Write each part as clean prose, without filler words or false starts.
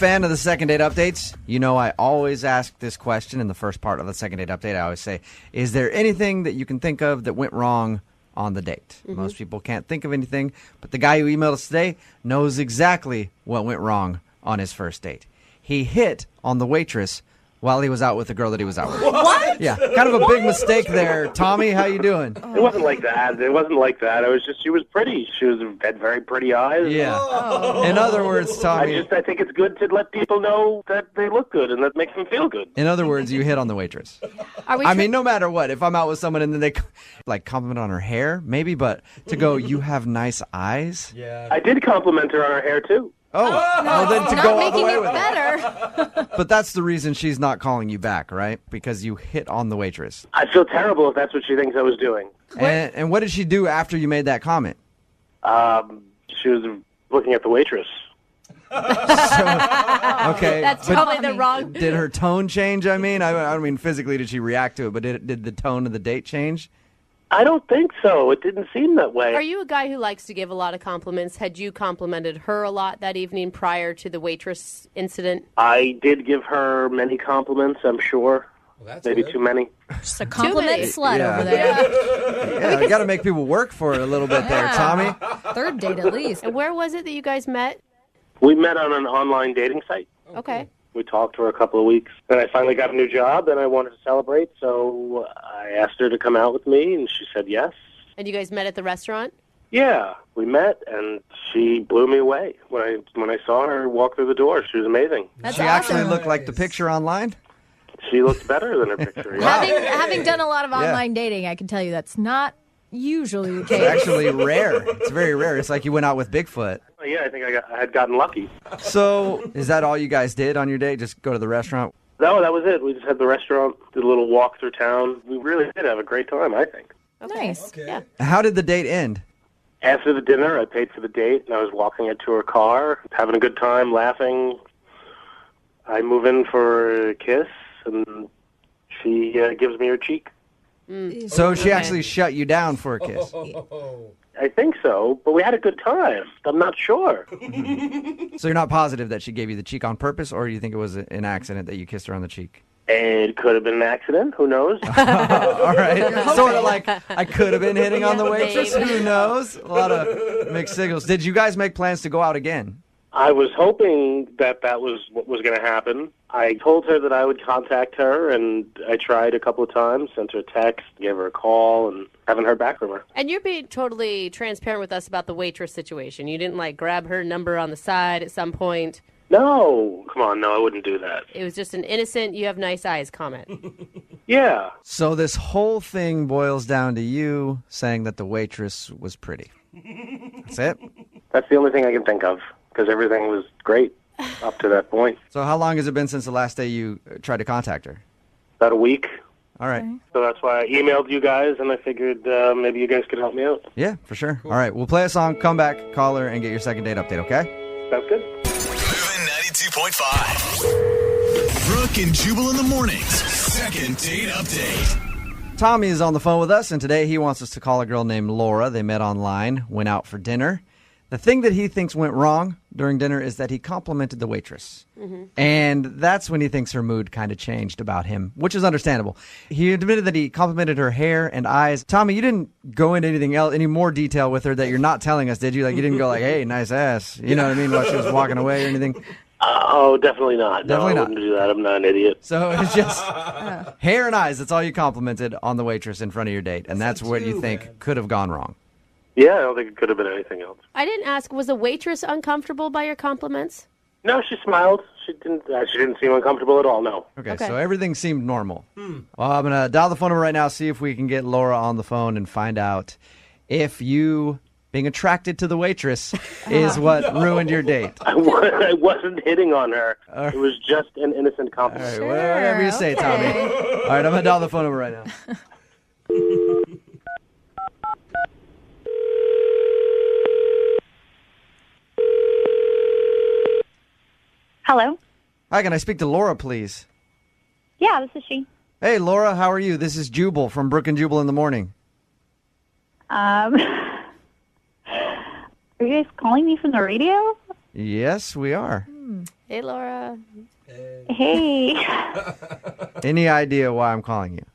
fan of the second date updates? You know, I always ask this question in the first part of the second date update. I always say, is there anything that you can think of that went wrong on the date? Most people can't think of anything, but the guy who emailed us today knows exactly what went wrong on his first date. He hit on the waitress while he was out with the girl that he was out with. What? Yeah, kind of a big mistake there. Tommy, how you doing? It wasn't like that. It wasn't like that. It was just she was pretty. She had very pretty eyes. Yeah. In other words, Tommy. I think it's good to let people know that they look good and that makes them feel good. In other words, you hit on the waitress. I mean, no matter what, if I'm out with someone and then they like compliment on her hair, maybe, but to go, you have nice eyes. Yeah. I did compliment her on her hair too. Oh, well then to go all the way with better. But that's the reason she's not calling you back, right? Because you hit on the waitress. I feel terrible if that's what she thinks I was doing. And what did she do after you made that comment? She was looking at the waitress. Okay. That's probably the wrong... Did her tone change? I don't mean physically did she react to it, but did the tone of the date change? I don't think so. It didn't seem that way. Are you a guy who likes to give a lot of compliments? Had you complimented her a lot that evening prior to the waitress incident? I did give her many compliments, I'm sure. Well, that's maybe good. too many. Just a compliment slut Yeah. over there. Yeah, you got to make people work for it a little bit there, Tommy. Third date at least. And where was it that you guys met? We met on an online dating site. Okay. We talked for a couple of weeks. Then I finally got a new job, and I wanted to celebrate, so I asked her to come out with me, and she said yes. And you guys met at the restaurant? Yeah, we met, and she blew me away. When I saw her walk through the door, she was amazing. That's She awesome. actually looked like the picture online? She looked better than her picture. Yeah. Having done a lot of online dating, I can tell you that's not usually the It's case. actually rare. It's very rare. It's like you went out with Bigfoot. Yeah, I think I had gotten lucky. So, is that all you guys did on your date? Just go to the restaurant? No, that was it. We just had the restaurant, did a little walk through town. We really did have a great time, I think. Okay. Nice. Okay. Yeah. How did the date end? After the dinner, I paid for the date, and I was walking her to her car, having a good time, laughing. I move in for a kiss, and she gives me her cheek. So she actually shut you down for a kiss. I think so, but we had a good time. I'm not sure. So you're not positive that she gave you the cheek on purpose, or you think it was an accident that you kissed her on the cheek? It could have been an accident. Who knows? All right. Sort of like I could have been hitting on the waitress. Maybe. Who knows? A lot of mixed signals. Did you guys make plans to go out again? I was hoping that was what was going to happen. I told her that I would contact her, and I tried a couple of times, sent her a text, gave her a call, and haven't heard back from her. And you're being totally transparent with us about the waitress situation. You didn't, grab her number on the side at some point. No. Come on, no, I wouldn't do that. It was just an innocent, you have nice eyes comment. Yeah. So this whole thing boils down to you saying that the waitress was pretty. That's it? That's the only thing I can think of, because everything was great up to that point. So how long has it been since the last day you tried to contact her? About a week. All right. So that's why I emailed you guys, and I figured maybe you guys could help me out. Yeah, for sure. All right, we'll play a song, come back, call her, and get your second date update, okay? Sounds good. Moving 92.5. Brooke and Jubal in the mornings. Second date update. Tommy is on the phone with us, and today he wants us to call a girl named Laura. They met online, went out for dinner. The thing that he thinks went wrong during dinner is that he complimented the waitress. And that's when he thinks her mood kind of changed about him, which is understandable. He admitted that he complimented her hair and eyes. Tommy, you didn't go into anything else, any more detail with her that you're not telling us, did you? Like, you didn't go like, hey, nice ass. You know what I mean? While she was walking away or anything. Oh, definitely not. Definitely no, not. I wouldn't do that. I'm not an idiot. So it's just hair and eyes. That's all you complimented on the waitress in front of your date. And that's what you think could have gone wrong. Yeah, I don't think it could have been anything else. I didn't ask, was the waitress uncomfortable by your compliments? No, she smiled. She didn't seem uncomfortable at all, no. Okay, Okay. so everything seemed normal. Well, I'm going to dial the phone number right now, see if we can get Laura on the phone and find out if you being attracted to the waitress is what ruined your date. I wasn't hitting on her. It was just an innocent All compliment. right, whatever you say, Tommy. All right, I'm going to dial the phone number right now. Hello? Hi, can I speak to Laura, please? Yeah, this is she. Hey, Laura, how are you? This is Jubal from Brooke and Jubal in the morning. Are you guys calling me from the radio? Yes, we are. Hey, Laura. Hey. Any idea why I'm calling you?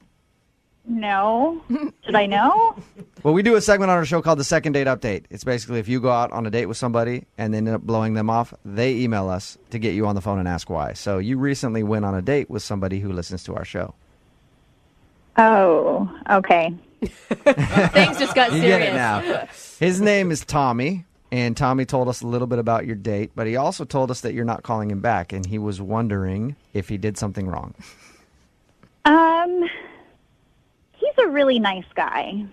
No. Should I know? Well, we do a segment on our show called the Second Date Update. It's basically if you go out on a date with somebody and they end up blowing them off, they email us to get you on the phone and ask why. So you recently went on a date with somebody who listens to our show. Oh, okay. Things just got You serious. get it now. His name is Tommy, and Tommy told us a little bit about your date, but he also told us that you're not calling him back, and he was wondering if he did something wrong. He's a really nice guy.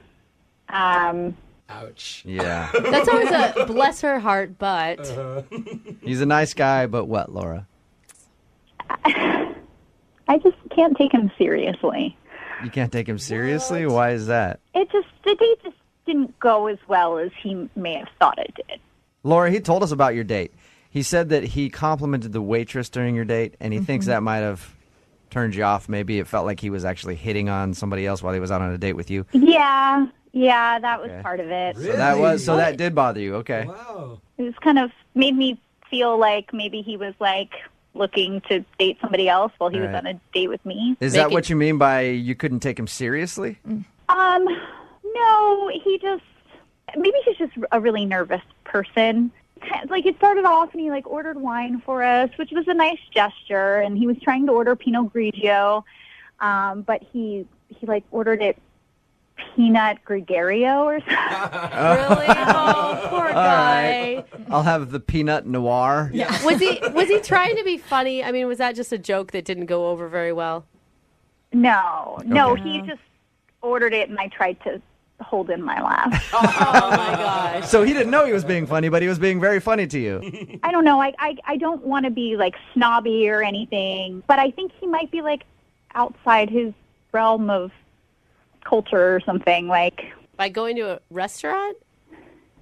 Ouch. Yeah. That's always a bless her heart, but He's a nice guy, but what, Laura? I just can't take him seriously. You can't take him seriously? Why is that? The date just didn't go as well as he may have thought it did. Laura, he told us about your date. He said that he complimented the waitress during your date, and he thinks that might have turned you off. Maybe it felt like he was actually hitting on somebody else while he was out on a date with you. Yeah, that was Okay. part of it. Really? So that did bother you. Okay. Wow. It was kind of made me feel like maybe he was like looking to date somebody else while he was Right. on a date with me. Is that what you mean by you couldn't take him seriously? No, maybe he's just a really nervous person. Like it started off and he like ordered wine for us, which was a nice gesture, and he was trying to order Pinot Grigio, but he like ordered it Peanut Gregario or something. really, oh, poor guy. I'll have the peanut noir. Yeah. Was he trying to be funny? I mean, was that just a joke that didn't go over very well? No, Okay. he just ordered it and I tried to hold in my laugh. Oh my gosh. So he didn't know he was being funny, but he was being very funny to you. I don't know. I don't want to be like snobby or anything, but I think he might be like outside his realm of culture or something. Like, By going to a restaurant?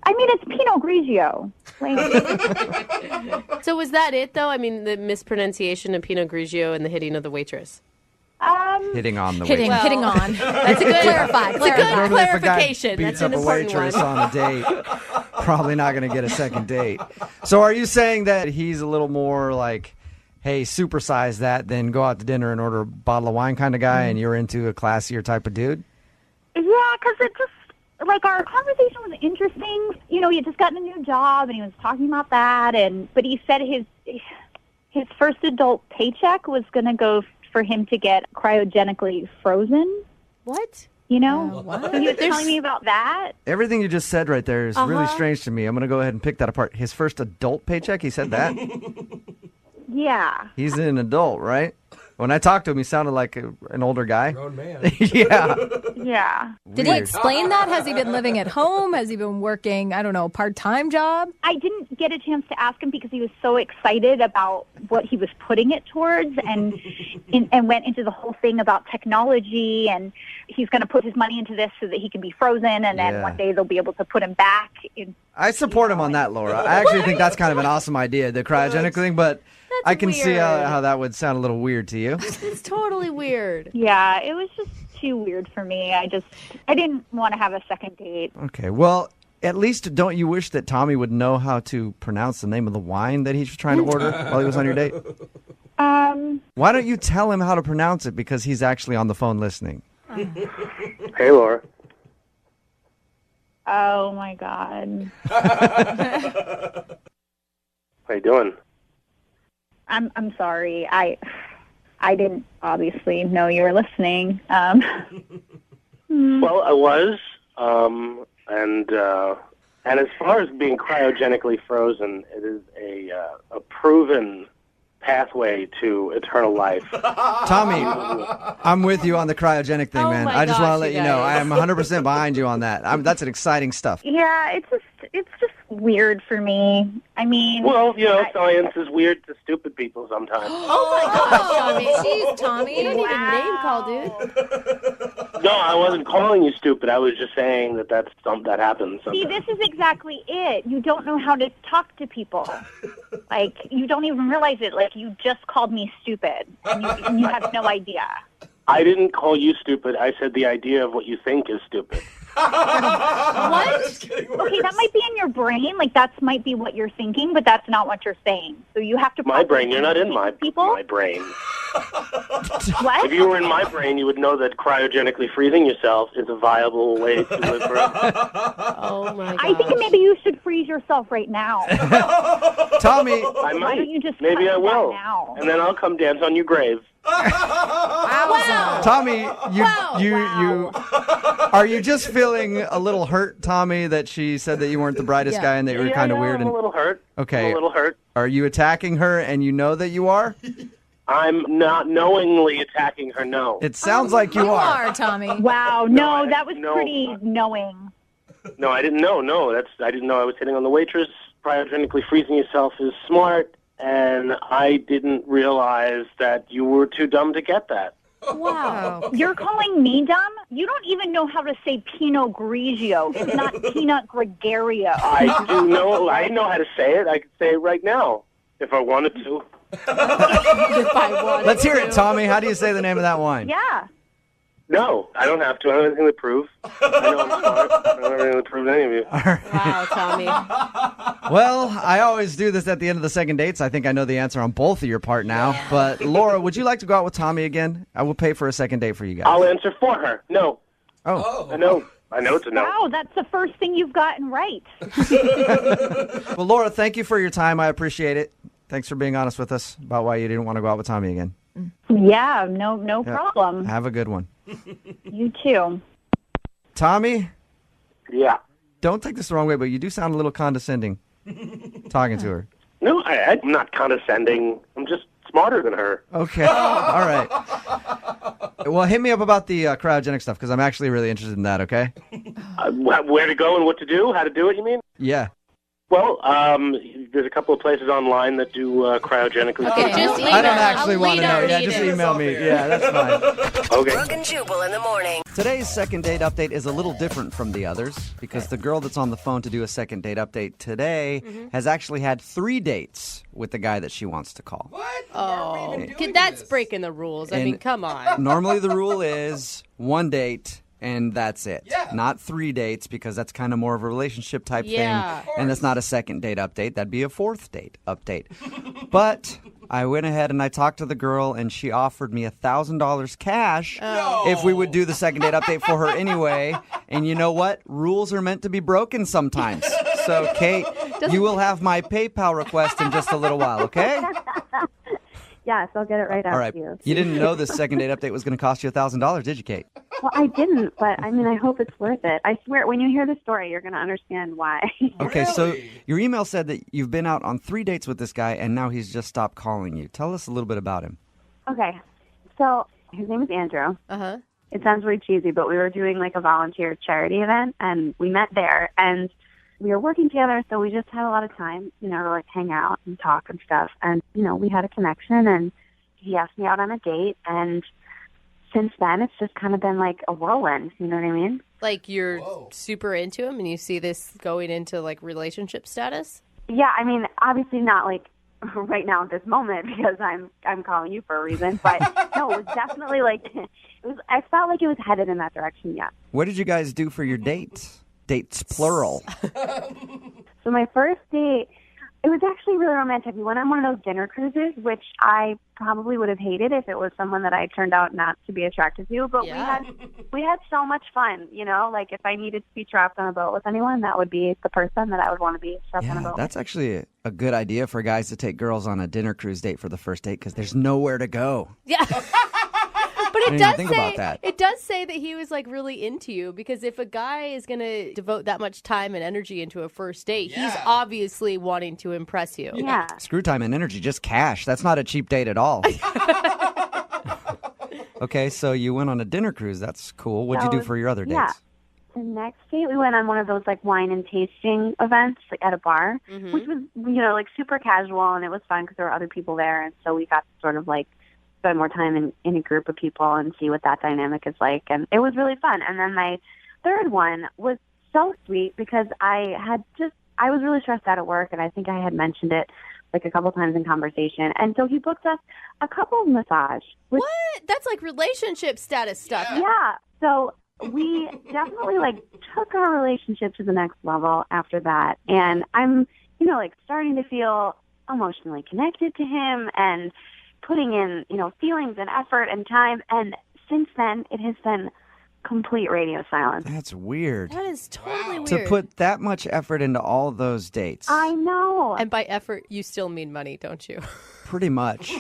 I mean, it's Pinot Grigio. Like, So was that it, though? I mean, the mispronunciation of Pinot Grigio and the hitting of the waitress. Hitting on the Hitting, waitress. hitting on. That's a good Clarify. It's a good Normally if a guy clarification. beats That's an up a important waitress one. on a date, probably not going to get a second date. So are you saying that he's a little more like, hey, supersize that, then go out to dinner and order a bottle of wine kind of guy, and you're into a classier type of dude? yeah, because it just, like, our conversation was interesting. You know, he had just gotten a new job, and he was talking about that, but he said his first adult paycheck was going to go for him to get cryogenically frozen, What? you know? what? So he was telling me about that. Everything you just said right there is really strange to me. I'm going to go ahead and pick that apart. His first adult paycheck, he said that? Yeah. He's an adult, right? When I talked to him, he sounded like an older guy. Grown man. Yeah. Yeah. Did he Weird. explain that? Has he been living at home? Has he been working, I don't know, part-time job? I didn't get a chance to ask him because he was so excited about what he was putting it towards and went into the whole thing about technology, and he's going to put his money into this so that he can be frozen, and then Yeah. one day they'll be able to put him back. I support him on that, Laura. I actually think that's kind of an awesome idea, the cryogenic thing, but I can see weird. how that would sound a little weird to you. It's totally weird. Yeah, it was just too weird for me. I didn't want to have a second date. Okay, well, at least don't you wish that Tommy would know how to pronounce the name of the wine that he was trying to order while he was on your date? Why don't you tell him how to pronounce it, because he's actually on the phone listening? Hey, Laura. Oh my God. How you doing? I'm sorry. I didn't obviously know you were listening. Well, I was, and as far as being cryogenically frozen, it is a proven pathway to eternal life. Tommy, I'm with you on the cryogenic thing, Oh man. my I just want to gosh, let you you know guys. I am 100% behind you on that. That's an exciting stuff. Yeah, it's just weird for me. I mean, Well, science is weird to stupid people sometimes. Oh my gosh, Tommy. Jeez, Tommy. You don't need a name call, dude. No, I wasn't calling you stupid. I was just saying that that happens See, sometimes. this is exactly it. You don't know how to talk to people. Like, you don't even realize it. Like, you just called me stupid, and you have no idea. I didn't call you stupid. I said the idea of what you think is stupid. What? It's getting worse. Okay, that might be in your brain. Like, that might be what you're thinking, but that's not what you're saying. So you have to... My brain, you're not in my people. brain. What? If you were in my brain, you would know that cryogenically freezing yourself is a viable way to live forever. Oh, my God. I think maybe you should freeze yourself right now. Tommy, I Why might. don't you just Maybe cut I that will. now? And then I'll come dance on your grave. Wow. Tommy, you Wow. are you just feeling a little hurt, Tommy, that she said that you weren't the brightest guy and that you were kind of weird? I'm a little hurt. Okay. I'm a little hurt. Are you attacking her and you know that you are? I'm not knowingly attacking her, no. It sounds like you are. Tommy. Wow, No, no, that was no. pretty knowing. No, I didn't know. No, I didn't know I was hitting on the waitress. Cryogenically freezing yourself is smart, and I didn't realize that you were too dumb to get that. Wow. You're calling me dumb? You don't even know how to say Pinot Grigio. It's not Pinot Gregario. I do know. I know how to say it. I could say it right now if I wanted to. If I wanted Let's hear it, to. Tommy. How do you say the name of that wine? Yeah. No, I don't have to. I don't have anything to prove. I know I'm smart. I don't have anything to prove to any of you. Wow, Tommy. Well, I always do this at the end of the second dates. I think I know the answer on both of your part now. But Laura, would you like to go out with Tommy again? I will pay for a second date for you guys. I'll answer for her. No. Oh. I know. I know it's a no. Wow, that's the first thing you've gotten right. Well, Laura, thank you for your time. I appreciate it. Thanks for being honest with us about why you didn't want to go out with Tommy again. Yeah, no problem. Have a good one. You too. Tommy, Yeah. don't take this the wrong way, but you do sound a little condescending talking to her. No, I'm not condescending. I'm just smarter than her. Okay. All right. Well, hit me up about the cryogenic stuff because I'm actually really interested in that, okay? Where to go and what to do? How to do it, you mean? Yeah. Well, there's a couple of places online that do cryogenically. Okay, just email I don't us. actually want to We know. don't Yeah, need just it. email me. Yeah, that's fine. Okay. Brooke and Jubal in the morning. Today's second date update is a little different from the others because the girl that's on the phone to do a second date update today has actually had 3 dates with the guy that she wants to call. What? Oh, that's breaking the rules. I mean, And- come on. Normally the rule is 1 date and that's it. Yeah. Not 3 dates because that's kind of more of a relationship type Yeah. thing. And that's not a second date update. That'd be a 4th date update. But I went ahead and I talked to the girl and she offered me $1,000 cash if we would do the second date update for her anyway. And you know what? Rules are meant to be broken sometimes. So, Kate, you will have my PayPal request in just a little while, okay? Yes, I'll get it right All out right. to you. You didn't know this second date update was going to cost you $1,000, did you, Kate? Well, I didn't, but I mean, I hope it's worth it. I swear, when you hear the story, you're going to understand why. Okay, so Really? your email said that you've been out on 3 dates with this guy, and now he's just stopped calling you. Tell us a little bit about him. Okay, so his name is Andrew. Uh-huh. It sounds really cheesy, but we were doing like a volunteer charity event, and we met there, and we were working together, so we just had a lot of time, to like hang out and talk and stuff. And, we had a connection, and he asked me out on a date, and since then, it's just kind of been like a whirlwind, you know what I mean? Like you're Whoa. super into him and you see this going into like relationship status? Yeah, I mean, obviously not like right now at this moment because I'm calling you for a reason, but no, it was definitely like I felt like it was headed in that direction. Yeah. What did you guys do for your dates? Dates plural. So my first date, it was actually really romantic. We went on one of those dinner cruises, which I probably would have hated if it was someone that I turned out not to be attracted to. But Yeah. we had so much fun, Like if I needed to be trapped on a boat with anyone, that would be the person that I would want to be trapped on a Yeah, boat. that's actually a good idea for guys to take girls on a dinner cruise date for the first date because there's nowhere to go. Yeah. But didn't it even does think say about that. it does say that he was like really into you because if a guy is going to devote that much time and energy into a first date, he's Yeah. obviously wanting to impress you. Yeah. Screw time and energy, just cash. That's not a cheap date at all. Okay, so you went on a dinner cruise. That's cool. What'd you do So, for your other dates? yeah. The next date, we went on one of those like wine and tasting events like at a bar, which was like super casual, and it was fun because there were other people there, and so we got to sort of like spend more time in a group of people and see what that dynamic is like, and it was really fun. And then my third one was so sweet because I was really stressed out at work, and I think I had mentioned it like a couple times in conversation, and so he booked us a couples massage. Which, What? That's like relationship status stuff. yeah. So we definitely like took our relationship to the next level after that. And I'm, like starting to feel emotionally connected to him and putting in, feelings and effort and time. And since then, it has been complete radio silence. That's weird. That is totally weird. To put that much effort into all those dates. I know. And by effort, you still mean money, don't you? Pretty much.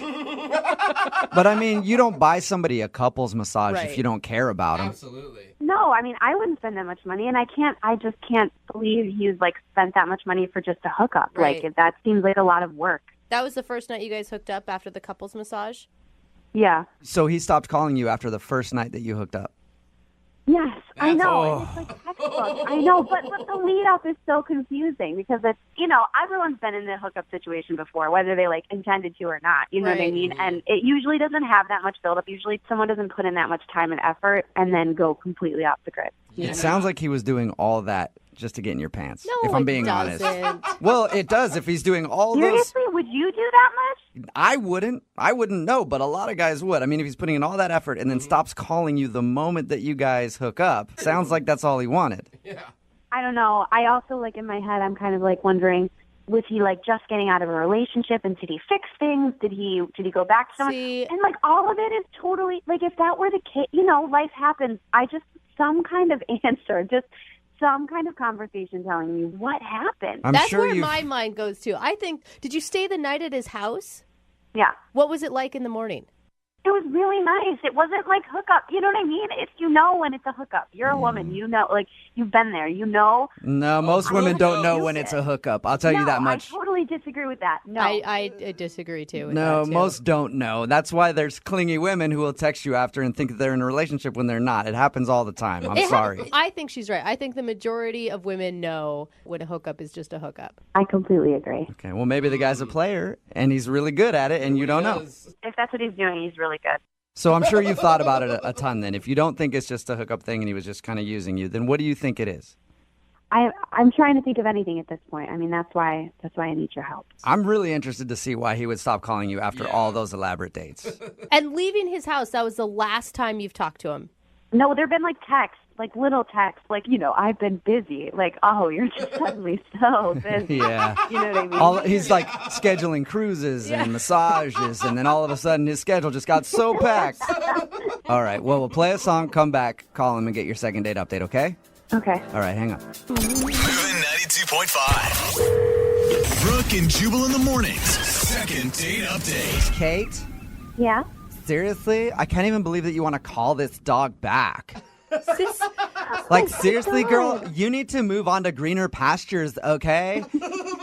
But I mean, you don't buy somebody a couples massage Right. if you don't care about them. Absolutely. No, I mean, I wouldn't spend that much money, and I just can't believe he's like spent that much money for just a hookup. Right. Like, that seems like a lot of work. That was the first night you guys hooked up after the couples massage? Yeah. So he stopped calling you after the first night that you hooked up. Yes, I know. Oh. And it's like textbook. I know, but the lead up is so confusing because it's, everyone's been in the hookup situation before, whether they like intended to or not. You know what I Right. mean? And it usually doesn't have that much buildup. Usually someone doesn't put in that much time and effort and then go completely off the grid. It sounds like he was doing all that just to get in your pants, No, if I'm it being honest. doesn't. Well, it does if he's doing all those. Seriously, would you do that much? I wouldn't know, but a lot of guys would. I mean, if he's putting in all that effort and then stops calling you the moment that you guys hook up, sounds like that's all he wanted. Yeah. I don't know. I also, like, in my head, I'm kind of like wondering, was he like just getting out of a relationship and did he fix things? Did he go back to someone? See- And like all of it is totally like, if that were the case, life happens. Some kind of answer, just some kind of conversation telling me what happened. I'm That's sure where you've- my mind goes to. I think, did you stay the night at his house? Yeah. What was it like in the morning? It was really nice. It wasn't like hookup. You know what I mean? It's, when it's a hookup. You're a woman. Like, you've been there. No, most women don't know when it's a hookup. I'll tell you that much. I totally disagree with that. No. I disagree too. With No, that, too. most don't know. That's why there's clingy women who will text you after and think that they're in a relationship when they're not. It happens all the time. I'm sorry. I think she's right. I think the majority of women know when a hookup is just a hookup. I completely agree. Okay, well, maybe the guy's a player and he's really good at it and you don't know. If that's what he's doing, he's really good. So I'm sure you've thought about it a ton then. If you don't think it's just a hookup thing and he was just kind of using you, then what do you think it is? I'm trying to think of anything at this point. I mean, that's why I need your help. I'm really interested to see why he would stop calling you after all those elaborate dates. And leaving his house, that was the last time you've talked to him. No, there've been like texts, like little texts, like, I've been busy. Like, oh, you're just suddenly so busy. Yeah. You know what I mean? He's like scheduling cruises and massages, and then all of a sudden his schedule just got so packed. All right, well, we'll play a song, come back, call him, and get your second date update, okay? Okay. All right, hang on. Moving 92.5. Brooke and Jubal in the mornings. Second date update. Kate, Yeah? seriously? I can't even believe that you want to call this dog back. Like, seriously, girl, you need to move on to greener pastures, okay?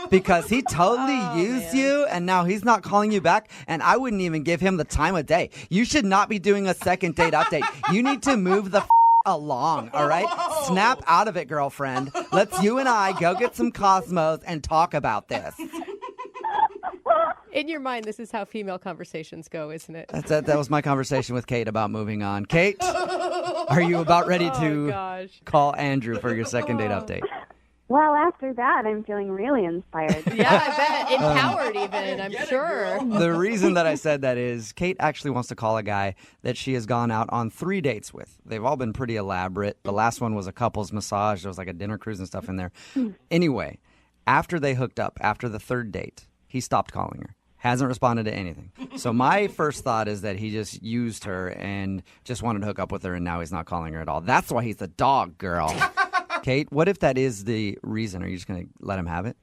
Because he totally used you, and now he's not calling you back, and I wouldn't even give him the time of day. You should not be doing a second date update. You need to move the along, all right? Snap out of it, girlfriend. Let's you and I go get some Cosmos and talk about this. In your mind, this is how female conversations go, isn't it? That was my conversation with Kate about moving on. Kate, are you about ready to gosh. call Andrew for your second date update? Well, after that, I'm feeling really inspired. Yeah, I bet. Empowered even, I'm sure. The reason that I said that is Kate actually wants to call a guy that she has gone out on 3 dates with. They've all been pretty elaborate. The last one was a couple's massage. There was like a dinner cruise and stuff in there. Anyway, after they hooked up, after the third date, he stopped calling her. Hasn't responded to anything. So my first thought is that he just used her and just wanted to hook up with her, and now he's not calling her at all. That's why he's a dog, girl. Kate, what if that is the reason? Are you just going to let him have it?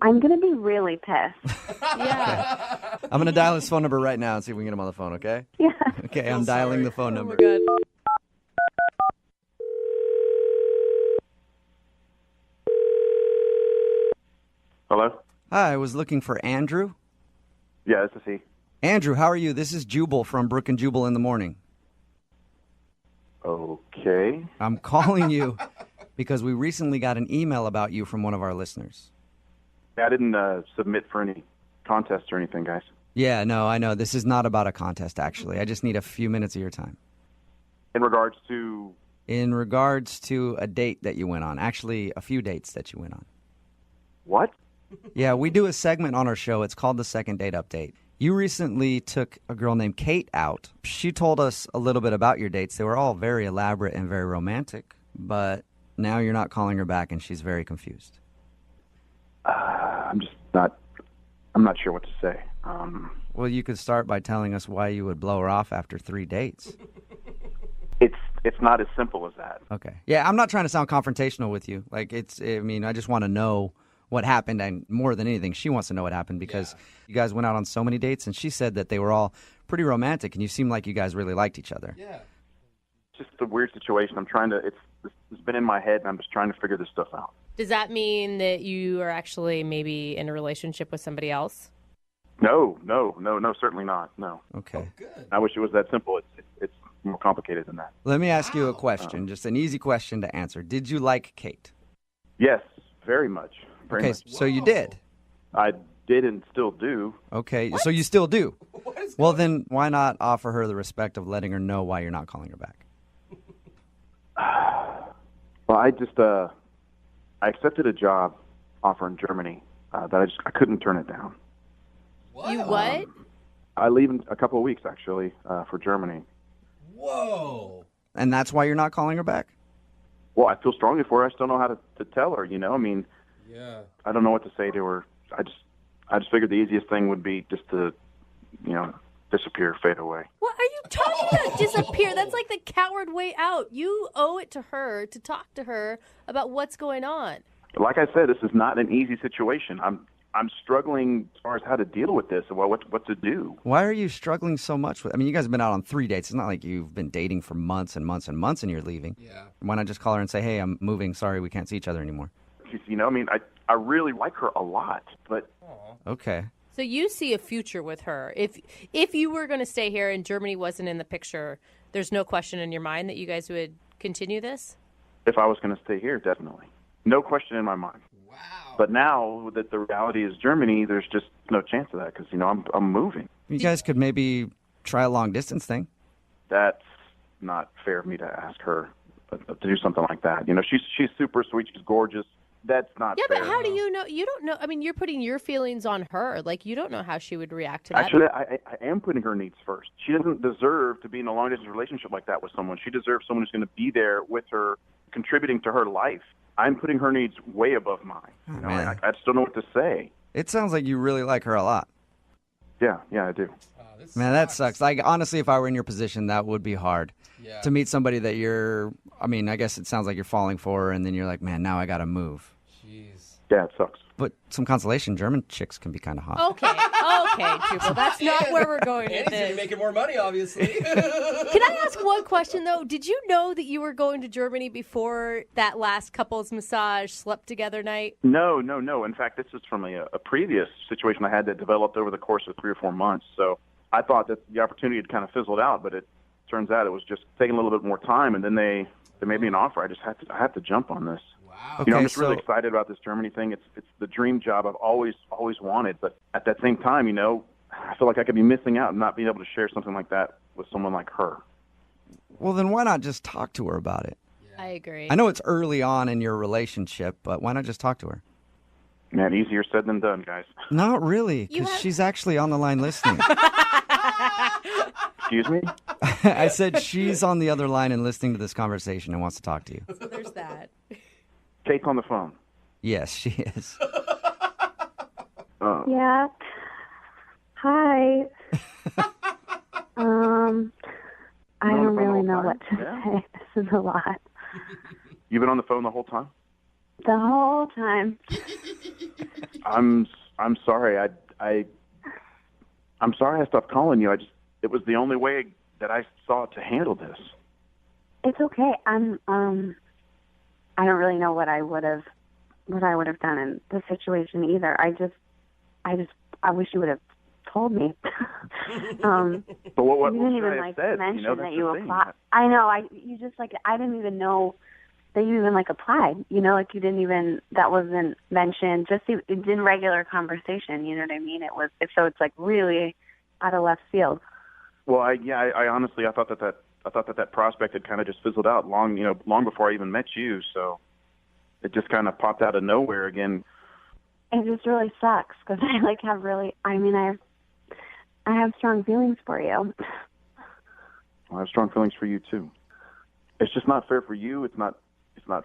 I'm going to be really pissed. Yeah. I'm going to dial his phone number right now and see if we can get him on the phone, okay? Yeah. Okay, I'm dialing the phone number. Good. Hello? Hi, I was looking for Andrew. Yeah, this is he. Andrew, how are you? This is Jubal from Brooke and Jubal in the morning. Okay. I'm calling you because we recently got an email about you from one of our listeners. I didn't submit for any contests or anything, guys. Yeah, no, I know. This is not about a contest, actually. I just need a few minutes of your time. In regards to... In regards to a date that you went on. Actually, a few dates that you went on. What? Yeah, we do a segment on our show. It's called the Second Date Update. You recently took a girl named Kate out. She told us a little bit about your dates. They were all very elaborate and very romantic, but now you're not calling her back and she's very confused. I'm not sure what to say. Well, you could start by telling us why you would blow her off after 3 dates. It's not as simple as that. Okay. Yeah, I'm not trying to sound confrontational with you. I just want to know what happened, and more than anything, she wants to know what happened because you guys went out on so many dates, and she said that they were all pretty romantic, and you seem like you guys really liked each other. Yeah. It's just a weird situation. It's been in my head, and I'm just trying to figure this stuff out. Does that mean that you are actually maybe in a relationship with somebody else? No, certainly not. No. Okay. Oh, good. I wish it was that simple. It's more complicated than that. Let me ask you a question, just an easy question to answer. Did you like Kate? Yes, very much. Very much. So you did? I did and still do. Okay, so you still do? Well, then why not offer her the respect of letting her know why you're not calling her back? Well, I accepted a job offer in Germany that I couldn't turn it down. What? You what? I leave in a couple of weeks, actually, for Germany. Whoa. And that's why you're not calling her back? Well, I feel strongly for her. I just don't know how to tell her, I mean, yeah. I don't know what to say to her. I just figured the easiest thing would be just to, disappear, fade away. What are you talking about? Disappear? That's like the coward way out. You owe it to her to talk to her about what's going on. Like I said, this is not an easy situation. I'm struggling as far as how to deal with this and what to do. Why are you struggling so much with? I mean, you guys have been out on 3 dates. It's not like you've been dating for months and months and months and you're leaving. Yeah. Why not just call her and say, hey, I'm moving. Sorry, we can't see each other anymore. I really like her a lot, but... Okay. So you see a future with her. If you were going to stay here and Germany wasn't in the picture, there's no question in your mind that you guys would continue this? If I was going to stay here, definitely. No question in my mind. Wow. But now that the reality is Germany, there's just no chance of that because, I'm moving. You guys could maybe try a long-distance thing. That's not fair of me to ask her to do something like that. She's super sweet. She's gorgeous. That's not fair. Yeah, but how do you know? You don't know. I mean, you're putting your feelings on her. Like, you don't know how she would react to that. Actually, I am putting her needs first. She doesn't deserve to be in a long-distance relationship like that with someone. She deserves someone who's going to be there with her, contributing to her life. I'm putting her needs way above mine. I just don't know what to say. It sounds like you really like her a lot. Yeah, I do. Man, that sucks. Honestly, if I were in your position, that would be hard. Yeah. To meet somebody that I guess it sounds like you're falling for, and then you're like, man, now I got to move. Jeez. Yeah, it sucks. But some consolation, German chicks can be kind of hot. Okay, Jubal, that's not where we're going with Andy's going to this. be making more money, obviously. Can I ask one question, though? Did you know that you were going to Germany before that last couples massage slept together night? No. In fact, this is from a previous situation I had that developed over the course of 3 or 4 months. So I thought that the opportunity had kind of fizzled out, but it turns out it was just taking a little bit more time, and then they made me an offer. I had to jump on this. Wow. Okay, I'm just really excited about this Germany thing. It's the dream job I've always wanted, but at that same time, I feel like I could be missing out and not being able to share something like that with someone like her. Well, then why not just talk to her about it? I agree. I know it's early on in your relationship, but why not just talk to her? Man, easier said than done, guys. Not really, because she's actually on the line listening. Excuse me? I said she's on the other line and listening to this conversation and wants to talk to you. So there's that. Kate's on the phone. Yes, she is. Yeah. Hi. I don't really know what to say. This is a lot. You've been on the phone the whole time? The whole time. I'm sorry. I'm sorry I stopped calling you. It was the only way that I saw to handle this. It's okay. I don't really know what I would have done in the situation either. I wish you would have told me. But what you didn't should even I have said? mention that you thing. applied. I know. I didn't even know that you even applied. You didn't even, that wasn't mentioned. Just in regular conversation. You know what I mean? It's really out of left field. Well, I honestly thought that prospect had kind of just fizzled out long before I even met you. So it just kind of popped out of nowhere again. It just really sucks because I have I have strong feelings for you. I have strong feelings for you too. It's just not fair for you. It's not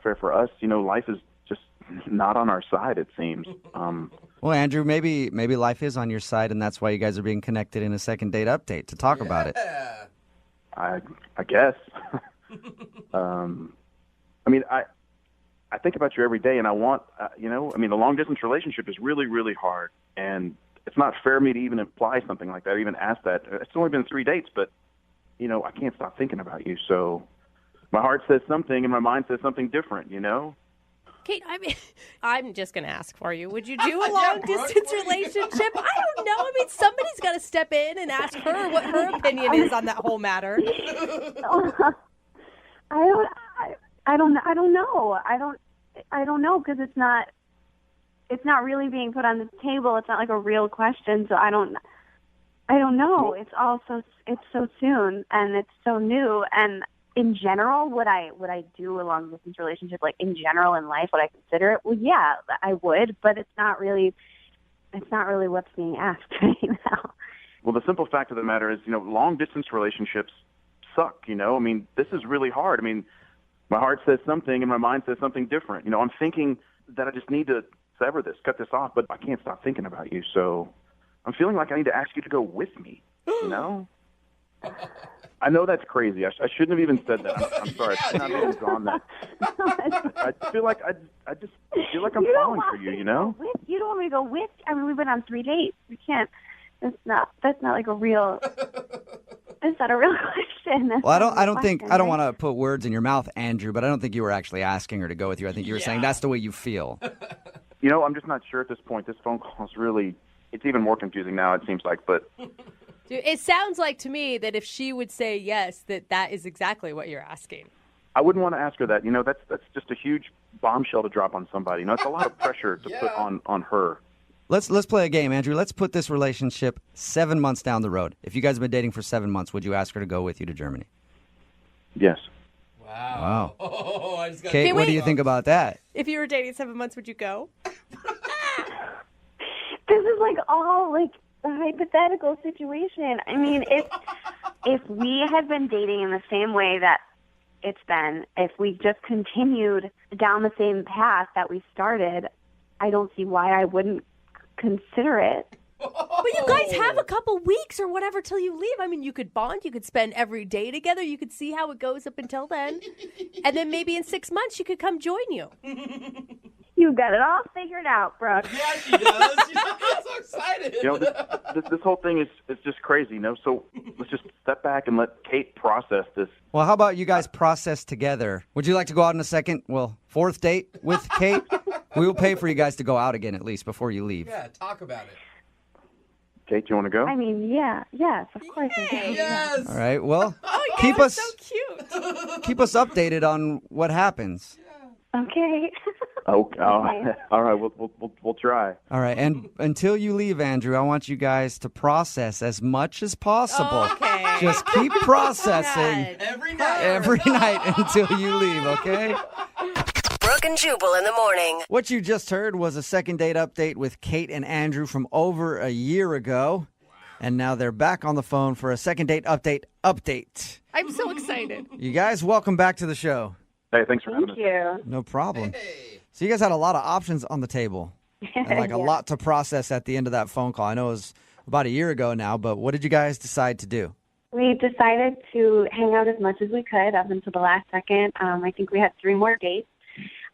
fair for us. Life is just not on our side, it seems. Well, Andrew, maybe life is on your side, and that's why you guys are being connected in a second date update to talk about it. I guess. I think about you every day, and I want, the long-distance relationship is really, really hard, and it's not fair of me to even imply something like that, or even ask that. It's only been 3 dates, but, I can't stop thinking about you, so my heart says something, and my mind says something different, Kate, I'm just going to ask for you. Would you do a long-distance relationship? I don't know. Somebody's got to step in and ask her what her opinion is on that whole matter. I don't know. I don't know because it's not really being put on the table. It's not like a real question, so I don't know. It's so soon and it's so new. And in general, would I do a long distance relationship? Like in general in life, would I consider it? Well, yeah, I would, but it's not really what's being asked right now. Well, the simple fact of the matter is, long distance relationships suck. This is really hard. My heart says something and my mind says something different. I'm thinking that I just need to sever this, cut this off, but I can't stop thinking about you. So I'm feeling like I need to ask you to go with me, I know that's crazy. I shouldn't have even said that. I'm sorry. I should not have even gone that. I feel like I'm falling for you, You don't want me to go with? We've been on 3 dates. We can't. That's not like a real. That's not a real question. Well, I don't want to put words in your mouth, Andrew, but I don't think you were actually asking her to go with you. I think you were saying that's the way you feel. I'm just not sure at this point. This phone call is really, it's even more confusing now, it seems like, but. Dude, it sounds like to me that if she would say yes, that is exactly what you're asking. I wouldn't want to ask her that. That's just a huge bombshell to drop on somebody. It's a lot of pressure to put on her. Let's play a game, Andrew. Let's put this relationship 7 months down the road. If you guys have been dating for 7 months, would you ask her to go with you to Germany? Yes. Wow. Oh, I just got Kate, what do you think about that? If you were dating 7 months, would you go? This is all a hypothetical situation. If we had been dating in the same way that it's been, if we just continued down the same path that we started, I don't see why I wouldn't consider it. But you guys have a couple weeks or whatever till you leave. You could bond. You could spend every day together. You could see how it goes up until then. And then maybe in 6 months, she could come join you. You got it all figured out, Brooke. Yeah, she does. I'm so excited. This whole thing is just crazy, So let's just step back and let Kate process this. Well, how about you guys process together? Would you like to go out on a fourth date with Kate? We will pay for you guys to go out again at least before you leave. Yeah, talk about it. Kate, do you want to go? Yes, of course. Yes. All right. Well, Oh, keep us so cute. keep us updated on what happens. Okay. Okay. All right. We'll try. All right. And until you leave, Andrew, I want you guys to process as much as possible. Okay. Just keep processing Every night. every night until you leave, okay? Brooke and Jubal in the morning. What you just heard was a second date update with Kate and Andrew from over a year ago. And now they're back on the phone for a second date update. I'm so excited. You guys, welcome back to the show. Hey, thanks for having us. Thank you. No problem. Hey. So you guys had a lot of options on the table and a lot to process at the end of that phone call. I know it was about a year ago now, but what did you guys decide to do? We decided to hang out as much as we could up until the last second. I think we had 3 more dates.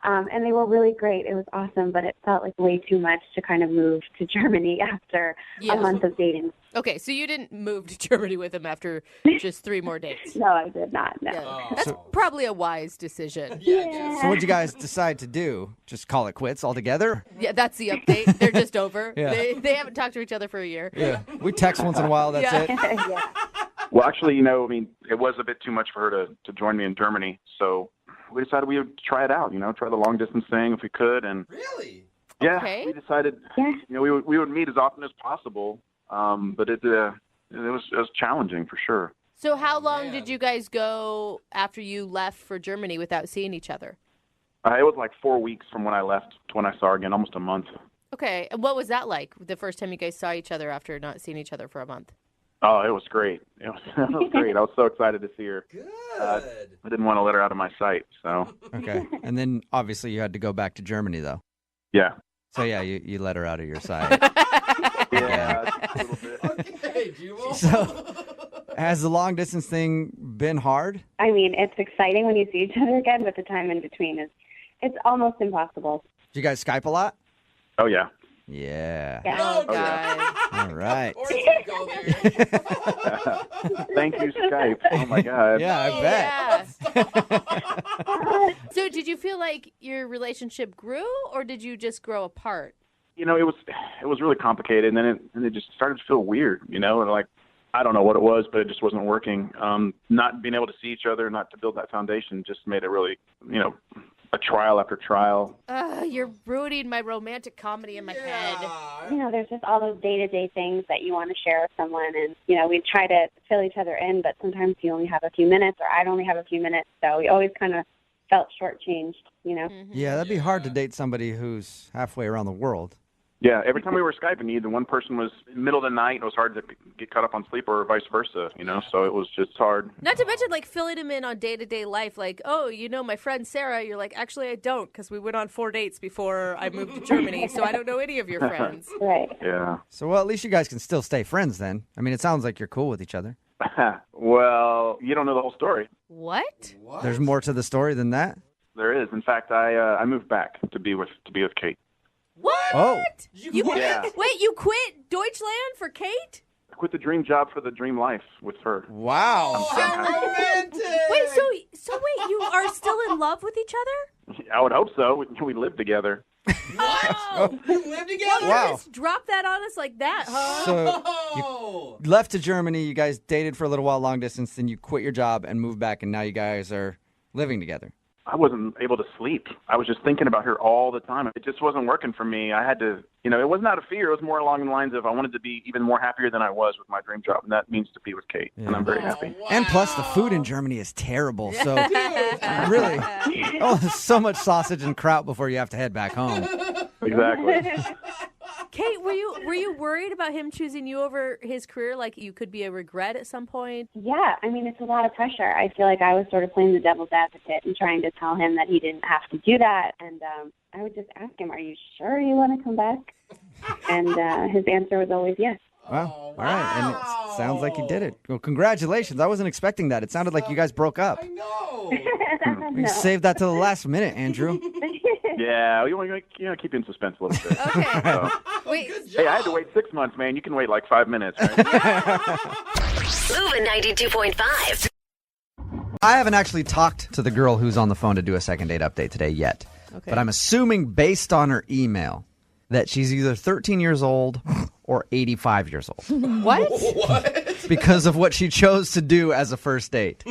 And they were really great. It was awesome, but it felt like way too much to kind of move to Germany after a month of dating. Okay, so you didn't move to Germany with him after just 3 more dates. No, I did not. No. Yeah. That's probably a wise decision. So what did you guys decide to do? Just call it quits altogether? Yeah, that's the update. They're just over. Yeah. They haven't talked to each other for a year. Yeah. We text once in a while, that's it. Yeah. Well, actually, it was a bit too much for her to join me in Germany, so we decided we would try it out, try the long distance thing if we could. And Really? yeah, Okay. we decided, we would meet as often as possible. But it was challenging for sure. So how long did you guys go after you left for Germany without seeing each other? It was like 4 weeks from when I left to when I saw her again, almost a month. Okay, and what was that like the first time you guys saw each other after not seeing each other for a month? Oh, it was great. It was great. I was so excited to see her. Good. I didn't want to let her out of my sight, so. Okay. And then obviously you had to go back to Germany, though. Yeah. So, yeah, you let her out of your sight. Yeah, a little bit. Okay, Jubal. So, has the long distance thing been hard? I mean, it's exciting when you see each other again, but the time in between it's almost impossible. Do you guys Skype a lot? Oh, yeah. Yeah. Oh, Oh, yeah. God. All right. Or you can go there. Thank you, Skype. Oh, my God. Yeah, I bet. Yeah. So did you feel like your relationship grew, or did you just grow apart? You know, it was really complicated, and then it just started to feel weird, and like, I don't know what it was, but it just wasn't working. Not being able to see each other, not to build that foundation just made it really, a trial after trial. You're ruining my romantic comedy in my head. There's just all those day-to-day things that you want to share with someone, and, we try to fill each other in, but sometimes you only have a few minutes, or I'd only have a few minutes, so we always kind of felt shortchanged, Mm-hmm. Yeah, that'd be hard to date somebody who's halfway around the world. Yeah, every time we were Skyping, either one person was in the middle of the night, and it was hard to get caught up on sleep, or vice versa, so it was just hard. Not to mention, filling him in on day-to-day life, my friend Sarah, you're like, actually, I don't, because we went on 4 dates before I moved to Germany, so I don't know any of your friends. Right. Yeah. So, well, at least you guys can still stay friends then. I mean, it sounds like you're cool with each other. Well, you don't know the whole story. What? There's more to the story than that? There is. In fact, I moved back to be with Kate. What? Oh. You quit? Yeah. Wait, you quit Deutschland for Kate? I quit the dream job for the dream life with her. Wow. Romantic. Wait, so wait, you are still in love with each other? I would hope so. We live together. Oh. You live together? Wow. Just drop that on us like that, huh? So, Oh. you left to Germany, you guys dated for a little while long distance, then you quit your job and moved back, and now you guys are living together. I wasn't able to sleep. I was just thinking about her all the time. It just wasn't working for me. I had to, it wasn't out of fear. It was more along the lines of I wanted to be even more happier than I was with my dream job, and that means to be with Kate, and I'm very happy. Wow. And plus, the food in Germany is terrible. So, really, so much sausage and kraut before you have to head back home. Exactly. Kate, were you worried about him choosing you over his career? Like you could be a regret at some point? Yeah, I mean, it's a lot of pressure. I feel like I was sort of playing the devil's advocate and trying to tell him that he didn't have to do that. And I would just ask him, are you sure you want to come back? And his answer was always yes. Well, all right. And it sounds like you did it. Well, congratulations. I wasn't expecting that. It sounded like you guys broke up. I know. We saved that to the last minute, Andrew. Yeah, we want to keep you in suspense a little bit. Okay. So, Wait. Good job. hey, I had to wait 6 months, man. You can wait like 5 minutes, right? Moving 92.5. I haven't actually talked to the girl who's on the phone to do a second date update today yet. Okay. But I'm assuming based on her email that she's either 13 years old or 85 years old. What? What? Because of what she chose to do as a first date.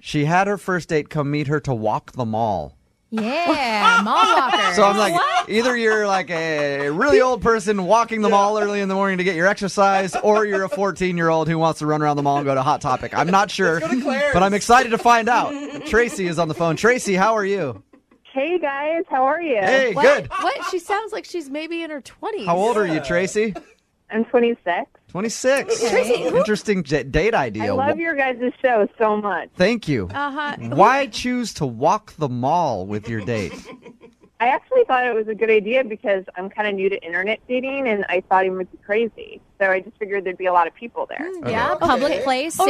She had her first date come meet her to walk the mall. Yeah, mall walker. So I'm like, either you're like a really old person walking the mall early in the morning to get your exercise, or you're a 14-year-old who wants to run around the mall and go to Hot Topic. I'm not sure, Let's go to Claire's. but I'm excited to find out. Tracy is on the phone. Tracy, how are you? Hey guys, how are you? Hey, What? good. What? She sounds like she's maybe in her 20s. How old are you, Tracy? I'm 26. 26. Tracy, who- Interesting date idea. I love your guys' show so much. Thank you. Uh-huh. Why choose to walk the mall with your date? I actually thought it was a good idea because I'm kind of new to internet dating, and I thought he would be crazy. So I just figured there'd be a lot of people there. Yeah, Okay. public place, Oh,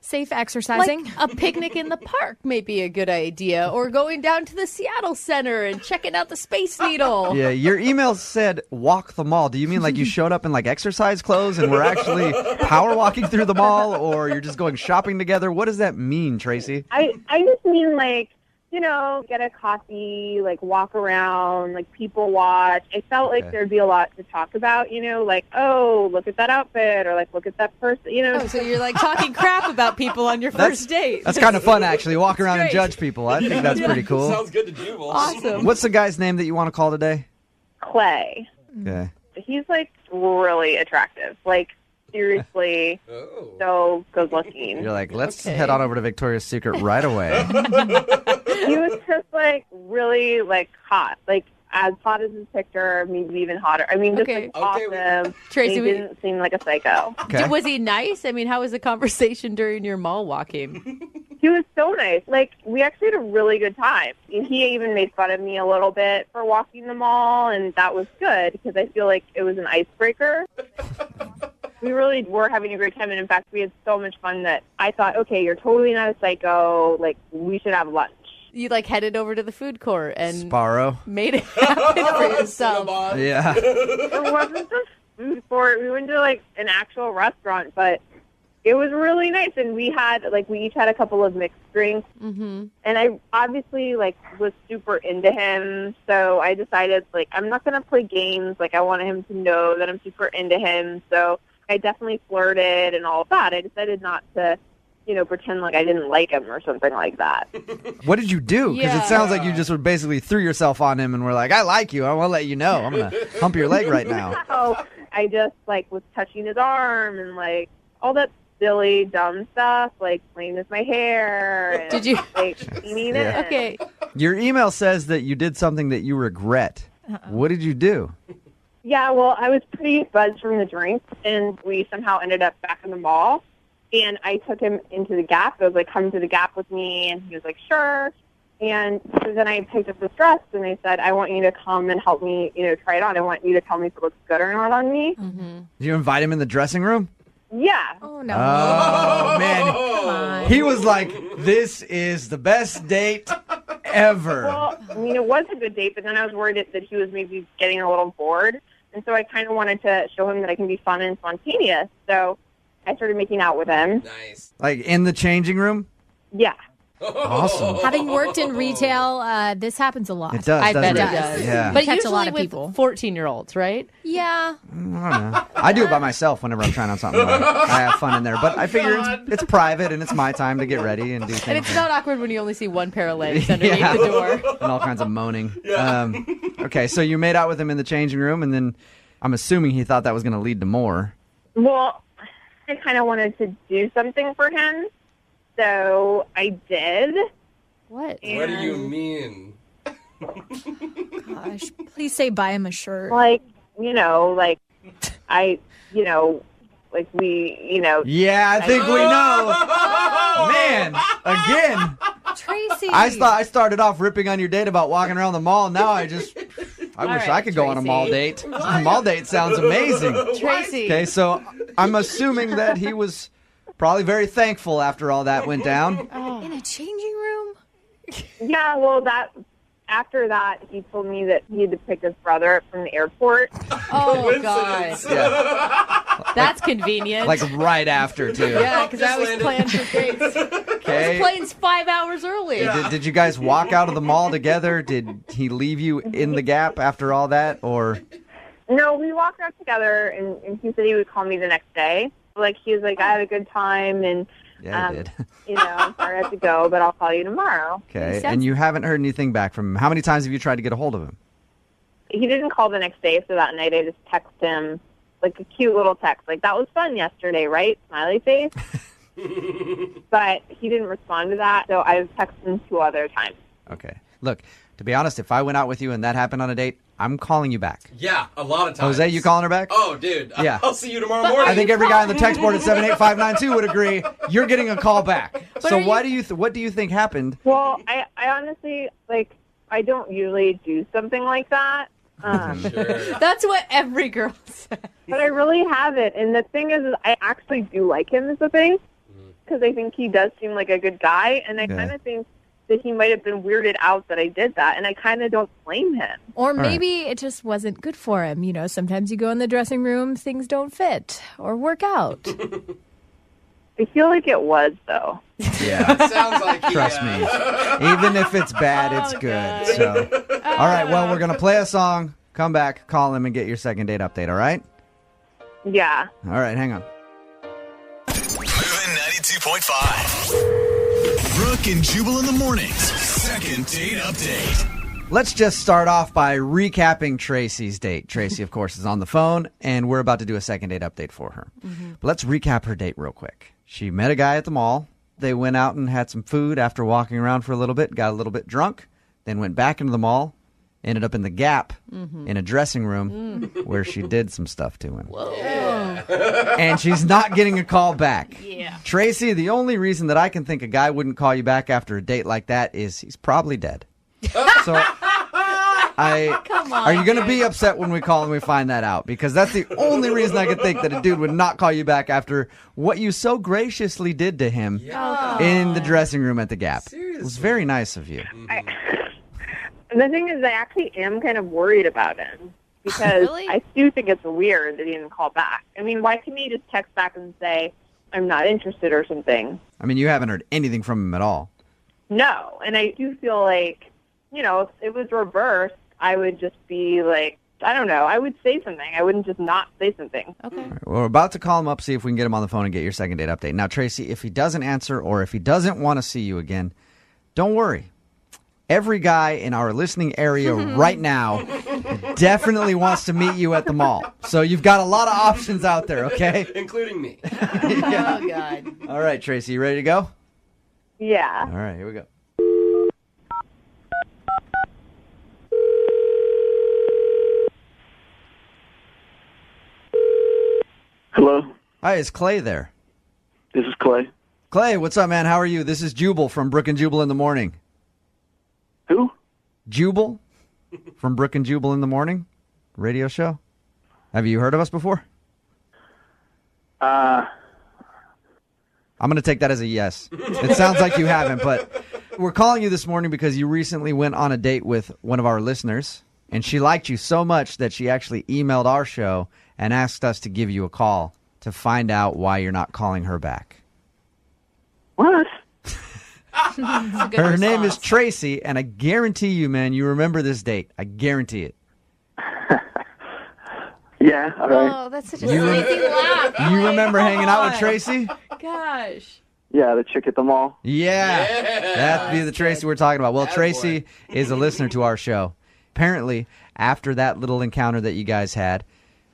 safe exercising. Like a picnic in the park may be a good idea, or going down to the Seattle Center and checking out the Space Needle. Yeah, your email said walk the mall. Do you mean like you showed up in like exercise clothes and we're actually power walking through the mall, or you're just going shopping together? What does that mean, Tracy? I just mean like, get a coffee, like walk around, like people watch. I felt like there'd be a lot to talk about, like, oh, look at that outfit, or like, look at that person, Oh, so you're like talking crap about people on your first date. That's kind of fun, actually. Walk around and great. judge people. I think that's pretty cool. Sounds good to Jubal. Awesome. What's the guy's name that you want to call today? Clay. Okay. He's like really attractive. Like, seriously, Oh. so good looking. You're like, let's Okay. head on over to Victoria's Secret right away. He was just like really like hot. Like as hot as his picture, maybe even hotter. I mean, just awesome. Tracy, he didn't seem like a psycho. Okay. Was he nice? I mean, how was the conversation during your mall walking? He was so nice. Like, we actually had a really good time. And he even made fun of me a little bit for walking the mall, and that was good because I feel like it was an icebreaker. We really were having a great time, and in fact, we had so much fun that I thought, okay, you're totally not a psycho. Like, we should have lunch. You headed over to the food court and Sparrow. made it happen for yourself. Yeah. It wasn't just food court. We went to an actual restaurant, but it was really nice. And we had we each had a couple of mixed drinks. Mm-hmm. And I obviously was super into him, so I decided I'm not gonna play games. I wanted him to know that I'm super into him. So I definitely flirted and all of that. I decided not to pretend like I didn't like him or something like that. What did you do? Because it sounds like you just basically threw yourself on him and were like, I like you. I want to let you know. I'm going to hump your leg right now. So I just, was touching his arm and, all that silly, dumb stuff, playing with my hair. And, Did you? Leaning in. Okay. Your email says that you did something that you regret. What did you do? Yeah, well, I was pretty buzzed from the drink, and we somehow ended up back in the mall. And I took him into the Gap. I was like, come to the Gap with me. And he was like, sure. And so then I picked up this dress, and I said, I want you to come and help me, try it on. I want you to tell me if it looks good or not on me. Mm-hmm. Did you invite him in the dressing room? Yeah. Oh, no. Oh, man. Come on. He was like, this is the best date ever. Well, I mean, it was a good date, but then I was worried that he was maybe getting a little bored. And so I kind of wanted to show him that I can be fun and spontaneous. So I started making out with him. Nice. In the changing room? Yeah. Awesome. Having worked in retail, this happens a lot. It does, I bet doesn't it does. Yeah. But Catch usually a lot of with people. 14-year-olds, right? Yeah. I don't know. I do it by myself whenever I'm trying on something. I have fun in there. But I figure it's private and it's my time to get ready and do things. And it's not awkward when you only see one pair of legs underneath the door. And all kinds of moaning. Okay, so you made out with him in the changing room, and then I'm assuming he thought that was going to lead to more. Well, I kind of wanted to do something for him. So I did. What? What do you mean? Gosh, please say buy him a shirt. We, Yeah, I think we know. Man, again. Tracy. I started off ripping on your date about walking around the mall. Now I wish right, I could go on a Tracy. mall date. A mall date sounds amazing. Tracy. Okay, so I'm assuming that he was probably very thankful after all that went down. In a changing room? Yeah, well, after that, he told me that he had to pick his brother up from the airport. Oh, God. Yeah, That's convenient. right after, too. Yeah, because I was planned for dates. Okay. This plane's 5 hours early. Did you guys walk out of the mall together? Did he leave you in the Gap after all that, or? No, we walked out together, and he said he would call me the next day. He was like, I had a good time, and Yeah, he did. I'm sorry I have to go, but I'll call you tomorrow. Okay, and you haven't heard anything back from him. How many times have you tried to get a hold of him? He didn't call the next day, so that night I just texted him, a cute little text, that was fun yesterday, right? Smiley face. But he didn't respond to that, so I've texted him 2 other times. Okay. Look, to be honest, if I went out with you and that happened on a date, I'm calling you back. Yeah, a lot of times. Jose, you calling her back? Oh, dude. Yeah. I'll see you tomorrow morning. I think every guy on the text board at 78592 would agree. You're getting a call back. So what do you think happened? Well, I honestly, I don't usually do something like that. Sure. That's what every girl says. But I really haven't. And the thing is I actually do like him as a thing, because I think he does seem like a good guy, and I kind of think that he might have been weirded out that I did that, and I kind of don't blame him. Or maybe it just wasn't good for him. Sometimes you go in the dressing room, things don't fit or work out. I feel like it was, though. Yeah. Sounds like Trust me. Even if it's bad, it's good. So, all right, well, we're going to play a song, come back, call him, and get your second date update, all right? Yeah. All right, hang on. Moving 92.5. Brooke and Jubal in the mornings. Second date update. Let's just start off by recapping Tracy's date. Tracy, of course, is on the phone, and we're about to do a second date update for her. But let's recap her date real quick. She met a guy at the mall. They went out and had some food after walking around for a little bit, got a little bit drunk, then went back into the mall ended up in the Gap in a dressing room where she did some stuff to him. Whoa. And she's not getting a call back. Yeah. Tracy, the only reason that I can think a guy wouldn't call you back after a date like that is he's probably dead. So Come on, are you going to be upset when we call and we find that out? Because that's the only reason I could think that a dude would not call you back after what you so graciously did to him in the dressing room at the Gap. Seriously. It was very nice of you. The thing is, I actually am kind of worried about him because Really? I do think it's weird that he didn't call back. I mean, why couldn't he just text back and say, I'm not interested or something? I mean, you haven't heard anything from him at all. No, and I do feel like, if it was reversed, I would just be like, I don't know, I would say something. I wouldn't just not say something. Okay. All right, we're about to call him up, see if we can get him on the phone and get your second date update. Now, Tracy, if he doesn't answer or if he doesn't want to see you again, don't worry. Every guy in our listening area right now definitely wants to meet you at the mall. So you've got a lot of options out there, okay? Including me. Yeah. Oh, God. All right, Tracy, you ready to go? Yeah. All right, here we go. Hello, Hi, is Clay there? this is Clay. Clay, what's up, man? How are you? This is Jubal from Brooke and Jubal in the Morning. Who? Jubal from Brooke and Jubal in the Morning radio show. Have you heard of us before? I'm going to take that as a yes. It sounds like you haven't, but we're calling you this morning because you recently went on a date with one of our listeners, and she liked you so much that she actually emailed our show and asked us to give you a call to find out why you're not calling her back. What? Her name is Tracy, and I guarantee you, man, you remember this date. I guarantee it. Yeah, all right. Oh, that's such a sleepy laugh. You remember hanging out with Tracy? Gosh. Yeah, the chick at the mall. Yeah. That'd be the Tracy we're talking about. Well, Attaboy. Tracy is a listener to our show. Apparently, after that little encounter that you guys had,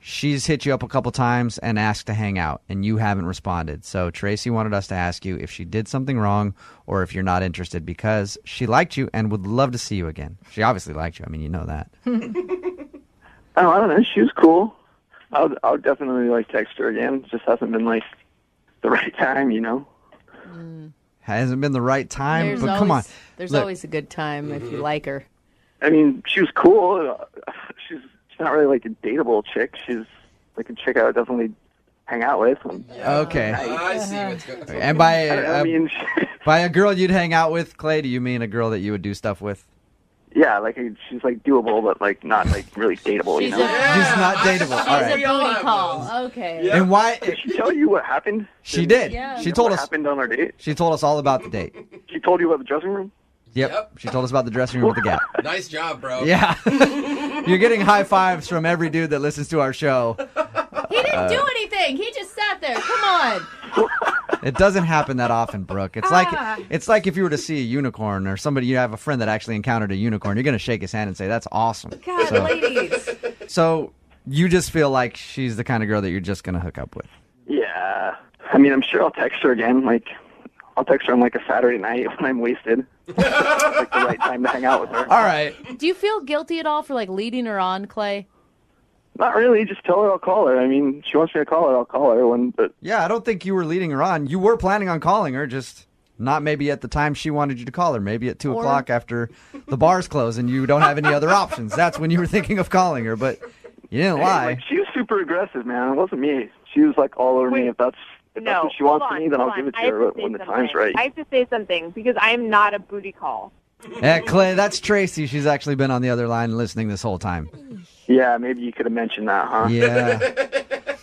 she's hit you up a couple times and asked to hang out, and you haven't responded. So Tracy wanted us to ask you if she did something wrong or if you're not interested because she liked you and would love to see you again. She obviously liked you. I mean, you know that. Oh, I don't know. She was cool. I would definitely text her again. It just hasn't been the right time. Hasn't been the right time, but come on. There's Look. always a good time if you like her. I mean, she was cool. She's not really a dateable chick. She's a chick I would definitely hang out with. Okay. I see what's going on. And by I mean, by a girl you'd hang out with, Clay, do you mean a girl that you would do stuff with? yeah, she's doable, but not really dateable. She's you know. She's not dateable. All She's right. a booty call. Okay. Yeah. And why? Did she tell you what happened? She did. Yeah. She told what us. happened on our date. She told us all about the date. She told you about the dressing room. Yep. She told us about the dressing room at the Gap. Nice job, bro. Yeah. You're getting high fives from every dude that listens to our show. He didn't do anything. He just sat there. Come on. It doesn't happen that often, Brooke. It's like if you were to see a unicorn or somebody, you have a friend that actually encountered a unicorn, you're going to shake his hand and say, that's awesome. God, ladies. So you just feel like she's the kind of girl that you're just going to hook up with. Yeah. I mean, I'm sure I'll text her again. I'll text her on a Saturday night when I'm wasted. The right time to hang out with her. All right. Do you feel guilty at all for leading her on, Clay? Not really. Just tell her I'll call her. I mean, she wants me to call her, I'll call her. But Yeah, I don't think you were leading her on. You were planning on calling her, just not maybe at the time she wanted you to call her. Maybe at 2 o'clock after the bars close and you don't have any other options. That's when you were thinking of calling her, but you didn't lie. she was super aggressive, man. It wasn't me. She was all over me. If that's what she wants from me, then I'll give it to her when the time's right. I have to say something because I'm not a booty call. Clay, that's Tracy. She's actually been on the other line listening this whole time. Yeah, maybe you could have mentioned that, huh? Yeah.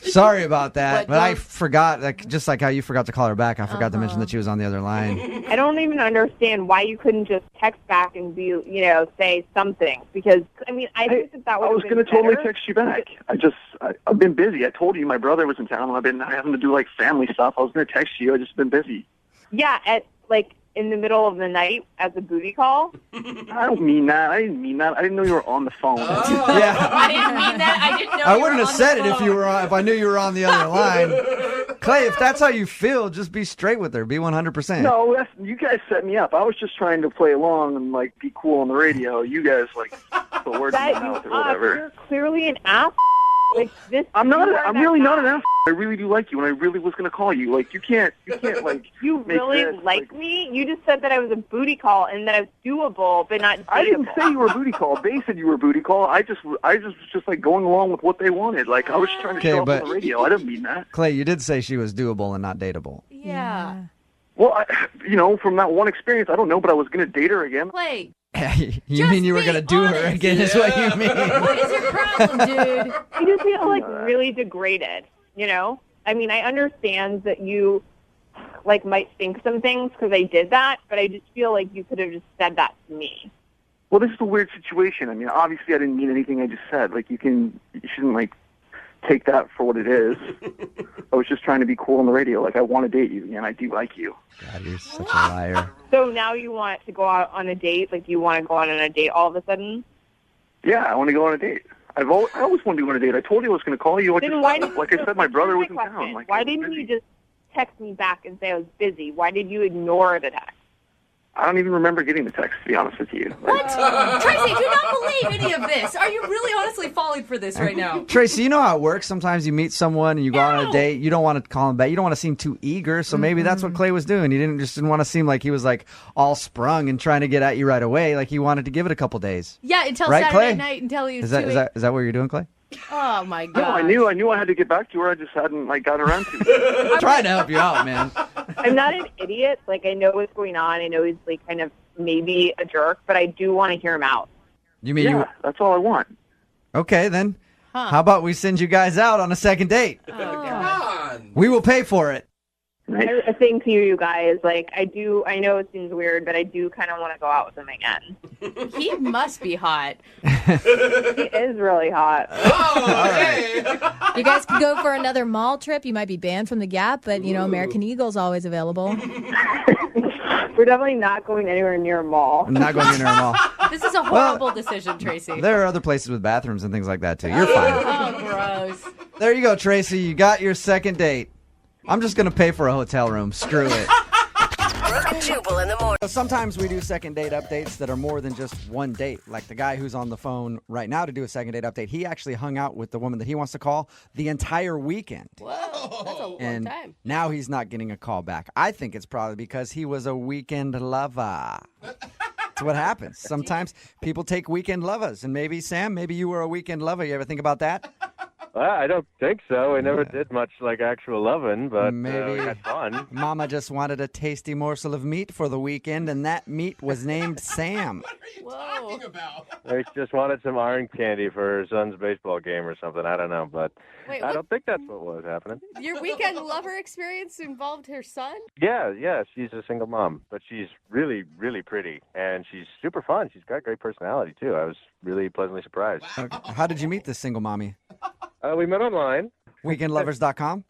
Sorry about that, But but I forgot, just like how you forgot to call her back, I forgot to mention that she was on the other line. I don't even understand why you couldn't just text back and say something. Because, I mean, I think that would I was going to totally text you back. I've been busy. I told you my brother was in town. I've been having to do family stuff. I was going to text you. I just been busy. Yeah, at in the middle of the night as a booty call. I don't mean that. I didn't mean that. I didn't know you were on the phone. Yeah. I didn't mean that. I didn't know I you wouldn't were have on said the it if you phone. were if I knew you were on the other line. Clay, if that's how you feel, just be straight with her. Be 100%. No, you guys set me up. I was just trying to play along and be cool on the radio. You guys put words in my mouth or whatever. You're clearly an ass. Like this. I'm really not an ass. I really do like you, and I really was going to call you. Like, you can't, like, You really like me? You just said that I was a booty call and that I was doable, but not dateable. I didn't say you were a booty call. They said you were a booty call. I just was like going along with what they wanted. Like, I was just trying to show up on the radio. I didn't mean that. Clay, you did say she was doable and not dateable. Yeah. Well, from that one experience, I don't know, but I was going to date her again. Clay. You mean you were going to do her again is what you mean. What is your problem, dude? I just feel like really degraded, you know? I mean, I understand that you like might think some things because I did that, but I just feel like you could have just said that to me. Well, this is a weird situation. I mean, obviously I didn't mean anything I just said. Like, you shouldn't, like, take that for what it is. I was just trying to be cool on the radio. Like, I want to date you, and I do like you. God, you're such a liar. So now you want to go out on a date? Like, you want to go out on a date all of a sudden? Yeah, I want to go on a date. I always wanted to go on a date. I told you I was going to call you. Then why like I said, my brother was in town. Like, why didn't you just text me back and say I was busy? Why did you ignore the text? I don't even remember getting the text, to be honest with you. What? Tracy, do not believe any of this. Are you really honestly falling for this right now? Tracy, you know how it works. Sometimes you meet someone and you go on a date. You don't want to call him back. You don't want to seem too eager. So maybe that's what Clay was doing. He didn't want to seem like he was like all sprung and trying to get at you right away. Like he wanted to give it a couple days. Yeah, until right, Saturday Clay? night until he was Is that what you're doing, Clay? Oh my God! No, I knew I had to get back to her. I just hadn't got around to it. I'm trying to help you out, man. I'm not an idiot. Like, I know what's going on. I know he's like kind of maybe a jerk, but I do want to hear him out. You mean that's all I want. Okay, then. How about we send you guys out on a second date? Oh God! We will pay for it. Nice. A thing to you guys. Like, I know it seems weird, but I do kind of want to go out with him again. He must be hot. He is really hot. Oh, okay. You guys could go for another mall trip. You might be banned from the Gap, but, American Eagle's always available. We're definitely not going anywhere near a mall. I'm not going near a mall. This is a horrible decision, Tracy. There are other places with bathrooms and things like that, too. You're fine. Oh, gross. There you go, Tracy. You got your second date. I'm just going to pay for a hotel room. Screw it. Brooke and Jubal in the morning. Sometimes we do second date updates that are more than just one date. Like the guy who's on the phone right now to do a second date update, he actually hung out with the woman that he wants to call the entire weekend. Whoa, that's a long time. Now he's not getting a call back. I think it's probably because he was a weekend lover. That's what happens. Sometimes people take weekend lovers. And maybe, Sam, maybe you were a weekend lover. You ever think about that? Well, I don't think so. We never did much like actual loving, but maybe we had fun. Mama just wanted a tasty morsel of meat for the weekend, and that meat was named Sam. What are you talking about? We just wanted some orange candy for her son's baseball game or something. I don't know, but I don't think that's what was happening. Your weekend lover experience involved her son? Yeah, she's a single mom, but she's really, really pretty, and she's super fun. She's got great personality, too. I was really pleasantly surprised. Okay. How did you meet this single mommy? We met online. Weekendlovers.com?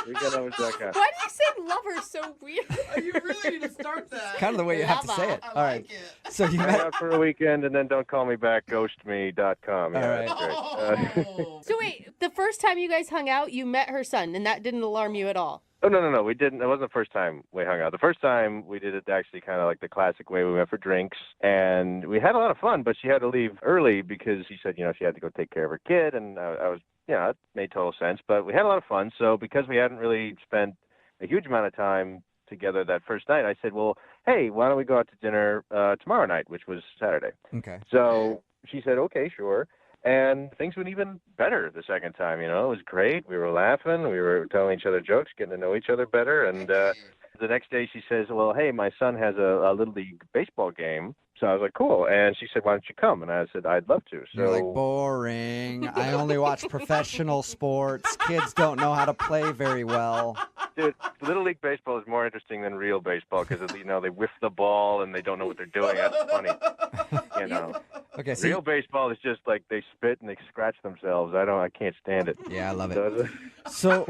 Weekendlovers.com. Why do you say lover so weird? You really need to start that. Kind of the way you have to say it. All right. So you Hang met. out for a weekend and then don't call me back, ghostme.com. Yeah, All right. that's great. So wait, the first time you guys hung out, you met her son, and that didn't alarm you at all? Oh, no. We didn't. It wasn't the first time we hung out. The first time we did it actually kind of like the classic way. We went for drinks, and we had a lot of fun, but she had to leave early because she said, she had to go take care of her kid, and I was, it made total sense. But we had a lot of fun, so because we hadn't really spent a huge amount of time together that first night, I said, well, hey, why don't we go out to dinner tomorrow night, which was Saturday. Okay. So she said, okay, sure. And things went even better the second time, It was great. We were laughing. We were telling each other jokes, getting to know each other better. And the next day she says, well, hey, my son has a Little League baseball game. So I was like, cool. And she said, why don't you come? And I said, I'd love to. So You're like, boring. I only watch professional sports. Kids don't know how to play very well. Dude, Little League baseball is more interesting than real baseball because, they whiff the ball and they don't know what they're doing. That's funny. Okay, so real baseball is just like they spit and they scratch themselves. I can't stand it. Yeah, I love it. So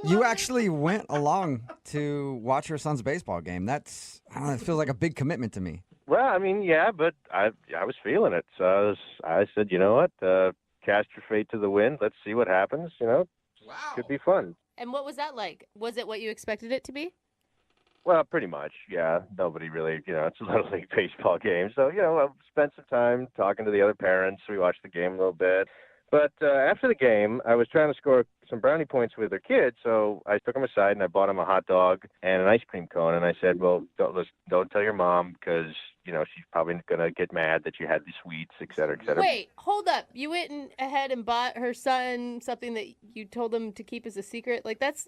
you actually went along to watch your son's baseball game. That's, I don't know, it feels like a big commitment to me. Well, I mean, yeah, but I was feeling it. So I said, you know what? Cast your fate to the wind. Let's see what happens. Wow. Could be fun. And what was that like? Was it what you expected it to be? Well, pretty much, yeah. Nobody really, it's a little league baseball game. So, I spent some time talking to the other parents. We watched the game a little bit. But after the game, I was trying to score some brownie points with her kid, so I took him aside and I bought him a hot dog and an ice cream cone. And I said, well, don't tell your mom because, she's probably going to get mad that you had the sweets, et cetera, et cetera. Wait, hold up. You went ahead and bought her son something that you told him to keep as a secret? Like, that's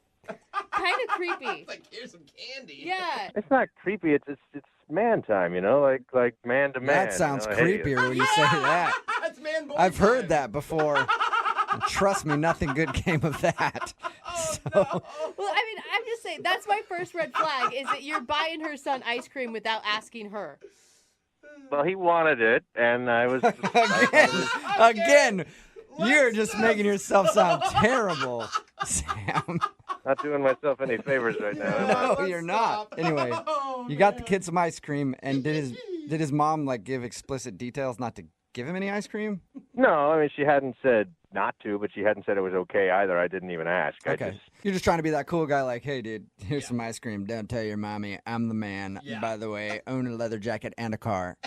kind of creepy. Like, here's some candy. Yeah. It's not creepy. It's man time, like man to man. That sounds creepier when you say that. It's man boy I've heard time. that before. And trust me, nothing good came of that. Well, I mean, I'm just saying, that's my first red flag, is that you're buying her son ice cream without asking her. Well, he wanted it, and I was... Again, you're just making yourself sound terrible, Sam. Not doing myself any favors right now. No, you're not. Anyway, you got the kid some ice cream, and did his mom give explicit details not to give him any ice cream? No, I mean, she hadn't said not to, but she hadn't said it was okay either. I didn't even ask. Okay. You're just trying to be that cool guy like, hey, dude, here's some ice cream. Don't tell your mommy. I'm the man. Yeah. By the way, own a leather jacket and a car.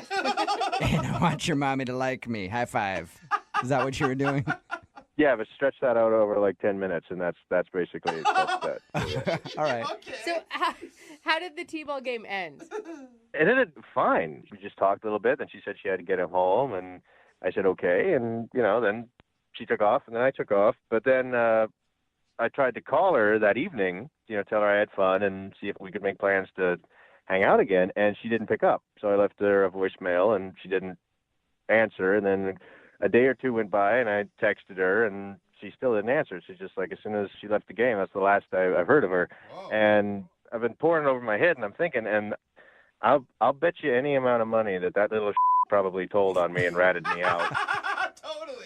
And I want your mommy to like me. High five. Is that what you were doing? Yeah, but stretch that out over like 10 minutes, and that's basically that. All right. Okay. So how did the T-ball game end? It ended fine. We just talked a little bit, and she said she had to get him home, and I said okay, and then she took off, and then I took off. But then I tried to call her that evening, tell her I had fun and see if we could make plans to hang out again, and she didn't pick up. So I left her a voicemail, and she didn't answer, and then a day or two went by, and I texted her, and she still didn't answer. She's just like, as soon as she left the game, that's the last I've heard of her. Whoa. And I've been pouring it over my head, and I'm thinking, and I'll bet you any amount of money that little probably told on me and ratted me out. Totally.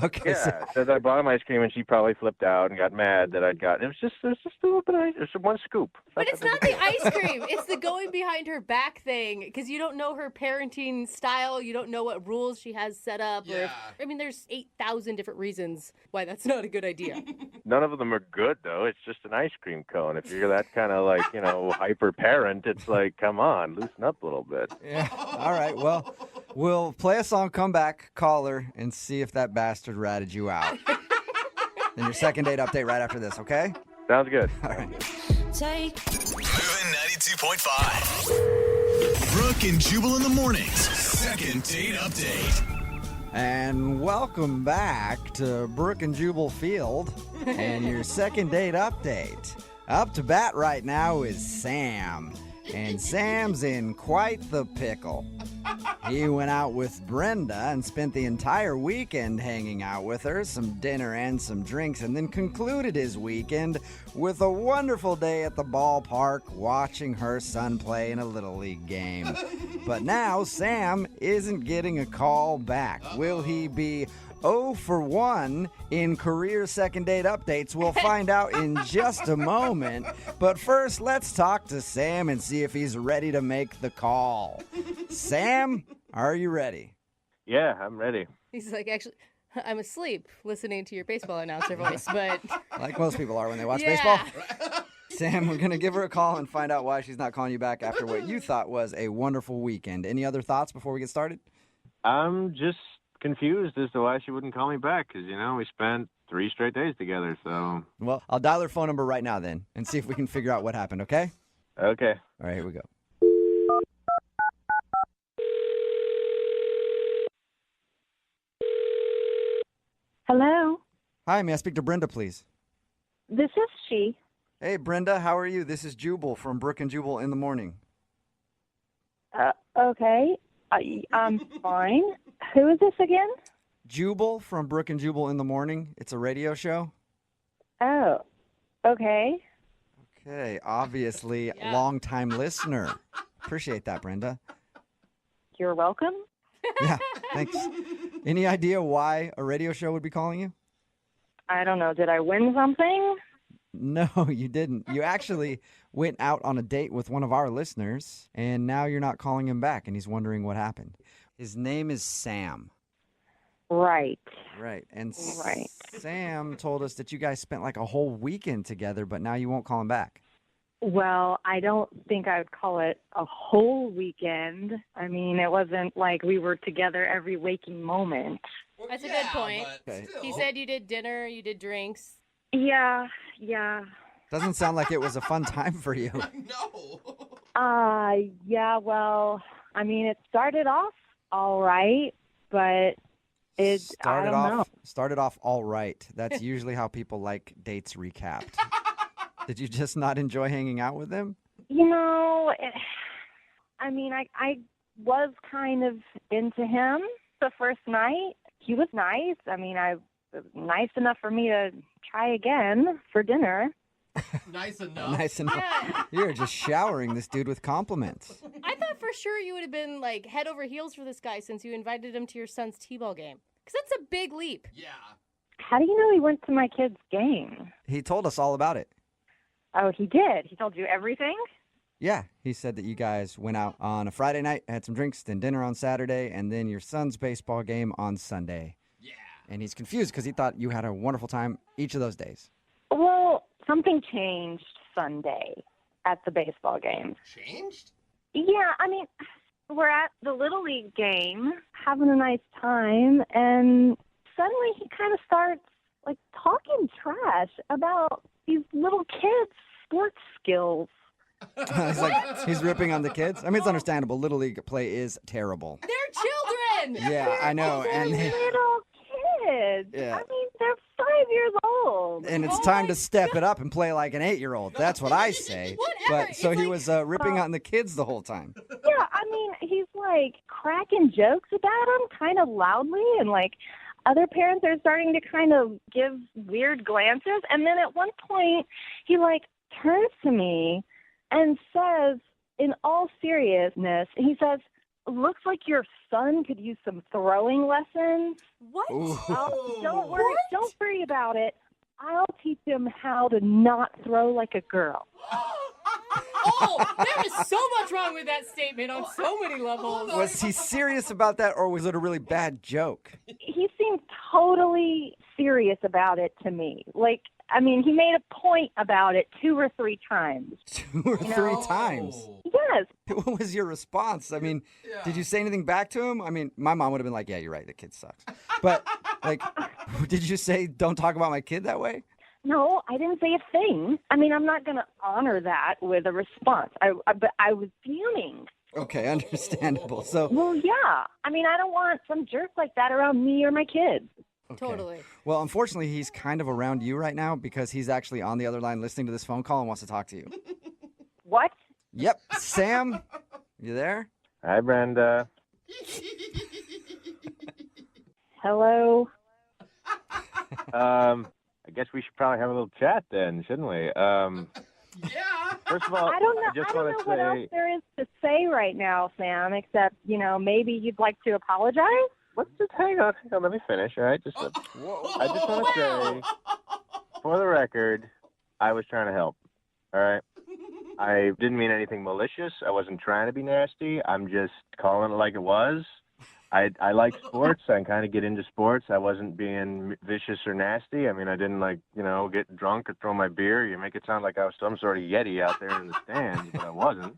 Okay. Yeah, so I bought him ice cream, and she probably flipped out and got mad that I'd gotten. It was just a little bit. It was one scoop. But it's not the ice cream. It's the going behind her back thing, because you don't know her parenting style. You don't know what rules she has set up. Yeah. There's 8,000 different reasons why that's not a good idea. None of them are good, though. It's just an ice cream cone. If you're that kind of hyper parent, it's like, come on, loosen up a little bit. Yeah. All right. Well, we'll play a song, come back, call her, and see if that bastard ratted you out. Then your second date update right after this, okay? Sounds good. All right. Moving 92.5. Brooke and Jubal in the mornings. Second date update. And welcome back to Brooke and Jubal Field and your second date update. Up to bat right now is Sam. And Sam's in quite the pickle. He went out with Brenda and spent the entire weekend hanging out with her, some dinner and some drinks, and then concluded his weekend with a wonderful day at the ballpark watching her son play in a Little League game. But now Sam isn't getting a call back. Will he be 0 for 1 in career second date updates? We'll find out in just a moment. But first, let's talk to Sam and see if he's ready to make the call. Sam, are you ready? Yeah, I'm ready. He's like, actually, I'm asleep listening to your baseball announcer voice, but... Like most people are when they watch Yeah. baseball. Sam, we're going to give her a call and find out why she's not calling you back after what you thought was a wonderful weekend. Any other thoughts before we get started? I'm just confused as to why she wouldn't call me back because, we spent 3 straight days together, so... Well, I'll dial her phone number right now then and see if we can figure out what happened, okay? Okay. All right, here we go. Hello, Hi, may I speak to Brenda, please? this is she. Hey, Brenda, how are you? This is Jubal from Brooke and Jubal in the morning. Okay, I'm fine. Who is this again? Jubal from Brooke and Jubal in the morning. It's a radio show. Oh, okay. Okay, obviously, Yeah. long-time listener. Appreciate that, Brenda. You're welcome. Yeah, thanks. Any idea why a radio show would be calling you? I don't know. Did I win something? No, you didn't. You actually went out on a date with one of our listeners, and now you're not calling him back, and he's wondering what happened. His name is Sam. Right. Right. And Right. Sam told us that you guys spent like a whole weekend together, but now you won't call him back. Well, I don't think I would call it a whole weekend. I mean, it wasn't like we were together every waking moment. That's a good point. Okay. He said you did dinner, you did drinks. Yeah. Doesn't sound like it was a fun time for you. No. Yeah, well, I mean, it started off all right, but I don't know. Started off all right. That's usually how people like dates recapped. Did you just not enjoy hanging out with him? You know, I mean, I was kind of into him the first night. He was nice. I mean, nice enough for me to try again for dinner. Nice enough. Nice enough. Yeah. You're just showering this dude with compliments. I thought for sure you would have been like head over heels for this guy since you invited him to your son's t-ball game. Because that's a big leap. Yeah. How do you know he went to my kid's game? He told us all about it. Oh, he did? He told you everything? Yeah, he said that you guys went out on a Friday night, had some drinks, then dinner on Saturday, and then your son's baseball game on Sunday. Yeah. And he's confused because he thought you had a wonderful time each of those days. Well, something changed Sunday at the baseball game. Changed? Yeah, I mean, we're at the Little League game, having a nice time, and suddenly he kind of starts, like, talking trash about these little kids' sports skills. He's ripping on the kids. I mean, it's understandable. Little League play is terrible. They're children! Yeah, I know. They're little kids. Yeah. I mean, they're 5 years old. And it's time to step it up and play like an 8-year-old. That's what I say. Whatever. But so It's he like- was ripping on the kids the whole time. Yeah, I mean, he's, like, cracking jokes about them kind of loudly, and, like, other parents are starting to kind of give weird glances. And then at one point, he, like, turns to me and says, in all seriousness, he says, looks like your son could use some throwing lessons. What? Don't worry about it. I'll teach him how to not throw like a girl. Oh, there is so much wrong with that statement on so many levels. Was he serious about that, or was it a really bad joke? He seemed totally serious about it to me. Like, I mean, he made a point about it 2 or 3 times. 2 or 3 times? Yes. What was your response? I mean, did you say anything back to him? I mean, my mom would have been like, yeah, you're right, the kid sucks. But, like, did you say, don't talk about my kid that way? No, I didn't say a thing. I mean, I'm not going to honor that with a response. But I was fuming. Okay, understandable. So, Well, yeah. I mean, I don't want some jerk like that around me or my kids. okay. Totally. Well, unfortunately, he's kind of around you right now because he's actually on the other line listening to this phone call and wants to talk to you. What? Yep. Sam, you there? Hi, Brenda. Hello? I guess we should probably have a little chat then, shouldn't we? Yeah. First of all, I don't know, just I don't want know to what say, else there is to say right now, Sam, except, maybe you'd like to apologize? let's just hang on, let me finish, all right? I just want to say, for the record, I was trying to help, all right? I didn't mean anything malicious. I wasn't trying to be nasty. I'm just calling it like it was. I like sports. I kind of get into sports. I wasn't being vicious or nasty. I mean, I didn't get drunk or throw my beer. You make it sound like I was some sort of Yeti out there in the stands, but I wasn't.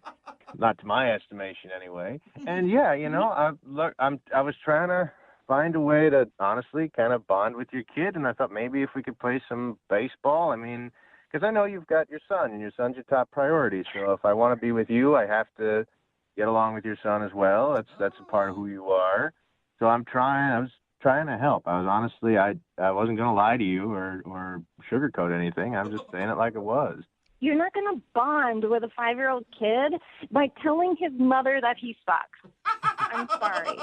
Not to my estimation, anyway. And yeah, I was trying to find a way to honestly kind of bond with your kid, and I thought maybe if we could play some baseball. I mean, because I know you've got your son, and your son's your top priority. So if I want to be with you, I have to get along with your son as well. That's a part of who you are. So I was trying to help. I was honestly, I wasn't going to lie to you or sugarcoat anything. I'm just saying it like it was. You're not going to bond with a 5-year-old kid by telling his mother that he sucks. I'm sorry.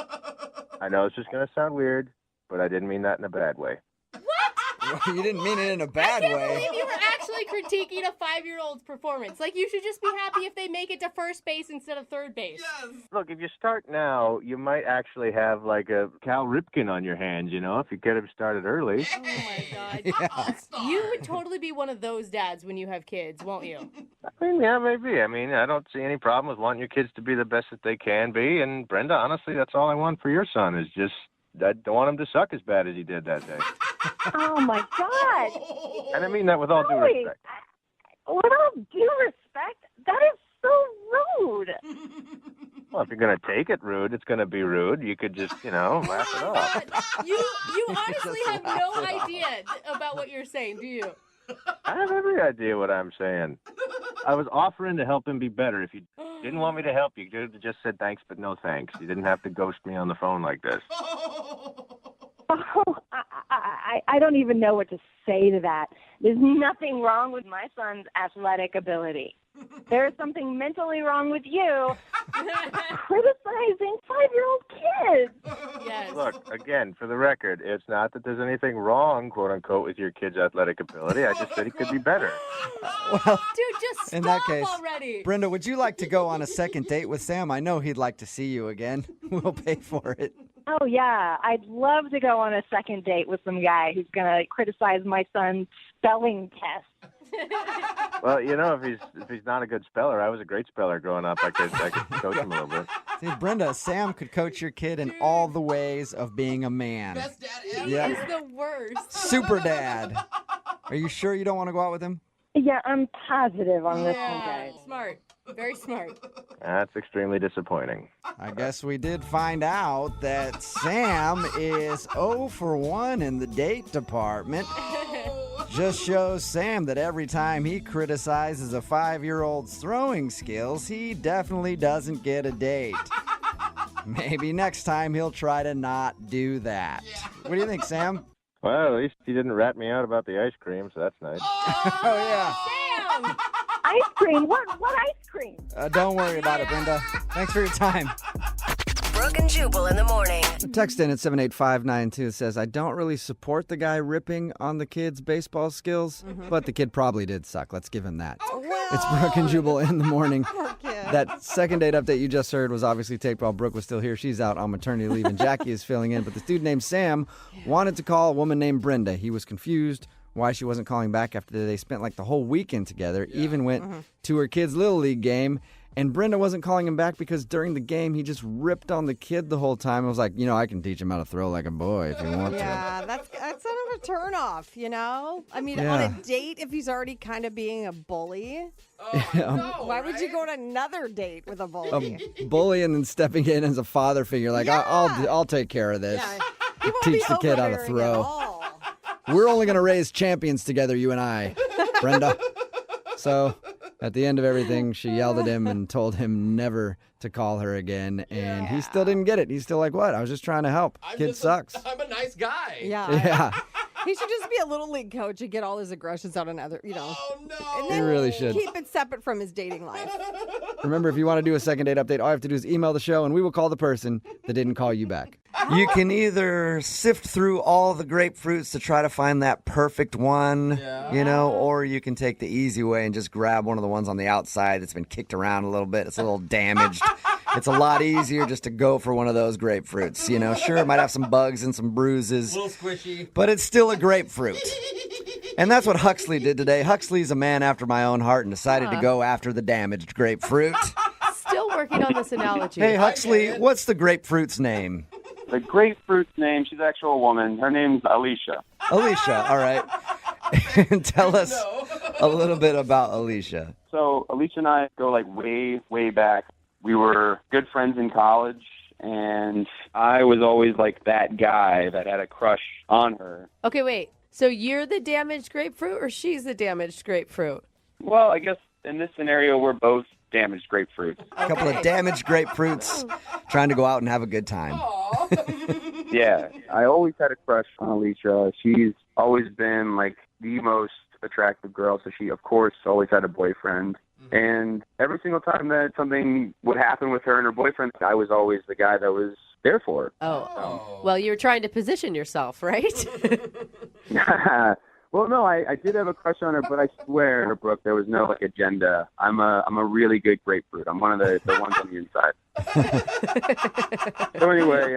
I know it's just going to sound weird, but I didn't mean that in a bad way. You didn't mean it in a bad I can't way. believe you were actually critiquing a 5-year-old's performance. Like, you should just be happy if they make it to first base instead of third base. Yes. Look, if you start now, you might actually have like a Cal Ripken on your hands, if you could have started early. Oh, my God. Yeah. You would totally be one of those dads when you have kids, won't you? I mean, yeah, maybe. I mean, I don't see any problem with wanting your kids to be the best that they can be. And Brenda, honestly, that's all I want for your son is just, I don't want him to suck as bad as he did that day. Oh, my God. And I mean that with all due Joey. respect. With all due respect, that is so rude. Well, if you're going to take it rude, it's going to be rude. You could just, laugh it off. You honestly have no idea about what you're saying, do you? I have every idea what I'm saying. I was offering to help him be better. If you didn't want me to help you, could have just said thanks, but no thanks. You didn't have to ghost me on the phone like this. Oh, I don't even know what to say to that. There's nothing wrong with my son's athletic ability. There's something mentally wrong with you criticizing 5-year-old kids. Yes. Look, again, for the record, it's not that there's anything wrong, quote unquote, with your kid's athletic ability. I just said he could be better. Well, dude, just stop in that case, already. Brenda, would you like to go on a second date with Sam? I know he'd like to see you again. We'll pay for it. Oh, yeah. I'd love to go on a second date with some guy who's going to criticize my son's spelling test. Well, if he's not a good speller, I was a great speller growing up. I could coach him a little bit. See, Brenda, Sam could coach your kid in all the ways of being a man. Best dad ever. He is the worst. Super dad. Are you sure you don't want to go out with him? Yeah, I'm positive on this one, guys. Smart. Very smart. That's extremely disappointing. I guess we did find out that Sam is 0 for 1 in the date department. Just shows Sam that every time he criticizes a 5-year-old's throwing skills, he definitely doesn't get a date. Maybe next time he'll try to not do that. What do you think, Sam? Well, at least he didn't rat me out about the ice cream, so that's nice. Oh, yeah. Sam! Ice cream? What ice cream? Don't worry about it, Brenda. Thanks for your time. Brooke and Jubal in the morning. Text in at 78592 says, I don't really support the guy ripping on the kid's baseball skills, but the kid probably did suck. Let's give him that. It's Brooke and Jubal in the morning. That second date update you just heard was obviously taped while Brooke was still here. She's out on maternity leave and Jackie is filling in. But this dude named Sam wanted to call a woman named Brenda. He was confused why she wasn't calling back after they spent like the whole weekend together, even went to her kid's Little League game. And Brenda wasn't calling him back because during the game, he just ripped on the kid the whole time. I was like, I can teach him how to throw like a boy if you want to. Yeah, that's kind of a turnoff, I mean, on a date, if he's already kind of being a bully, why would you go on another date with a bully? A bully and then stepping in as a father figure, like, I'll take care of this. Yeah. Teach the kid how to throw. We're only going to raise champions together, you and I, Brenda. So at the end of everything, she yelled at him and told him never to call her again. And he still didn't get it. He's still like, what? I was just trying to help. Kid sucks. I'm a nice guy. Yeah. He should just be a little league coach and get all his aggressions out on other, Oh, no. And then He really should. keep it separate from his dating life. Remember, if you want to do a second date update, all you have to do is email the show and we will call the person that didn't call you back. You can either sift through all the grapefruits to try to find that perfect one, or you can take the easy way and just grab one of the ones on the outside that's been kicked around a little bit. It's a little damaged. It's a lot easier just to go for one of those grapefruits. Sure, it might have some bugs and some bruises. A little squishy. But it's still a grapefruit. And that's what Huxley did today. Huxley's a man after my own heart and decided to go after the damaged grapefruit. Still working on this analogy. Hey, Huxley, what's the grapefruit's name? The grapefruit's name, she's actually a woman. Her name's Alicia. Alicia, all right. Tell us a little bit about Alicia. So Alicia and I go like way, way back. We were good friends in college, and I was always like that guy that had a crush on her. Okay, wait. So you're the damaged grapefruit or she's the damaged grapefruit? Well, I guess in this scenario, we're both damaged grapefruits. A couple of damaged grapefruits trying to go out and have a good time. Yeah, I always had a crush on Alicia. She's always been like the most attractive girl, so she, of course, always had a boyfriend. And every single time that something would happen with her and her boyfriend, I was always the guy that was there for her. Oh. Well, you're trying to position yourself, right? Well, no, I did have a crush on her, but I swear, Brooke, there was no agenda. I'm a really good grapefruit. I'm one of the ones on the inside. So anyway,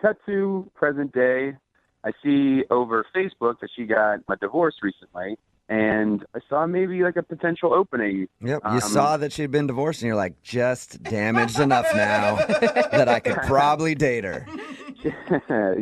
cut to present day. I see over Facebook that she got a divorce recently, and I saw maybe like a potential opening. Yep, you saw that she'd been divorced, and you're like, just damaged enough now that I could probably date her.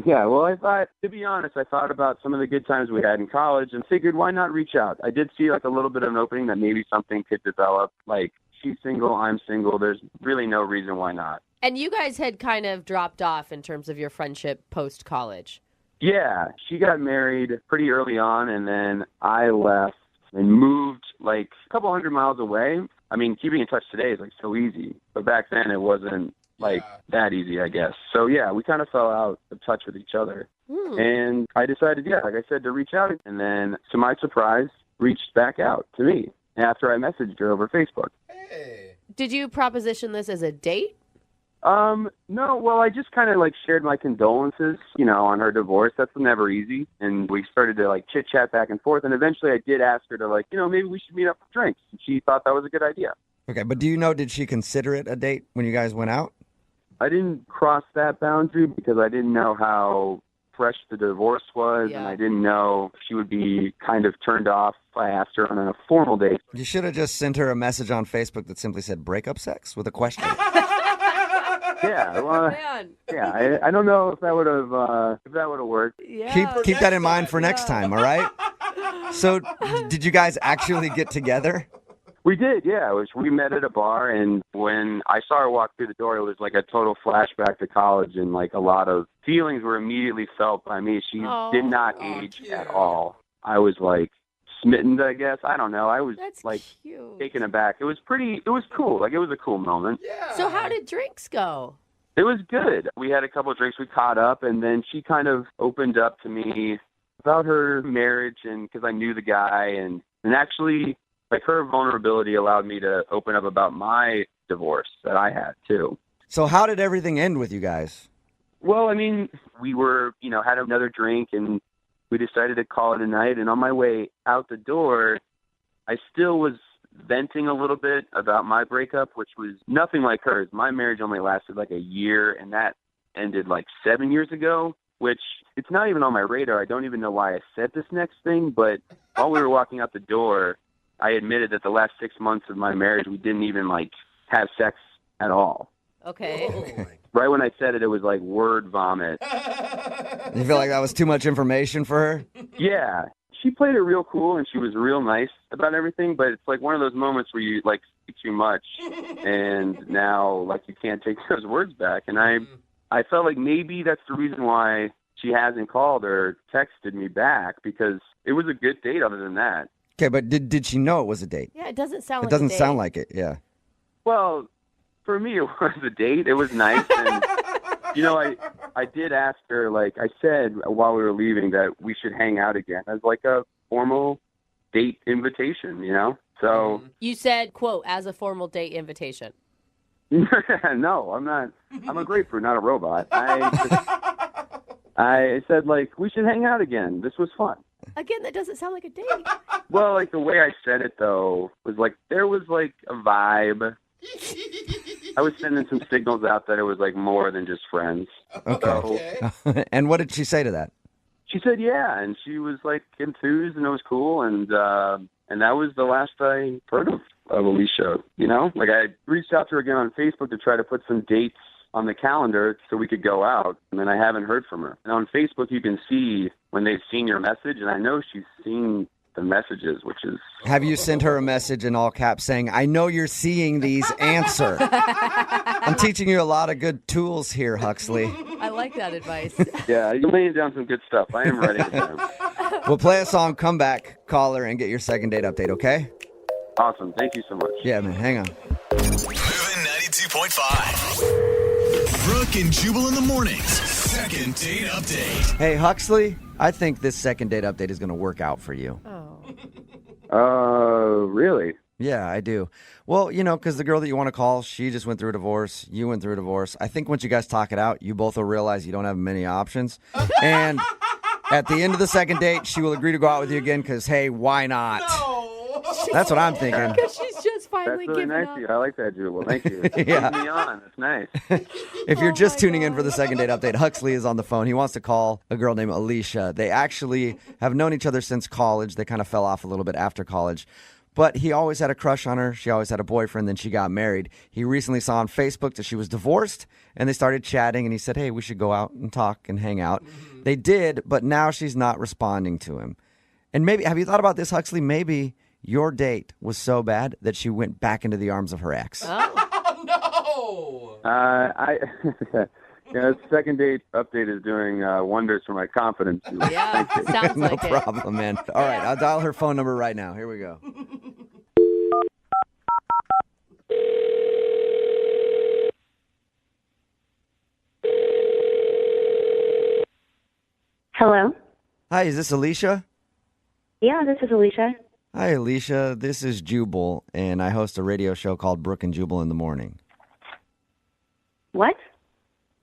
Yeah, well, I thought, to be honest, I thought about some of the good times we had in college and figured why not reach out. I did see like a little bit of an opening that maybe something could develop. Like, she's single, I'm single. There's really no reason why not. And you guys had kind of dropped off in terms of your friendship post-college. Yeah, she got married pretty early on, and then I left and moved like a couple hundred miles away. I mean, keeping in touch today is like so easy, but back then it wasn't like that easy, I guess. So yeah, we kind of fell out of touch with each other. And I decided, like I said, to reach out, and then to my surprise, reached back out to me after I messaged her over Facebook. Did you proposition this as a date? No, well, I just kind of like shared my condolences, on her divorce. That's never easy. And we started to like chit chat back and forth. And eventually I did ask her to like, maybe we should meet up for drinks. And she thought that was a good idea. Okay, but do you know, did she consider it a date when you guys went out? I didn't cross that boundary because I didn't know how fresh the divorce was. And I didn't know if she would be kind of turned off if I asked her on a formal date. You should have just sent her a message on Facebook that simply said breakup sex with a question. Yeah, well, I don't know if that would have worked. Yeah. Keep that in mind for next time, all right? So, did you guys actually get together? We did, yeah. We met at a bar, and when I saw her walk through the door, it was like a total flashback to college, and like a lot of feelings were immediately felt by me. She did not age at all. I was like smitten, I guess. I don't know. I was taken aback. It was cool. Like, it was a cool moment. Yeah. So how did drinks go? It was good. We had a couple of drinks. We caught up, and then she kind of opened up to me about her marriage, and because I knew the guy, and actually, like, her vulnerability allowed me to open up about my divorce that I had too. So how did everything end with you guys? Well, I mean, we were, had another drink, and we decided to call it a night. And on my way out the door, I still was venting a little bit about my breakup, which was nothing like hers. My marriage only lasted like a year, and that ended like 7 years ago, which it's not even on my radar. I don't even know why I said this next thing, but while we were walking out the door, I admitted that the last 6 months of my marriage, we didn't even like have sex at all. Okay. Right when I said it, it was like word vomit. You feel like that was too much information for her? Yeah. She played it real cool, and she was real nice about everything, but it's like one of those moments where you like speak too much, and now like you can't take those words back. And I felt like maybe that's the reason why she hasn't called or texted me back, because it was a good date other than that. Okay, but did she know it was a date? Yeah, it doesn't sound It like doesn't a date. sound like it, yeah. Well, for me, it was a date. It was nice. And, I did ask her, like I said while we were leaving, that we should hang out again as like a formal date invitation, So. You said, quote, as a formal date invitation. No, I'm not. I'm a grapefruit, not a robot. I said, like, we should hang out again. This was fun. Again, that doesn't sound like a date. Well, like, the way I said it, though, was like, there was, like, a vibe. I was sending some signals out that it was, like, more than just friends. Okay. And what did she say to that? She said, yeah, and she was, like, enthused, and it was cool, and that was the last I heard of Alicia, Like, I reached out to her again on Facebook to try to put some dates on the calendar so we could go out, and then I haven't heard from her. And on Facebook, you can see when they've seen your message, and I know she's seen the messages, which is... Have you sent her a message in all caps saying, I know you're seeing these, answer? I'm teaching you a lot of good tools here, Huxley. I like that advice. Yeah, you're laying down some good stuff. I am ready. We'll play a song, come back, call her, and get your second date update, okay? Awesome. Thank you so much. Yeah, man, hang on. Moving 92.5. Brooke and Jubal in the mornings. Second date update. Hey, Huxley, I think this second date update is going to work out for you. Really? Yeah, I do. Well, because the girl that you want to call, she just went through a divorce. You went through a divorce. I think once you guys talk it out, you both will realize you don't have many options. And at the end of the second date, she will agree to go out with you again because, hey, why not? No. That's what I'm thinking. Because she's just finally That's really giving nice up. of you. I like that, Jubal. Thank you. Yeah. Keep me on. That's nice. If you're just tuning in for the second date update, Huxley is on the phone. He wants to call a girl named Alicia. They actually have known each other since college. They kind of fell off a little bit after college. But he always had a crush on her. She always had a boyfriend. Then she got married. He recently saw on Facebook that she was divorced, and they started chatting, and he said, hey, we should go out and talk and hang out. They did, but now she's not responding to him. And maybe, have you thought about this, Huxley? Maybe your date was so bad that she went back into the arms of her ex. Oh, no! Second date update is doing wonders for my confidence. Yeah, sounds No like it. problem, man. All right, I'll dial her phone number right now. Here we go. Hello? Hi, is this Alicia? Yeah, this is Alicia. Hi, Alicia. This is Jubal, and I host a radio show called Brooke and Jubal in the Morning. What?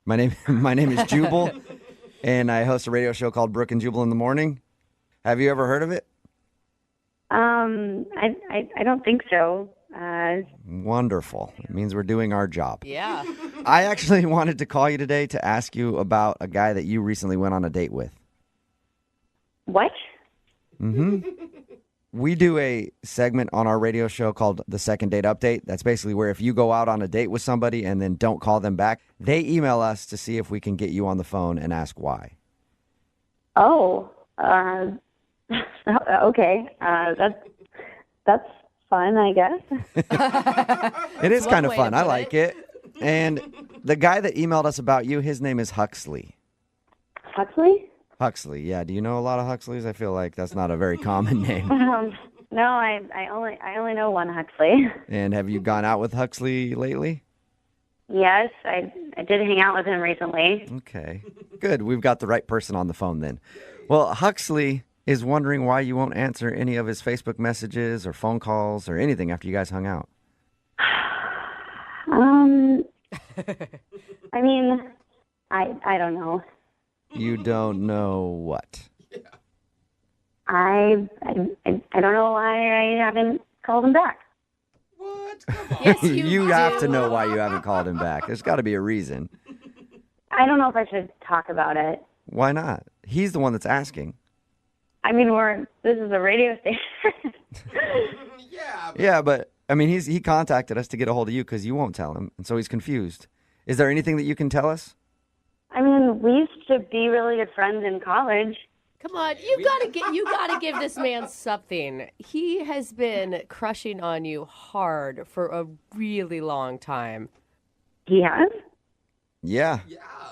My name is Jubal, and I host a radio show called Brooke and Jubal in the Morning. Have you ever heard of it? I don't think so. Wonderful. It means we're doing our job. Yeah. I actually wanted to call you today to ask you about a guy that you recently went on a date with. What? Mm-hmm. We do a segment on our radio show called The Second Date Update. That's basically where if you go out on a date with somebody and then don't call them back, they email us to see if we can get you on the phone and ask why. Oh, okay. That's fun, I guess. It is one kind of way to fun. I put like it. it. And the guy that emailed us about you, his name is Huxley. Huxley? Huxley, yeah. Do you know a lot of Huxleys? I feel like that's not a very common name. No, I only know one Huxley. And have you gone out with Huxley lately? Yes, I did hang out with him recently. Okay, good. We've got the right person on the phone then. Well, Huxley is wondering why you won't answer any of his Facebook messages or phone calls or anything after you guys hung out. I mean, I don't know. You don't know what? I don't know why I haven't called him back. What? Come on. Yes, You have to know why you haven't called him back. There's got to be a reason. I don't know if I should talk about it. Why not? He's the one that's asking. I mean, this is a radio station. Yeah, but I mean, he contacted us to get a hold of you because you won't tell him, and so he's confused. Is there anything that you can tell us? I mean, we used to be really good friends in college. Come on, you gotta give this man something. He has been crushing on you hard for a really long time. He has? Yeah.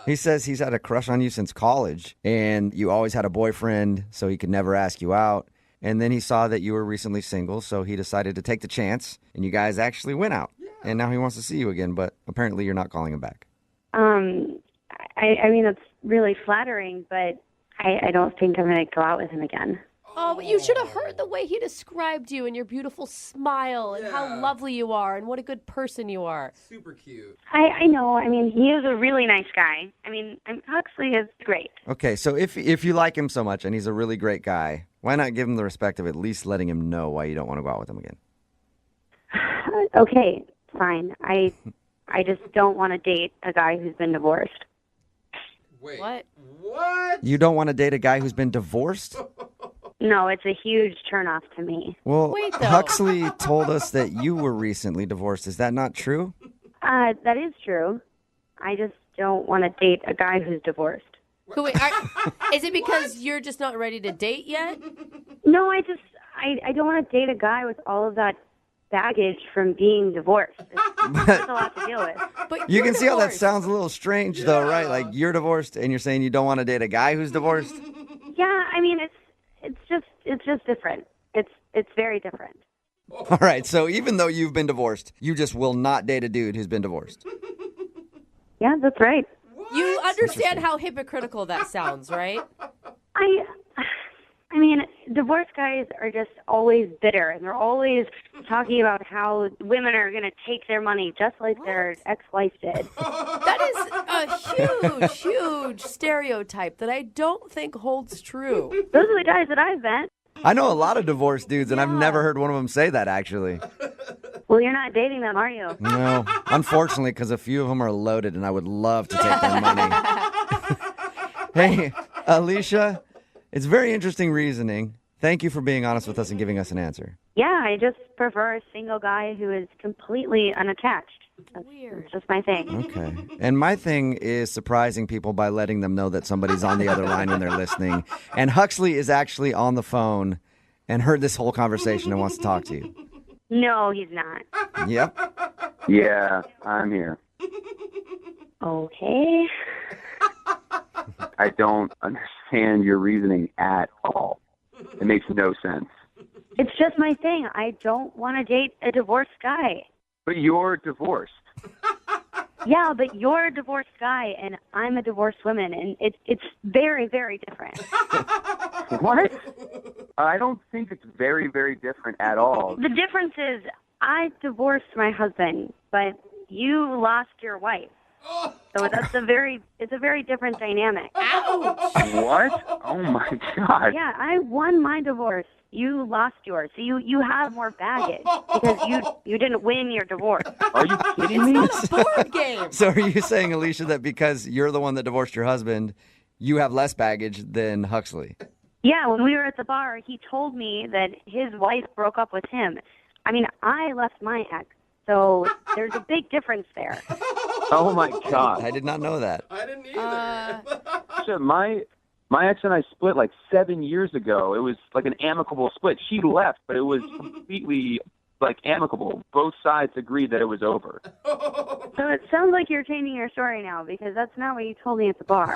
He says he's had a crush on you since college, and you always had a boyfriend, so he could never ask you out. And then he saw that you were recently single, so he decided to take the chance, and you guys actually went out. Yeah. And now he wants to see you again, but apparently you're not calling him back. I mean, it's really flattering, but I don't think I'm going to go out with him again. Oh, but you should have heard the way he described you and your beautiful smile and how lovely you are and what a good person you are. Super cute. I know. I mean, he is a really nice guy. I mean, Huxley is great. Okay, so if you like him so much and he's a really great guy, why not give him the respect of at least letting him know why you don't want to go out with him again? Okay, fine. I just don't want to date a guy who's been divorced. Wait. What? You don't want to date a guy who's been divorced? No, it's a huge turnoff to me. Well, Wait, though. Huxley told us that you were recently divorced. Is that not true? That is true. I just don't want to date a guy who's divorced. So wait, is it because you're just not ready to date yet? No, I don't want to date a guy with all of that baggage from being divorced. It's a lot to deal with. But You can see how that divorced. sounds a little strange, though, right? Like, you're divorced, and you're saying you don't want to date a guy who's divorced? Yeah, I mean, it's just different. It's very different. All right, so even though you've been divorced, you just will not date a dude who's been divorced. Yeah, that's right. You understand how hypocritical that sounds, right? I mean, divorced guys are just always bitter, and they're always talking about how women are going to take their money just like their ex-wife did. That is a huge stereotype that I don't think holds true. Those are the guys that I've met. I know a lot of divorced dudes, and I've never heard one of them say that, actually. Well, you're not dating them, are you? No, unfortunately, because a few of them are loaded, and I would love to take their money. Hey, Alicia, it's very interesting reasoning. Thank you for being honest with us and giving us an answer. Yeah, I just prefer a single guy who is completely unattached. That's just my thing. Okay. And my thing is surprising people by letting them know that somebody's on the other line when they're listening. And Huxley is actually on the phone and heard this whole conversation and wants to talk to you. No, he's not. Yep. Yeah, I'm here. Okay. I don't understand your reasoning at all. It makes no sense. It's just my thing. I don't want to date a divorced guy. But you're divorced. Yeah, but you're a divorced guy, and I'm a divorced woman, and it's very, very different. What? I don't think it's very, very different at all. The difference is I divorced my husband, but you lost your wife. So it's a very different dynamic. What? Oh my God. Yeah, I won my divorce. You lost yours. So you have more baggage because you didn't win your divorce. Are you kidding me? It's not a board game. So are you saying, Alicia, that because you're the one that divorced your husband, you have less baggage than Huxley? Yeah, when we were at the bar, he told me that his wife broke up with him. I mean, I left my ex, so there's a big difference there. Oh my God. I did not know that. I didn't either. Shit, my ex and I split like 7 years ago. It was like an amicable split. She left, but it was completely like amicable. Both sides agreed that it was over. So it sounds like you're changing your story now because that's not what you told me at the bar.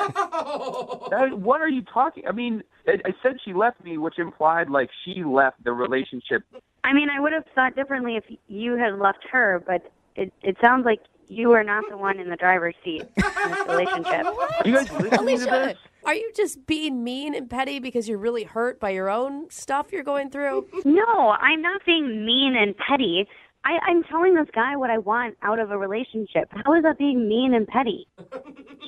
What are you talking? I mean, I said she left me, which implied like she left the relationship. I mean, I would have thought differently if you had left her, but it sounds like you are not the one in the driver's seat in this relationship. Are you guys listening to this? Are you just being mean and petty because you're really hurt by your own stuff you're going through? No, I'm not being mean and petty. I'm telling this guy what I want out of a relationship. How is that being mean and petty?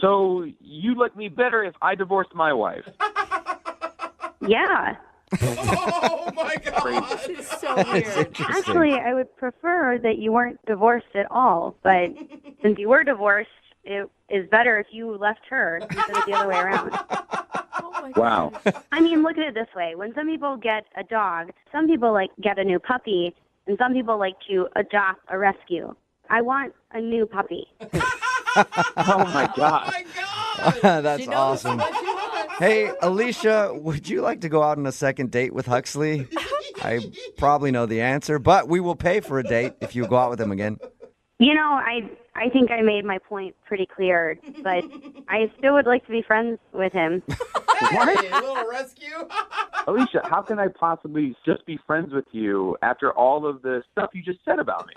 So you like me better if I divorced my wife? Yeah. Oh my God. This is so weird. Actually, I would prefer that you weren't divorced at all. But since you were divorced, it is better if you left her instead of the other way around. Wow. I mean, look at it this way. When some people get a dog, some people like get a new puppy, and some people like to adopt a rescue. I want a new puppy. Oh my God. That's awesome. Hey, Alicia, would you like to go out on a second date with Huxley? I probably know the answer, but we will pay for a date if you go out with him again. You know, I think I made my point pretty clear, but I still would like to be friends with him. What? A little rescue? Alicia, how can I possibly just be friends with you after all of the stuff you just said about me?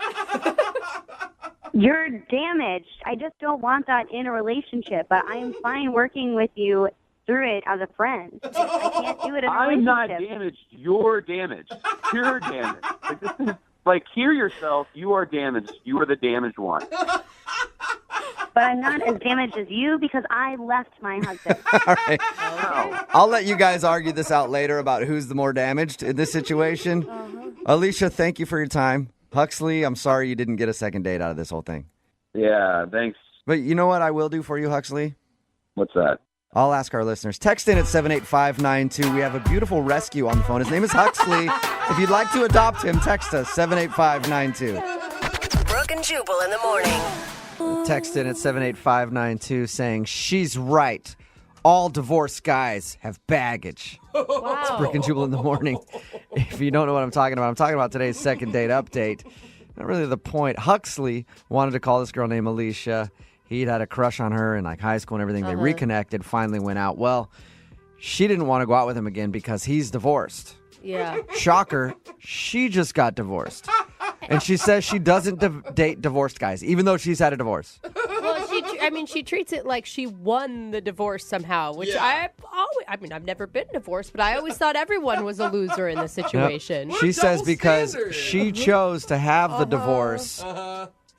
You're damaged. I just don't want that in a relationship, but I am fine working with you through it as a friend. I can't do it in a relationship. I'm not damaged. You're damaged. You're damaged. Like, this is, like, hear yourself. You are damaged. You are the damaged one. But I'm not as damaged as you because I left my husband. All right. I'll let you guys argue this out later about who's the more damaged in this situation. Alicia, thank you for your time. Huxley, I'm sorry you didn't get a second date out of this whole thing. Yeah, thanks. But you know what I will do for you, Huxley? What's that? I'll ask our listeners. Text in at 78592. We have a beautiful rescue on the phone. His name is Huxley. If you'd like to adopt him, text us, 78592. Brooke and Jubal in the morning. Text in at 78592 saying, she's right. All divorced guys have baggage. Wow. It's Brooke and Jubal in the morning. If you don't know what I'm talking about today's second date update. Not really the point. Huxley wanted to call this girl named Alicia. He'd had a crush on her in like high school and everything. They reconnected, finally went out. Well, she didn't want to go out with him again because he's divorced. Yeah. Shocker, she just got divorced. And she says she doesn't date divorced guys, even though she's had a divorce. Well, she treats it like she won the divorce somehow, which I've never been divorced, but I always thought everyone was a loser in this situation. Yep. She says because she chose to have the divorce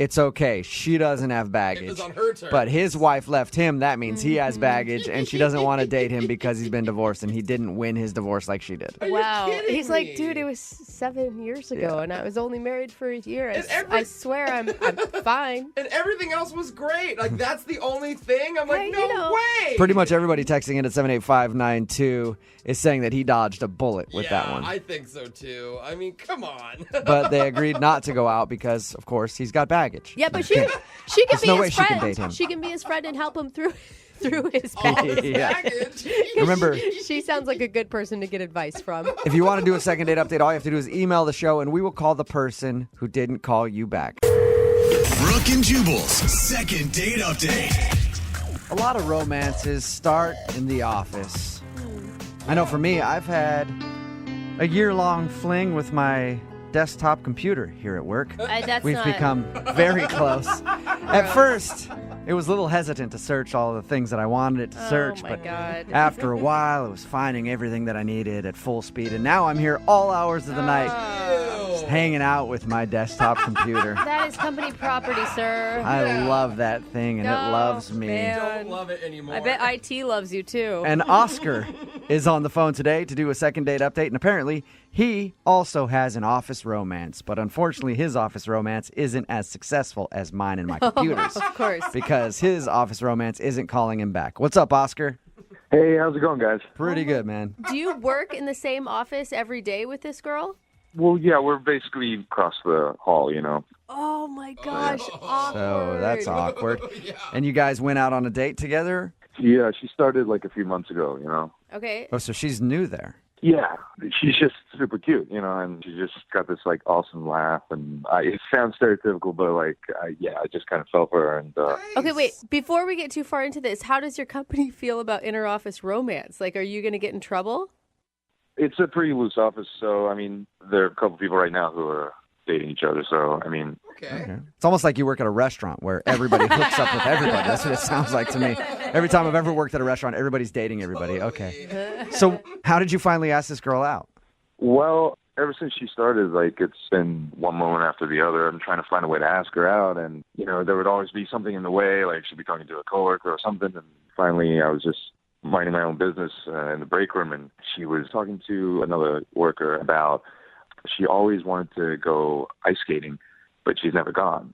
it's okay. She doesn't have baggage. It was on her terms. But his wife left him. That means he has baggage, and she doesn't want to date him because he's been divorced, and he didn't win his divorce like she did. Wow. me? He's like, dude, it was 7 years ago, and I was only married for a year. I swear I'm fine. And everything else was great. Like, that's the only thing? I'm like, no way. Pretty much everybody texting in at 78592 is saying that he dodged a bullet with that one. I think so, too. I mean, come on. But they agreed not to go out because, of course, he's got baggage. Yeah, but she can There's be no his way she friend. can date him. She can be his friend and help him through his baggage. Yeah. Remember, She sounds like a good person to get advice from. if you want to do a second date update, all you have to do is email the show, and we will call the person who didn't call you back. Brooke and Jubal's second date update. A lot of romances start in the office. I know for me, I've had a year-long fling with my desktop computer here at work. We've become very close. At first, it was a little hesitant to search all the things that I wanted it to search, but after a while, it was finding everything that I needed at full speed, and now I'm here all hours of the night, just hanging out with my desktop computer. That is company property, sir. I love that thing, and it loves me. Man. Don't love it anymore. I bet IT loves you, too. And Oscar is on the phone today to do a second date update, and apparently he also has an office romance, but unfortunately his office romance isn't as successful as mine and my computers. Of course. Because his office romance isn't calling him back. What's up, Oscar? Hey, how's it going, guys? Pretty good, man. Do you work in the same office every day with this girl? Well, yeah, we're basically across the hall, you know. Oh, my gosh. Awkward. So that's awkward. And you guys went out on a date together? Yeah, she started like a few months ago, you know. Okay. Oh, so she's new there. Yeah, she's just super cute, you know, and she just got this like awesome laugh, and it sounds stereotypical, but like, I just kind of fell for her. And Okay, wait. Before we get too far into this, how does your company feel about inter-office romance? Like, are you going to get in trouble? it's a pretty loose office, so I mean, there are a couple people right now who are dating each other. So I mean, okay. It's almost like you work at a restaurant where everybody hooks up with everybody. That's what it sounds like to me. Every time I've ever worked at a restaurant, everybody's dating everybody. Okay. So how did you finally ask this girl out? Well, ever since she started, like, it's been one moment after the other. I'm trying to find a way to ask her out, and, you know, there would always be something in the way, like she'd be talking to a coworker or something, and finally I was just minding my own business in the break room, and she was talking to another worker about she always wanted to go ice skating, but she's never gone.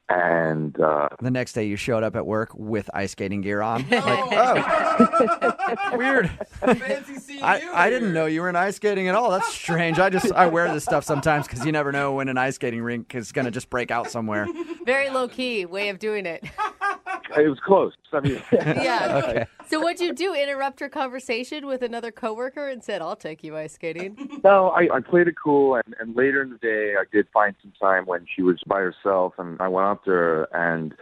And the next day you showed up at work with ice skating gear on. Like, oh, weird. Fancy seeing you. I didn't know you were in ice skating at all. That's strange. I wear this stuff sometimes because you never know when an ice skating rink is going to just break out somewhere. Very low key way of doing it. It was close. I mean, yeah. Okay. So what'd you do? Interrupt her conversation with another coworker and said, "I'll take you ice skating." No, I played it cool, and later in the day, I did find some time when she was by herself, and I went up to her, and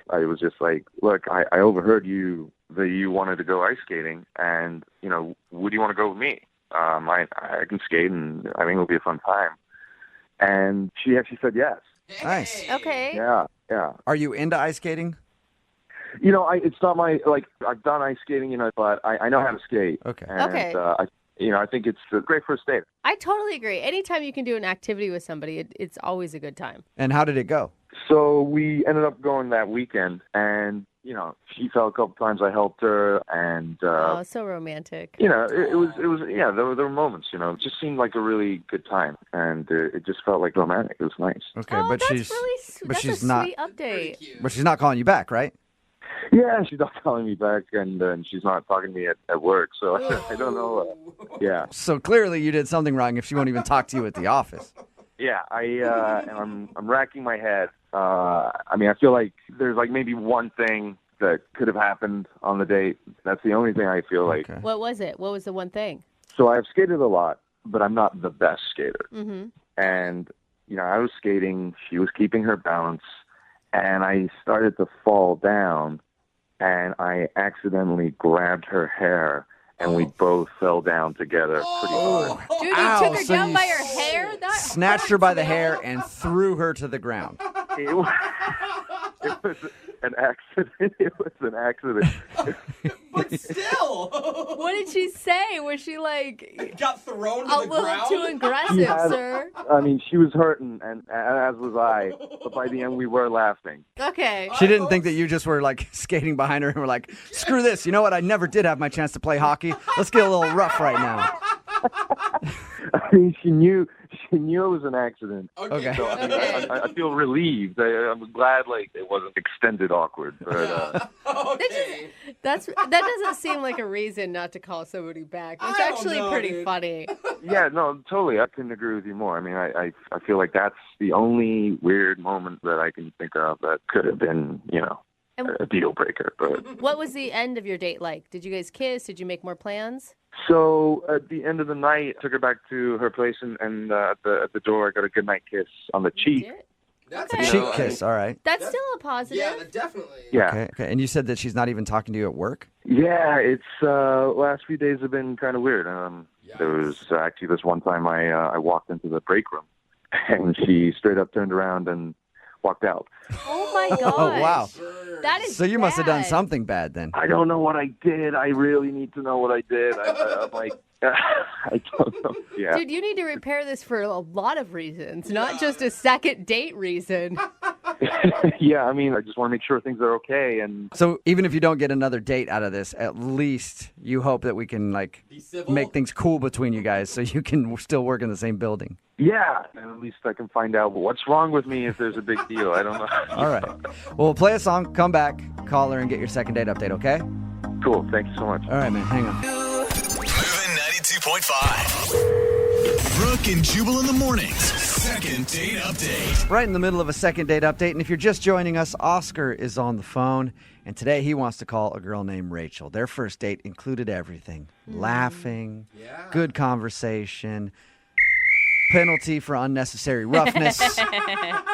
I was just like, "Look, I overheard that you wanted to go ice skating, and, you know, would you want to go with me? I can skate, and I think it'll be a fun time." And she actually said yes. Nice. Okay. Yeah, yeah. Are you into ice skating? You know, it's not my, like, I've done ice skating, you know, but I know how to skate. Okay. And, Okay. I think it's a great first date. I totally agree. Anytime you can do an activity with somebody, it's always a good time. And how did it go? So we ended up going that weekend, and, you know, she fell a couple times. I helped her, and, Oh, so romantic. you know, it was, yeah, there were moments, you know, it just seemed like a really good time, and it just felt like romantic. It was nice. Okay, Oh, but that's she's really but that's she's a not sweet update. but she's not calling you back, right? Yeah, she's not calling me back, and she's not talking to me at work, so I don't know. Yeah. So clearly you did something wrong if she won't even talk to you at the office. Yeah, and I'm racking my head. I mean, I feel like there's like maybe one thing that could have happened on the date. That's the only thing I feel like. What was it? What was the one thing? So I've skated a lot, but I'm not the best skater. Mm-hmm. And, you know, I was skating, she was keeping her balance, and I started to fall down, and I accidentally grabbed her hair, and we both fell down together pretty hard. Dude, you Ow, took her so down you by her hair? That Snatched her by the hair and threw her to the ground. It was an accident. It was an accident. But still. What did she say? Was she like got thrown to a the little ground? too aggressive, sir? I mean, she was hurting, and as was I. But by the end, we were laughing. Okay. She didn't think that you just were like skating behind her and were like, screw this. You know what? I never did have my chance to play hockey. Let's get a little rough right now. I mean, she knew it was an accident. Okay. So I feel relieved. I'm glad like it wasn't extended awkward. But That doesn't seem like a reason not to call somebody back. It's actually pretty funny. yeah, no, totally. I couldn't agree with you more. I mean, I feel like that's the only weird moment that I can think of that could have been, a deal breaker. But What was the end of your date like? Did you guys kiss? Did you make more plans? so at the end of the night, I took her back to her place, and at the door, I got a goodnight kiss on the cheek. That's Okay. Cheek kiss, all right. That's still a positive. Yeah, definitely. Yeah. Okay. And you said that she's not even talking to you at work? Yeah, it's last few days have been kind of weird. There was actually this one time I walked into the break room, and she straight up turned around and walked out. Oh my gosh. Oh, wow. That is So you must have done bad. something bad then. I don't know what I did. I really need to know what I did. I'm like, I don't know. Yeah. Dude, you need to repair this for a lot of reasons, not just a second date reason. Yeah, I mean, I just want to make sure things are okay. And So even if you don't get another date out of this, at least you hope that we can make things cool between you guys so you can still work in the same building. yeah, and at least I can find out what's wrong with me if there's a big deal. I don't know. All right. Well, play a song, come back, call her, and get your second date update, okay? Cool. Thank you so much. All right, man. Hang on. Moving 92.5. Brooke and Jubal in the mornings. Second date update. Right in the middle of a second date update, and if you're just joining us, Oscar is on the phone, and today he wants to call a girl named Rachel. Their first date included everything. Laughing, good conversation, penalty for unnecessary roughness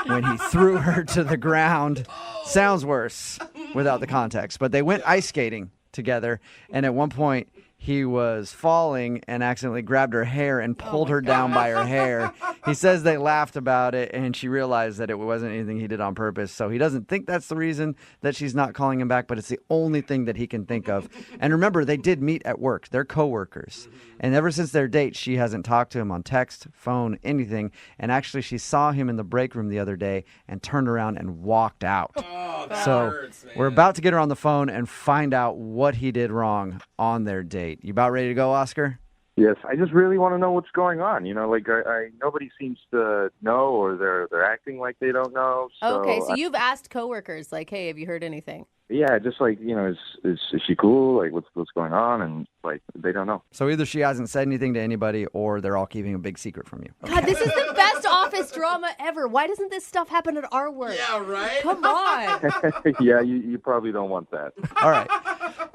when he threw her to the ground. Sounds worse without the context, but they went ice skating together, and at one point he was falling and accidentally grabbed her hair and pulled her down by her hair. He says they laughed about it, and she realized that it wasn't anything he did on purpose. So he doesn't think that's the reason that she's not calling him back, but it's the only thing that he can think of. And remember, they did meet at work. They're coworkers. And ever since their date, she hasn't talked to him on text, phone, anything. And actually, she saw him in the break room the other day and turned around and walked out. Oh, that So hurts, man. we're about to get her on the phone and find out what he did wrong on their date. You about ready to go, Oscar? Yes, I just really want to know what's going on. I nobody seems to know, or they're acting like they don't know. So Okay, so you've asked coworkers, like, hey, have you heard anything? yeah, just like is she cool? Like, what's going on? And like they don't know. So either she hasn't said anything to anybody, or they're all keeping a big secret from you. God, this is the best office drama ever. Why doesn't this stuff happen at our work? Yeah, right? Come on. Yeah, you probably don't want that. All right.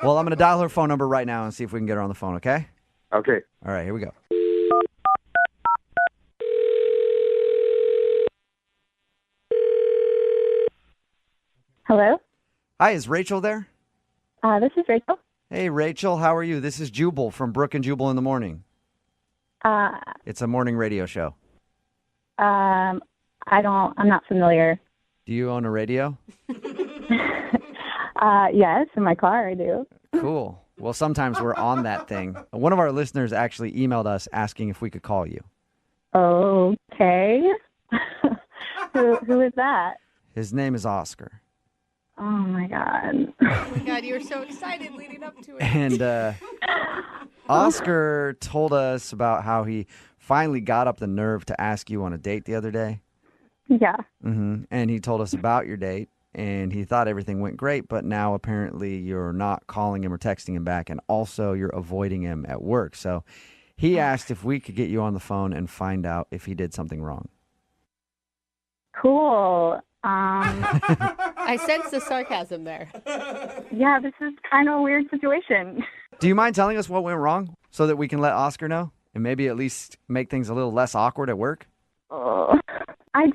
Well, I'm going to dial her phone number right now and see if we can get her on the phone, okay? Okay. All right, here we go. Hello? Hi, is Rachel there? This is Rachel. Hey, Rachel, how are you? This is Jubal from Brooke and Jubal in the morning. It's a morning radio show. I'm not familiar. Do you own a radio? Yes, in my car I do. Cool. Well, sometimes we're on that thing. One of our listeners actually emailed us asking if we could call you. Okay. Who is that? His name is Oscar. Oh my God. Oh my God, you were so excited leading up to it. And Oscar told us about how he finally got up the nerve to ask you on a date the other day. Yeah. Mm-hmm. And he told us about your date, and he thought everything went great, but now apparently you're not calling him or texting him back, and also you're avoiding him at work. So he asked if we could get you on the phone and find out if he did something wrong. Cool. I sense the sarcasm there. Yeah, this is kind of a weird situation. Do you mind telling us what went wrong so that we can let Oscar know and maybe at least make things a little less awkward at work? I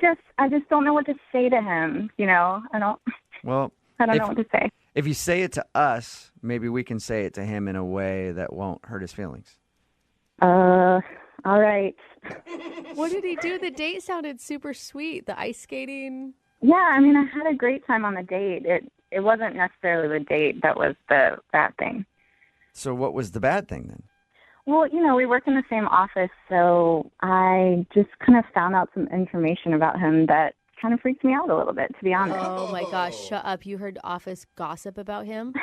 just don't know what to say to him, I don't know what to say. If you say it to us, maybe we can say it to him in a way that won't hurt his feelings. All right. What did he do? The date sounded super sweet. The ice skating. Yeah, I mean, I had a great time on the date. It wasn't necessarily the date that was the bad thing. So what was the bad thing then? Well, we work in the same office, so I just kind of found out some information about him that kind of freaked me out a little bit, to be honest. Oh my gosh, shut up. You heard office gossip about him?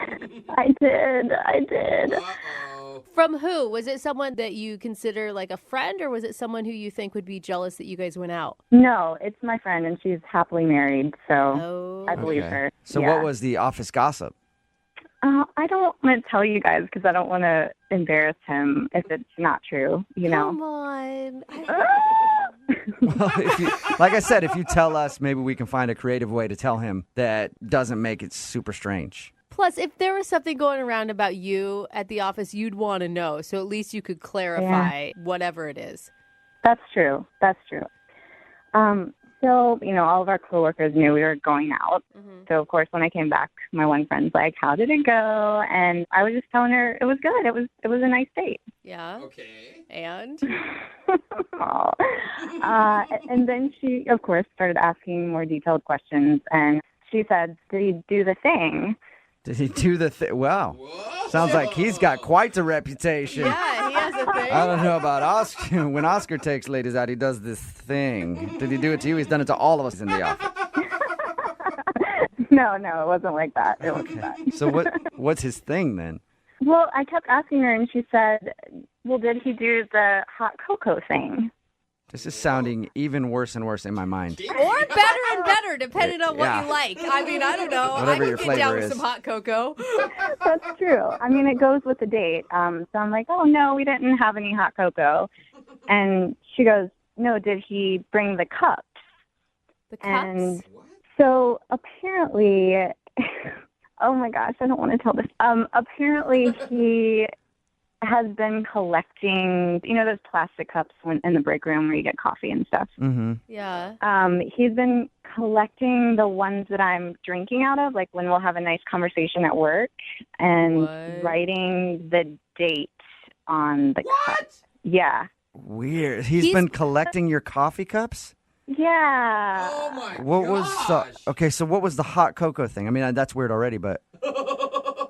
I did. From who? Was it someone that you consider like a friend, or was it someone who you think would be jealous that you guys went out? No, it's my friend, and she's happily married, so I believe her. So what was the office gossip? I don't want to tell you guys because I don't want to embarrass him if it's not true, Come on. Well, like I said, if you tell us, maybe we can find a creative way to tell him that doesn't make it super strange. Plus, if there was something going around about you at the office, you'd want to know. So at least you could clarify whatever it is. That's true. So, all of our coworkers knew we were going out. Mm-hmm. So, of course, when I came back, my one friend's like, "How did it go?" And I was just telling her it was good. It was a nice date. Yeah. Okay. And? And then she, of course, started asking more detailed questions. And she said, "Did he do the thing?" Did he do the thing? Wow. Whoa. Sounds like he's got quite the reputation. Yeah, he has a thing. I don't know about Oscar. When Oscar takes ladies out, he does this thing. Did he do it to you? He's done it to all of us in the office. No, it wasn't like that. It wasn't that. So what's his thing then? Well, I kept asking her, and she said, "Well, did he do the hot cocoa thing?" This is sounding even worse and worse in my mind. Or better and better, depending on what you like. I mean, I don't know. Whatever your I can flavor get down is. with some hot cocoa. That's true. I mean, it goes with the date. So I'm like, "Oh, no, we didn't have any hot cocoa." And she goes, "No, did he bring the cups?" The cups? And so apparently, oh my gosh, I don't want to tell this. Apparently he has been collecting, those plastic cups in the break room where you get coffee and stuff. Mm-hmm. Yeah. He's been collecting the ones that I'm drinking out of, like when we'll have a nice conversation at work, and writing the date on the cups. Yeah. Weird. He's been collecting your coffee cups? Yeah. Oh my What was okay, so what was the hot cocoa thing? I mean, that's weird already, but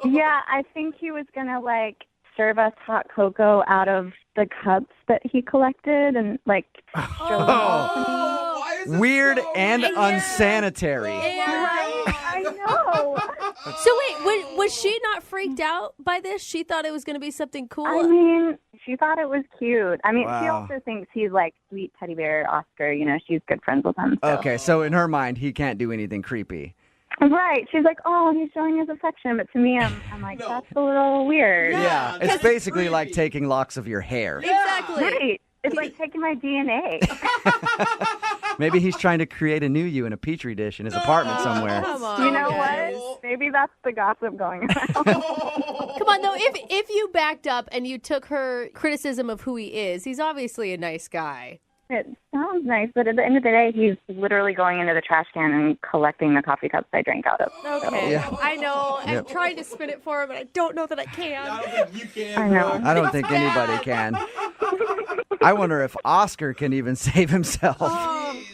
yeah, I think he was going to serve us hot cocoa out of the cups that he collected and show them all to me. Weird and unsanitary. Right? I know. So wait, was she not freaked out by this? She thought it was going to be something cool? I mean, she thought it was cute. I mean, she Wow. also thinks he's sweet teddy bear Oscar. She's good friends with him. So. Okay, so in her mind, he can't do anything creepy. Right. She's like, "Oh, he's showing his affection." But to me, I'm like, that's a little weird. Yeah, it's basically like taking locks of your hair. Exactly. Right. It's like taking my DNA. Maybe he's trying to create a new you in a petri dish in his apartment somewhere. Come on, You know guys. what? Maybe that's the gossip going around. Come on, though. If you backed up and you took her criticism of who he is, he's obviously a nice guy. It sounds nice, but at the end of the day, he's literally going into the trash can and collecting the coffee cups I drank out of. Okay, Yeah. I know. I'm Yep. trying to spin it for him, but I don't know that I can. I don't think you can. I know. I don't think anybody can. I wonder if Oscar can even save himself.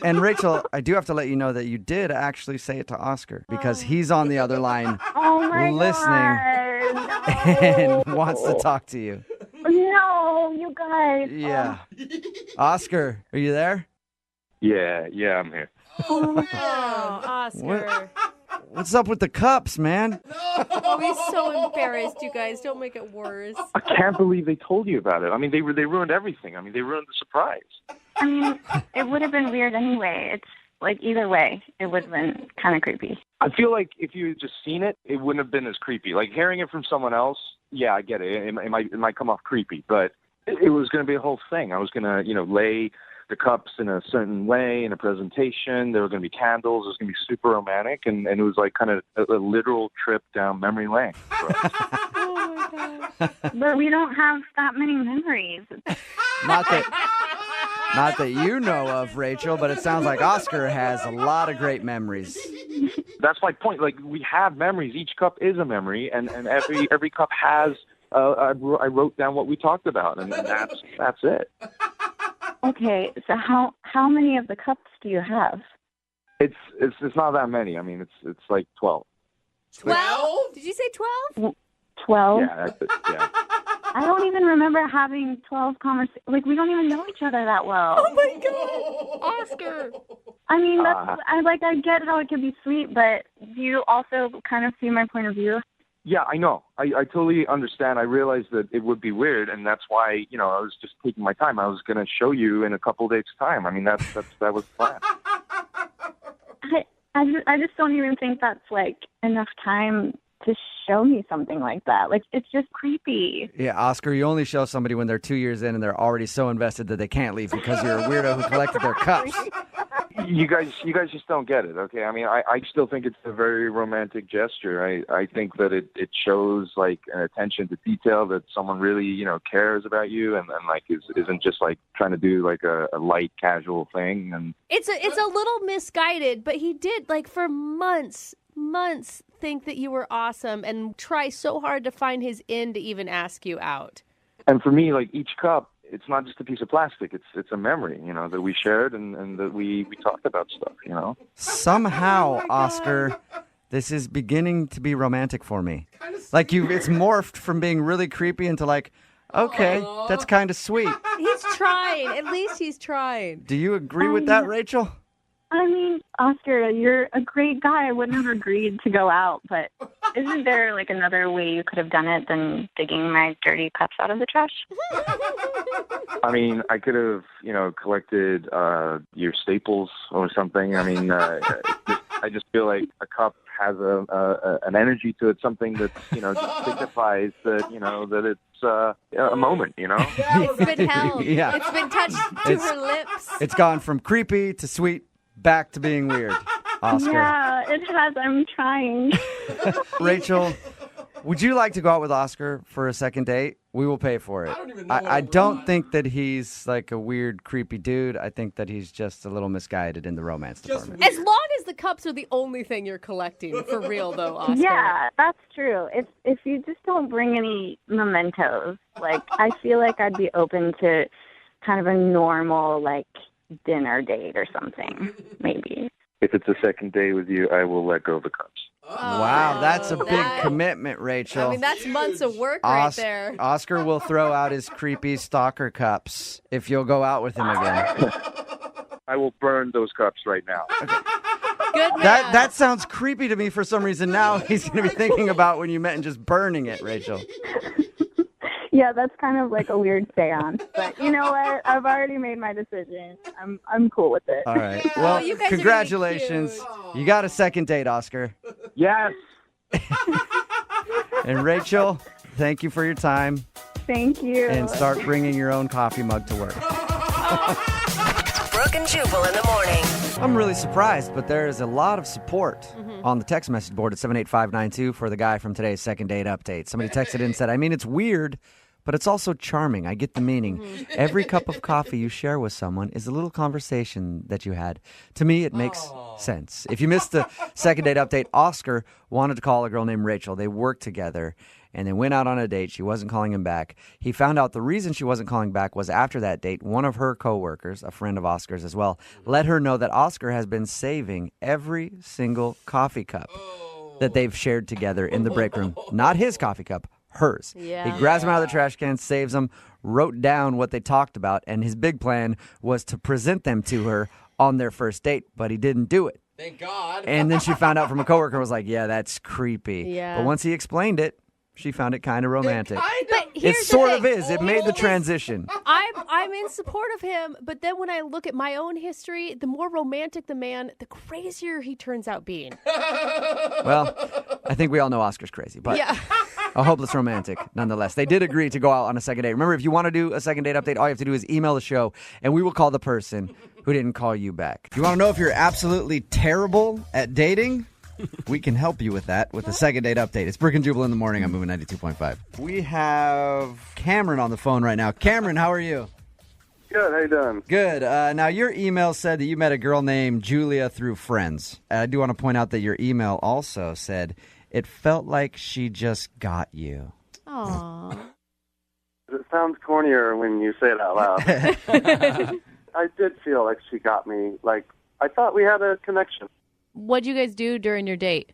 And Rachel, I do have to let you know that you did actually say it to Oscar because he's on the other line Oh my listening God. and wants to talk to you. No, you guys. Yeah. Oscar, are you there? Yeah, I'm here. Oh, Oscar. What's up with the cups, man? Oh, he's so embarrassed, you guys. Don't make it worse. I can't believe they told you about it. I mean, they ruined everything. I mean, they ruined the surprise. I mean, it would have been weird anyway. It's either way, it would have been kind of creepy. I feel like if you had just seen it, it wouldn't have been as creepy. Like hearing it from someone else, yeah, I get it. It might come off creepy, but it was going to be a whole thing. I was going to, lay the cups in a certain way in a presentation. There were going to be candles. It was going to be super romantic, and it was like kind of a literal trip down memory lane. Oh, my God. But we don't have that many memories. Not that you know of, Rachel, but it sounds like Oscar has a lot of great memories. That's my point. Like we have memories. Each cup is a memory, and every cup has. I wrote down what we talked about, and that's it. Okay, so how many of the cups do you have? It's not that many. I mean, it's like 12. 12? Did you say 12? 12. Yeah. I don't even remember having 12 conversations. Like, we don't even know each other that well. Oh, my God. Oscar. I mean, I get how it could be sweet, but do you also kind of see my point of view? Yeah, I know. I totally understand. I realized that it would be weird, and that's why, I was just taking my time. I was going to show you in a couple days' time. I mean, that was the plan. I just don't even think that's, like, enough time to show me something like that. Like, it's just creepy. Yeah, Oscar, you only show somebody when they're 2 years in and they're already so invested that they can't leave because you're a weirdo who collected their cups. You guys just don't get it, okay? I mean, I still think it's a very romantic gesture. I think that it shows, like, an attention to detail that someone really, cares about you and like, isn't just, like, trying to do, like, a light, casual thing. And It's a little misguided, but he did, like, for months think that you were awesome and try so hard to find his in to even ask you out. And for me, like, each cup, it's not just a piece of plastic. It's a memory, that we shared and that we talked about stuff, Somehow, Oscar, this is beginning to be romantic for me. Like, it's morphed from being really creepy into like, okay, that's kind of sweet. He's trying. At least he's trying. Do you agree with that, Rachel? I mean, Oscar, you're a great guy. I wouldn't have agreed to go out, but isn't there, like, another way you could have done it than digging my dirty cups out of the trash? I mean, I could have, collected your staples or something. I mean, I just feel like a cup has an energy to it, something that, just signifies that, that it's a moment, It's been held. Yeah. It's been touched to her lips. It's gone from creepy to sweet, back to being weird, Oscar. Yeah, it has. I'm trying. Rachel, would you like to go out with Oscar for a second date? We will pay for it. I don't think that he's like a weird, creepy dude. I think that he's just a little misguided in the romance department. As long as the cups are the only thing you're collecting, for real, though, Oscar. Yeah, that's true. If you just don't bring any mementos, like, I feel like I'd be open to kind of a normal, like, dinner date or something, maybe. If it's a second day with you, I will let go of the cups. Wow, that's a big commitment, Rachel. I mean, that's months of work right there. Oscar will throw out his creepy stalker cups if you'll go out with him again. I will burn those cups right now. Good man. That sounds creepy to me for some reason. Now he's going to be thinking about when you met and just burning it, Rachel. Yeah, that's kind of like a weird seance. But you know what? I've already made my decision. I'm cool with it. All right. Well, you guys are congratulations. really You got a second date, Oscar. Yes. And Rachel, thank you for your time. Thank you. And start bringing your own coffee mug to work. Brooke and Jubal in the morning. I'm really surprised, but there is a lot of support on the text message board at 78592 for the guy from today's second date update. Somebody texted in and said, I mean, it's weird, but it's also charming. I get the meaning. Every cup of coffee you share with someone is a little conversation that you had. To me, it makes sense. If you missed the second date update, Oscar wanted to call a girl named Rachel. They worked together, and they went out on a date. She wasn't calling him back. He found out the reason she wasn't calling back was after that date, one of her coworkers, a friend of Oscar's as well, let her know that Oscar has been saving every single coffee cup that they've shared together in the break room. Not his coffee cup, hers. Yeah. He grabs them out of the trash can, saves them, wrote down what they talked about, and his big plan was to present them to her on their first date, but he didn't do it. Thank God. And then she found out from a coworker and was like, yeah, that's creepy. Yeah. But once he explained it, she found it kind of romantic. But It here's sort the of thing. is. It made the transition. I'm in support of him, but then when I look at my own history, the more romantic the man, the crazier he turns out being. Well, I think we all know Oscar's crazy, but Yeah. a hopeless romantic nonetheless. They did agree to go out on a second date. Remember, if you want to do a second date update, all you have to do is email the show, and we will call the person who didn't call you back. If you want to know if you're absolutely terrible at dating, we can help you with that with the second date update. It's Brooke and Jubal in the morning on Moving 92.5. We have Cameron on the phone right now. Cameron, how are you? Good, how you doing? Good. Now, your email said that you met a girl named Julia through friends. I do want to point out that your email also said it felt like she just got you. Aww. It sounds cornier when you say it out loud. I did feel like she got me. Like, I thought we had a connection. What'd you guys do during your date?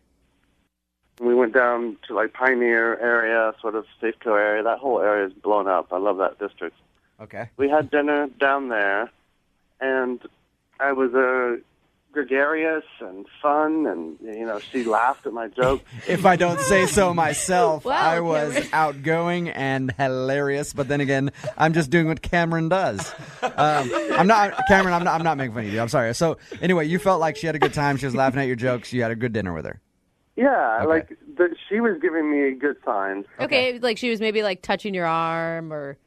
We went down to like Pioneer area, sort of Safeco area. That whole area is blown up. I love that district. Okay. We had dinner down there, and I was gregarious and fun, and she laughed at my jokes. If I don't say so myself, Wow, I was Cameron. outgoing and hilarious. But then again, I'm just doing what Cameron does. I'm not Cameron. I'm not making fun of you. I'm sorry. So anyway, you felt like she had a good time. She was laughing at your jokes. You had a good dinner with her. Yeah, Okay. she was giving me good signs. Okay, like she was maybe like touching your arm or.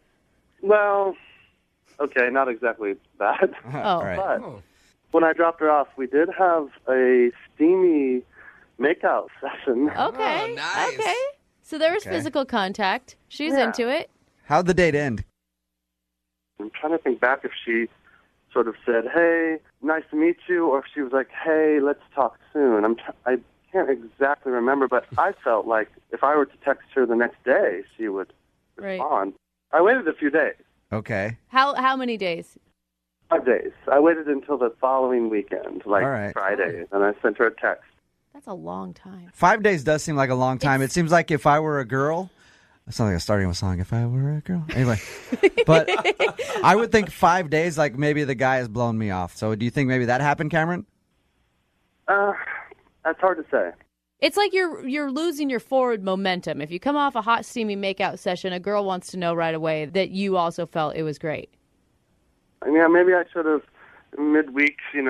Well, okay, not exactly that. Oh. right. But when I dropped her off, we did have a steamy makeout session. Okay. nice. Okay. So there was Okay. physical contact. She was Yeah. into it. How'd the date end? I'm trying to think back if she sort of said, "Hey, nice to meet you," or if she was like, "Hey, let's talk soon." I can't exactly remember, but I felt like if I were to text her the next day, she would Right. respond. I waited a few days, Okay. How many days? 5 days. I waited until the following weekend, like All right. Friday, and I sent her a text. That's a long time. 5 days does seem like a long time. It seems like if I were a girl, that sounds like a starting of a song. If I were a girl, anyway. But I would think 5 days, like maybe the guy has blown me off. So do you think maybe that happened, Cameron? That's hard to say. It's like you're losing your forward momentum. If you come off a hot, steamy makeout session, a girl wants to know right away that you also felt it was great. Yeah, maybe I should have midweek, sent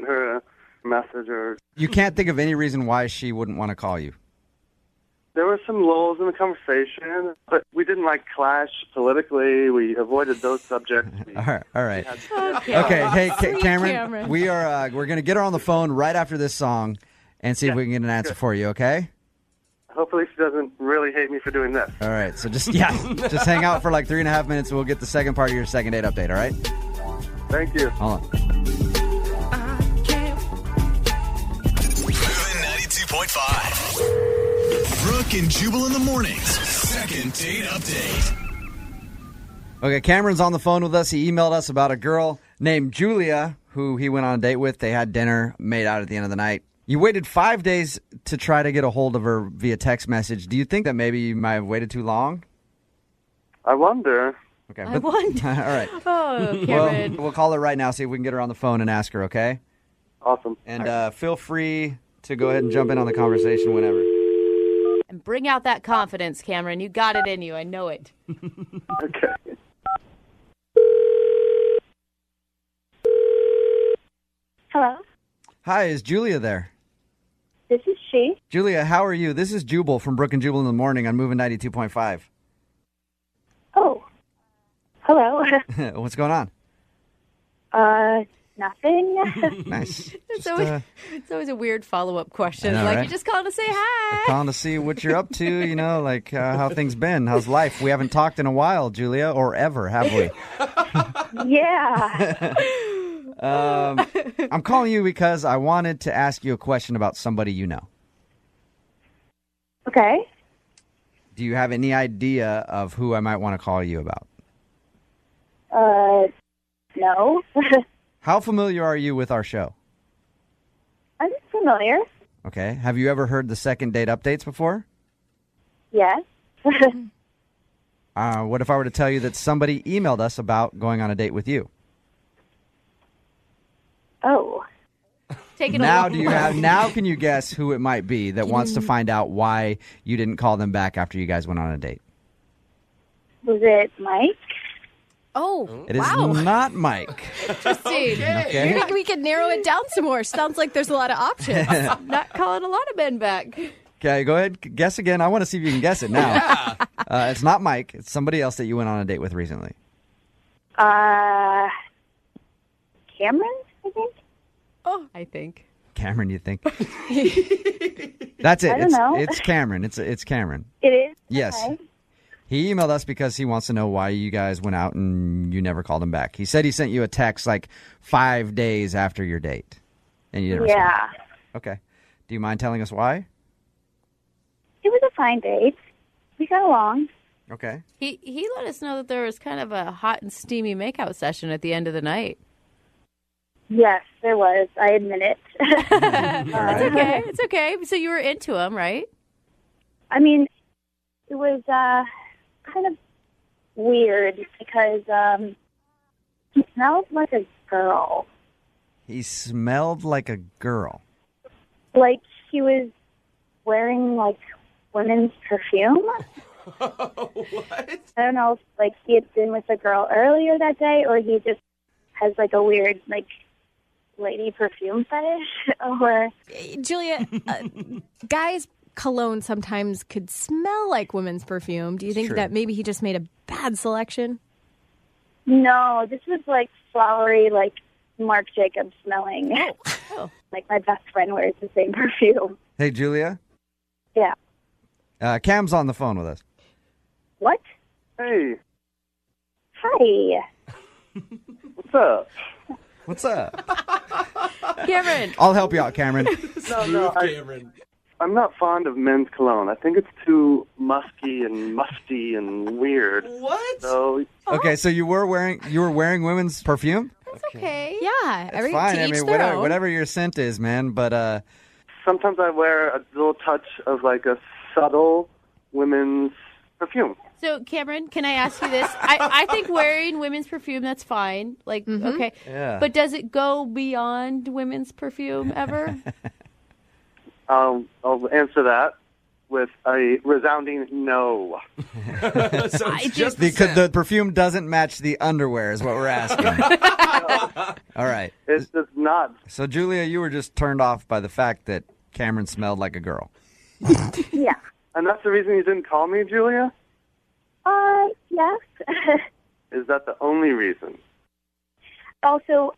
her a message or. You can't think of any reason why she wouldn't want to call you. There were some lulls in the conversation, but we didn't clash politically. We avoided those subjects. All right. Okay. Okay, hey, Sweet Cameron, Cameron. we're going to get her on the phone right after this song and see if we can get an answer for you, okay? Hopefully she doesn't really hate me for doing this. All right, so just hang out for like 3.5 minutes and we'll get the second part of your second date update, all right? Thank you. Hold on. Moving 92.5. Brooke and Jubal in the mornings. Second date update. Okay, Cameron's on the phone with us. He emailed us about a girl named Julia who he went on a date with. They had dinner, made out at the end of the night. You waited 5 days to try to get a hold of her via text message. Do you think that maybe you might have waited too long? I wonder. Okay. I wonder. All right. Oh, Cameron. We'll call her right now, see if we can get her on the phone and ask her, okay? Awesome. And feel free to go ahead and jump in on the conversation whenever. And bring out that confidence, Cameron. You got it in you. I know it. Okay. Hello, Hi, is Julia there? this is she. Julia, how are you? This is Jubal from Brooke and Jubal in the morning on Moving 92.5. Oh, hello. What's going on? Nothing. Nice. It's always a weird follow-up question. I know, Like, right? you just calling to say hi. Calling to see what you're up to, how things been. How's life? We haven't talked in a while, Julia, or ever, have we? Yeah. I'm calling you because I wanted to ask you a question about somebody you know. Okay. Do you have any idea of who I might want to call you about? No. How familiar are you with our show? I'm familiar. Okay. Have you ever heard the second date updates before? Yes. What if I were to tell you that somebody emailed us about going on a date with you? Oh. Take it Now away. now can you guess who it might be that wants to find out why you didn't call them back after you guys went on a date? Was it Mike? Oh, It is wow. not Mike. Interesting. Okay. You think we could narrow it down some more? Sounds like there's a lot of options. Not calling a lot of men back. Okay, go ahead. Guess again. I want to see if you can guess it now. It's not Mike. It's somebody else that you went on a date with recently. Cameron, I think. Oh, I think. Cameron, you think? That's it. I don't know. It's Cameron. It's Cameron. It is? Yes. Okay. He emailed us because he wants to know why you guys went out and you never called him back. He said he sent you a text like 5 days after your date, and you didn't respond. Yeah. Okay. Do you mind telling us why? It was a fine date. We got along. Okay. He let us know that there was kind of a hot and steamy makeout session at the end of the night. Yes, there was. I admit it. It's okay. It's okay. So you were into him, right? I mean, it was kind of weird because he smelled like a girl. He smelled like a girl. Like he was wearing like women's perfume. What? I don't know if like he had been with a girl earlier that day or he just has like a weird like lady perfume fetish or Julia, guys' cologne sometimes could smell like women's perfume. Do you think True. that maybe he just made a bad selection? no, this was like flowery like Marc Jacobs smelling. Oh. Like my best friend wears the same perfume. Hey, Julia. Yeah. Cam's on the phone with us. What? Hey, Hi. what's up? What's up? Cameron. I'll help you out, Cameron. No, Cameron. I'm not fond of men's cologne. I think it's too musky and musty and weird. What? So Okay, so you were wearing women's perfume? Okay. Yeah. It's fine. To I each mean, their own. whatever your scent is, man. But sometimes I wear a little touch of like a subtle women's perfume. So, Cameron, can I ask you this? I think wearing women's perfume, that's fine. Like, okay. Yeah. But does it go beyond women's perfume ever? I'll answer that with a resounding no. So it's just because the perfume doesn't match the underwear is what we're asking. All right. It does not. So, Julia, you were just turned off by the fact that Cameron smelled like a girl. Yeah. And that's the reason you didn't call me, Julia? Yes. Is that the only reason? Also,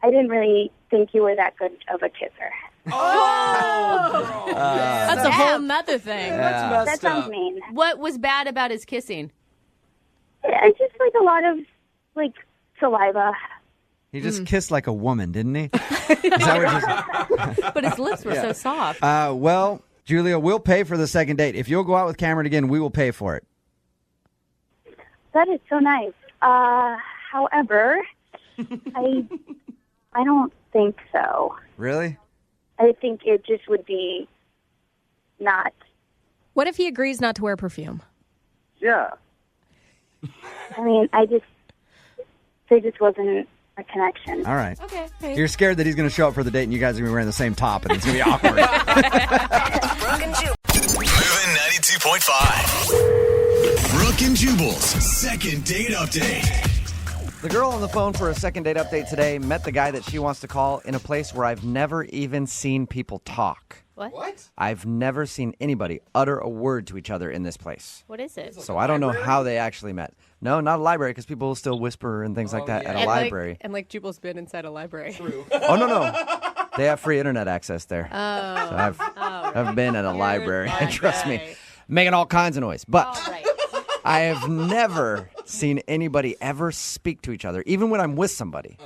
I didn't really think you were that good of a kisser. Oh, bro. That's a whole nother thing. Yeah. That's That messed sounds up. mean. What was bad about his kissing? It's just like a lot of like saliva. He just kissed like a woman, didn't he? Is that what But his lips were so soft. well, Julia, we'll pay for the second date. If you'll go out with Cameron again, we will pay for it. That is so nice. However, I don't think so. Really? I think it just would be not. What if he agrees not to wear perfume? Yeah. I mean, there just wasn't a connection. All right. Okay. You're scared that he's going to show up for the date and you guys are going to be wearing the same top and it's going to be awkward. Brooke and Jubal. Moving 92.5. Brooke and Jubal's second date update. The girl on the phone for a second date update today met the guy that she wants to call in a place where I've never even seen people talk. What? I've never seen anybody utter a word to each other in this place. What is it? So I don't know how they actually met. No, not a library, because people will still whisper and things like that at a library. And Jubal's been inside a library. Oh, no. They have free internet access there. Oh. So I've been at a library, trust me, making all kinds of noise. But I have never seen anybody ever speak to each other, even when I'm with somebody,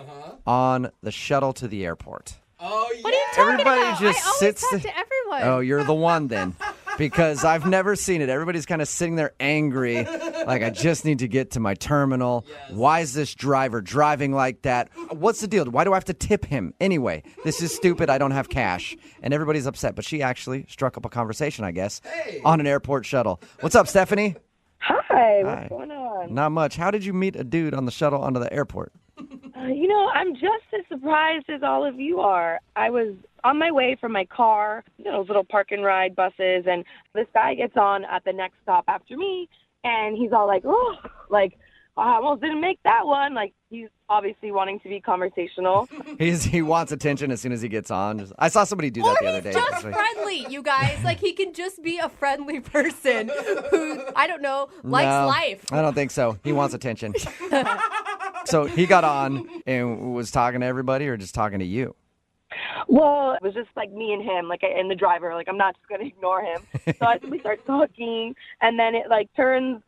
on the shuttle to the airport. Oh, yeah. What are you talking Everybody about? just I always sits talk there- to everyone. Oh, you're the one then. Because I've never seen it. Everybody's kind of sitting there angry, like, I just need to get to my terminal. Yes. Why is this driver driving like that? What's the deal? Why do I have to tip him? Anyway, this is stupid. I don't have cash. And everybody's upset. But she actually struck up a conversation, I guess, on an airport shuttle. What's up, Stephanie? Hi, what's going on? Not much. How did you meet a dude on the shuttle onto the airport? I'm just as surprised as all of you are. I was on my way from my car, those little park and ride buses, and this guy gets on at the next stop after me, and he's all like, I almost didn't make that one. Like, he's obviously wanting to be conversational. He wants attention as soon as he gets on. I saw somebody do that the other day. Or he's just actually. friendly, you guys. Like, he can just be a friendly person who, I don't know, likes No, life. I don't think so. He wants attention. So he got on and was talking to everybody or just talking to you? Well, it was just like me and him, and the driver. I'm not just going to ignore him. So we start talking, and then it turns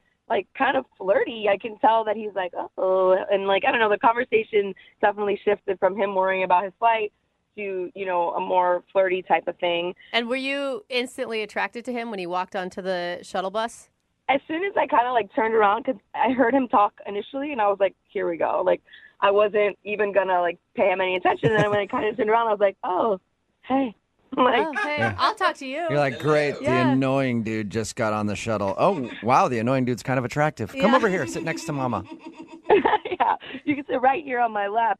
kind of flirty. I can tell that he's like, oh, and I don't know, the conversation definitely shifted from him worrying about his flight to, a more flirty type of thing. And were you instantly attracted to him when he walked onto the shuttle bus? As soon as I kind of turned around, because I heard him talk initially, and I was like, here we go. I wasn't even gonna like pay him any attention. And then when I kind of turned around, I was like, oh, hey. I'm like, hey, Yeah. I'll talk to you. You're like, great, the annoying dude just got on the shuttle. Oh, wow, the annoying dude's kind of attractive. Come over here, sit next to Mama. yeah, you can sit right here on my lap.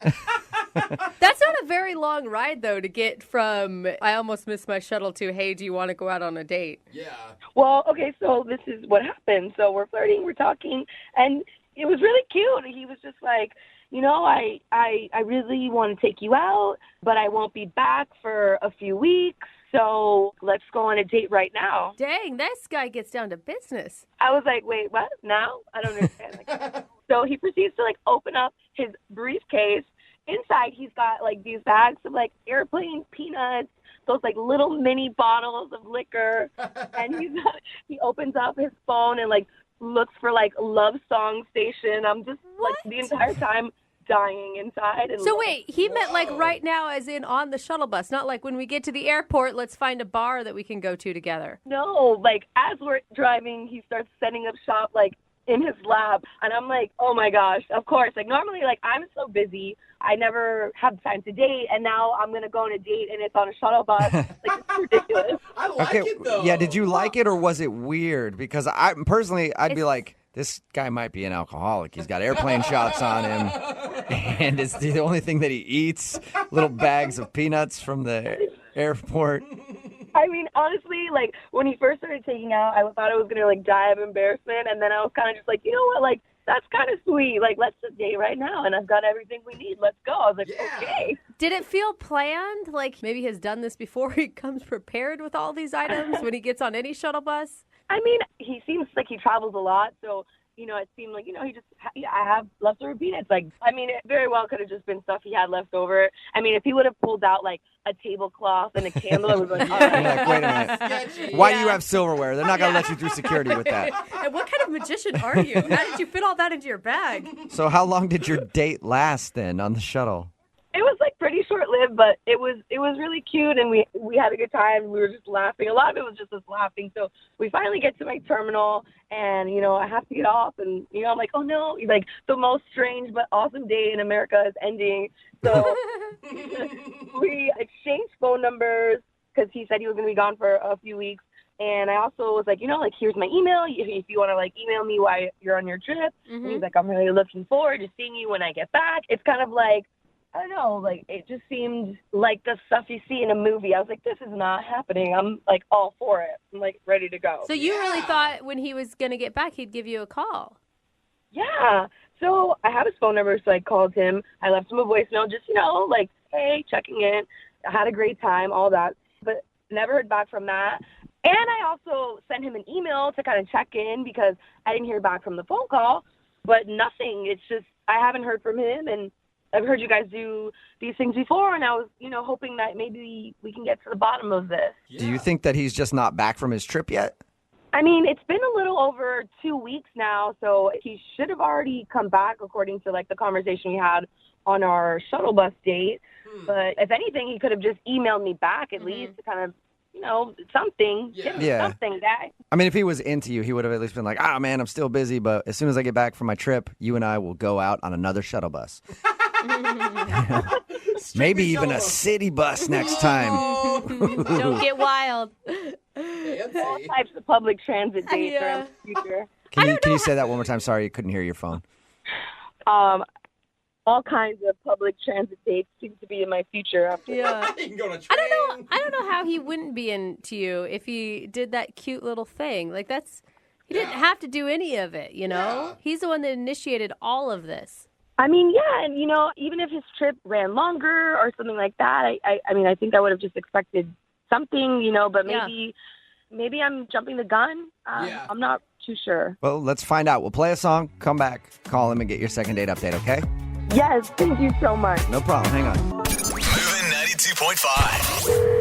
That's not a very long ride, though, to get from I almost missed my shuttle to, hey, do you want to go out on a date? Yeah. Well, okay, so this is what happened. So we're flirting, we're talking, and it was really cute. He was just like, you know, I really want to take you out, but I won't be back for a few weeks. So let's go on a date right now. Dang, this guy gets down to business. I was like, wait, what? Now? I don't understand. So he proceeds to like open up his briefcase. Inside, he's got like these bags of like airplane peanuts, those like little mini bottles of liquor, and he opens up his phone and like looks for like love song station. I'm just like the entire time dying inside. And So wait, he meant like right now as in on the shuttle bus, not like when we get to the airport, let's find a bar that we can go to together. No, like as we're driving, he starts setting up shop like in his lab, and I'm like, oh my gosh, of course. Like normally, like I'm so busy, I never have time to date, and now I'm gonna go on a date and it's on a shuttle bus. Like it's ridiculous. I like it though. Yeah, did you like it or was it weird? Because I personally, I'd be like, this guy might be an alcoholic. He's got airplane shots on him, and it's the only thing that he eats, little bags of peanuts from the airport. I mean, honestly, like, when he first started taking out, I thought I was going to, like, die of embarrassment. And then I was kind of just like, you know what? Like, that's kind of sweet. Like, let's just date right now. And I've got everything we need. Let's go. I was like, okay. Did it feel planned? Like maybe he has done this before? He comes prepared with all these items when he gets on any shuttle bus? I mean, he seems like he travels a lot. So, you know, it seemed like, you know, I have leftover peanuts. Like, I mean, it very well could have just been stuff he had left over. I mean, if he would have pulled out, like, a tablecloth and a candle, it was like, all right. Like, wait a minute. Why do you have silverware? They're not going to let you through security with that. And what kind of magician are you? How did you fit all that into your bag? So how long did your date last then on the shuttle? It was like pretty short-lived, but it was really cute, and we had a good time. We were just laughing. A lot of it was just us laughing. So we finally get to my terminal, and you know I have to get off, and you know I'm like, oh no, like the most strange but awesome day in America is ending. So we exchanged phone numbers because he said he was going to be gone for a few weeks. And I also was like, you know, like, here's my email. If you want to, like, email me while you're on your trip. Mm-hmm. And he's like, I'm really looking forward to seeing you when I get back. It's kind of like, I don't know, like, it just seemed like the stuff you see in a movie. I was like, this is not happening. I'm, like, all for it. I'm, like, ready to go. So you really thought when he was going to get back, he'd give you a call? Yeah. So I have his phone number, so I called him. I left him a voicemail, just, you know, like, hey, checking in. I had a great time, all that. But never heard back from that. And I also sent him an email to kind of check in because I didn't hear back from the phone call. But nothing. It's just I haven't heard from him, and I've heard you guys do these things before, and I was, you know, hoping that maybe we can get to the bottom of this. Yeah. Do you think that he's just not back from his trip yet? I mean, it's been a little over 2 weeks now, so he should have already come back according to, like, the conversation we had on our shuttle bus date. But if anything, he could have just emailed me back at least to kind of, you know, something. Give me something, guy. I mean, if he was into you, he would have at least been like, oh, man, I'm still busy, but as soon as I get back from my trip, you and I will go out on another shuttle bus. Maybe even a city bus next time. Don't get wild. All types of public transit dates are in the future. Can you say that one more time? Sorry, I couldn't hear your phone. All kinds of public transit dates seem to be in my future. After Yeah. You can go on a I train. don't know how he wouldn't be into you if he did that cute little thing. Like he didn't have to do any of it, you know? Yeah. He's the one that initiated all of this. I mean, yeah, and you know, even if his trip ran longer or something like that, I mean, I think I would have just expected something, you know, but maybe I'm jumping the gun. I'm not too sure. Well, let's find out. We'll play a song, come back, call him, and get your second date update, okay? Yes, thank you so much. No problem. Hang on. Moving 92.5.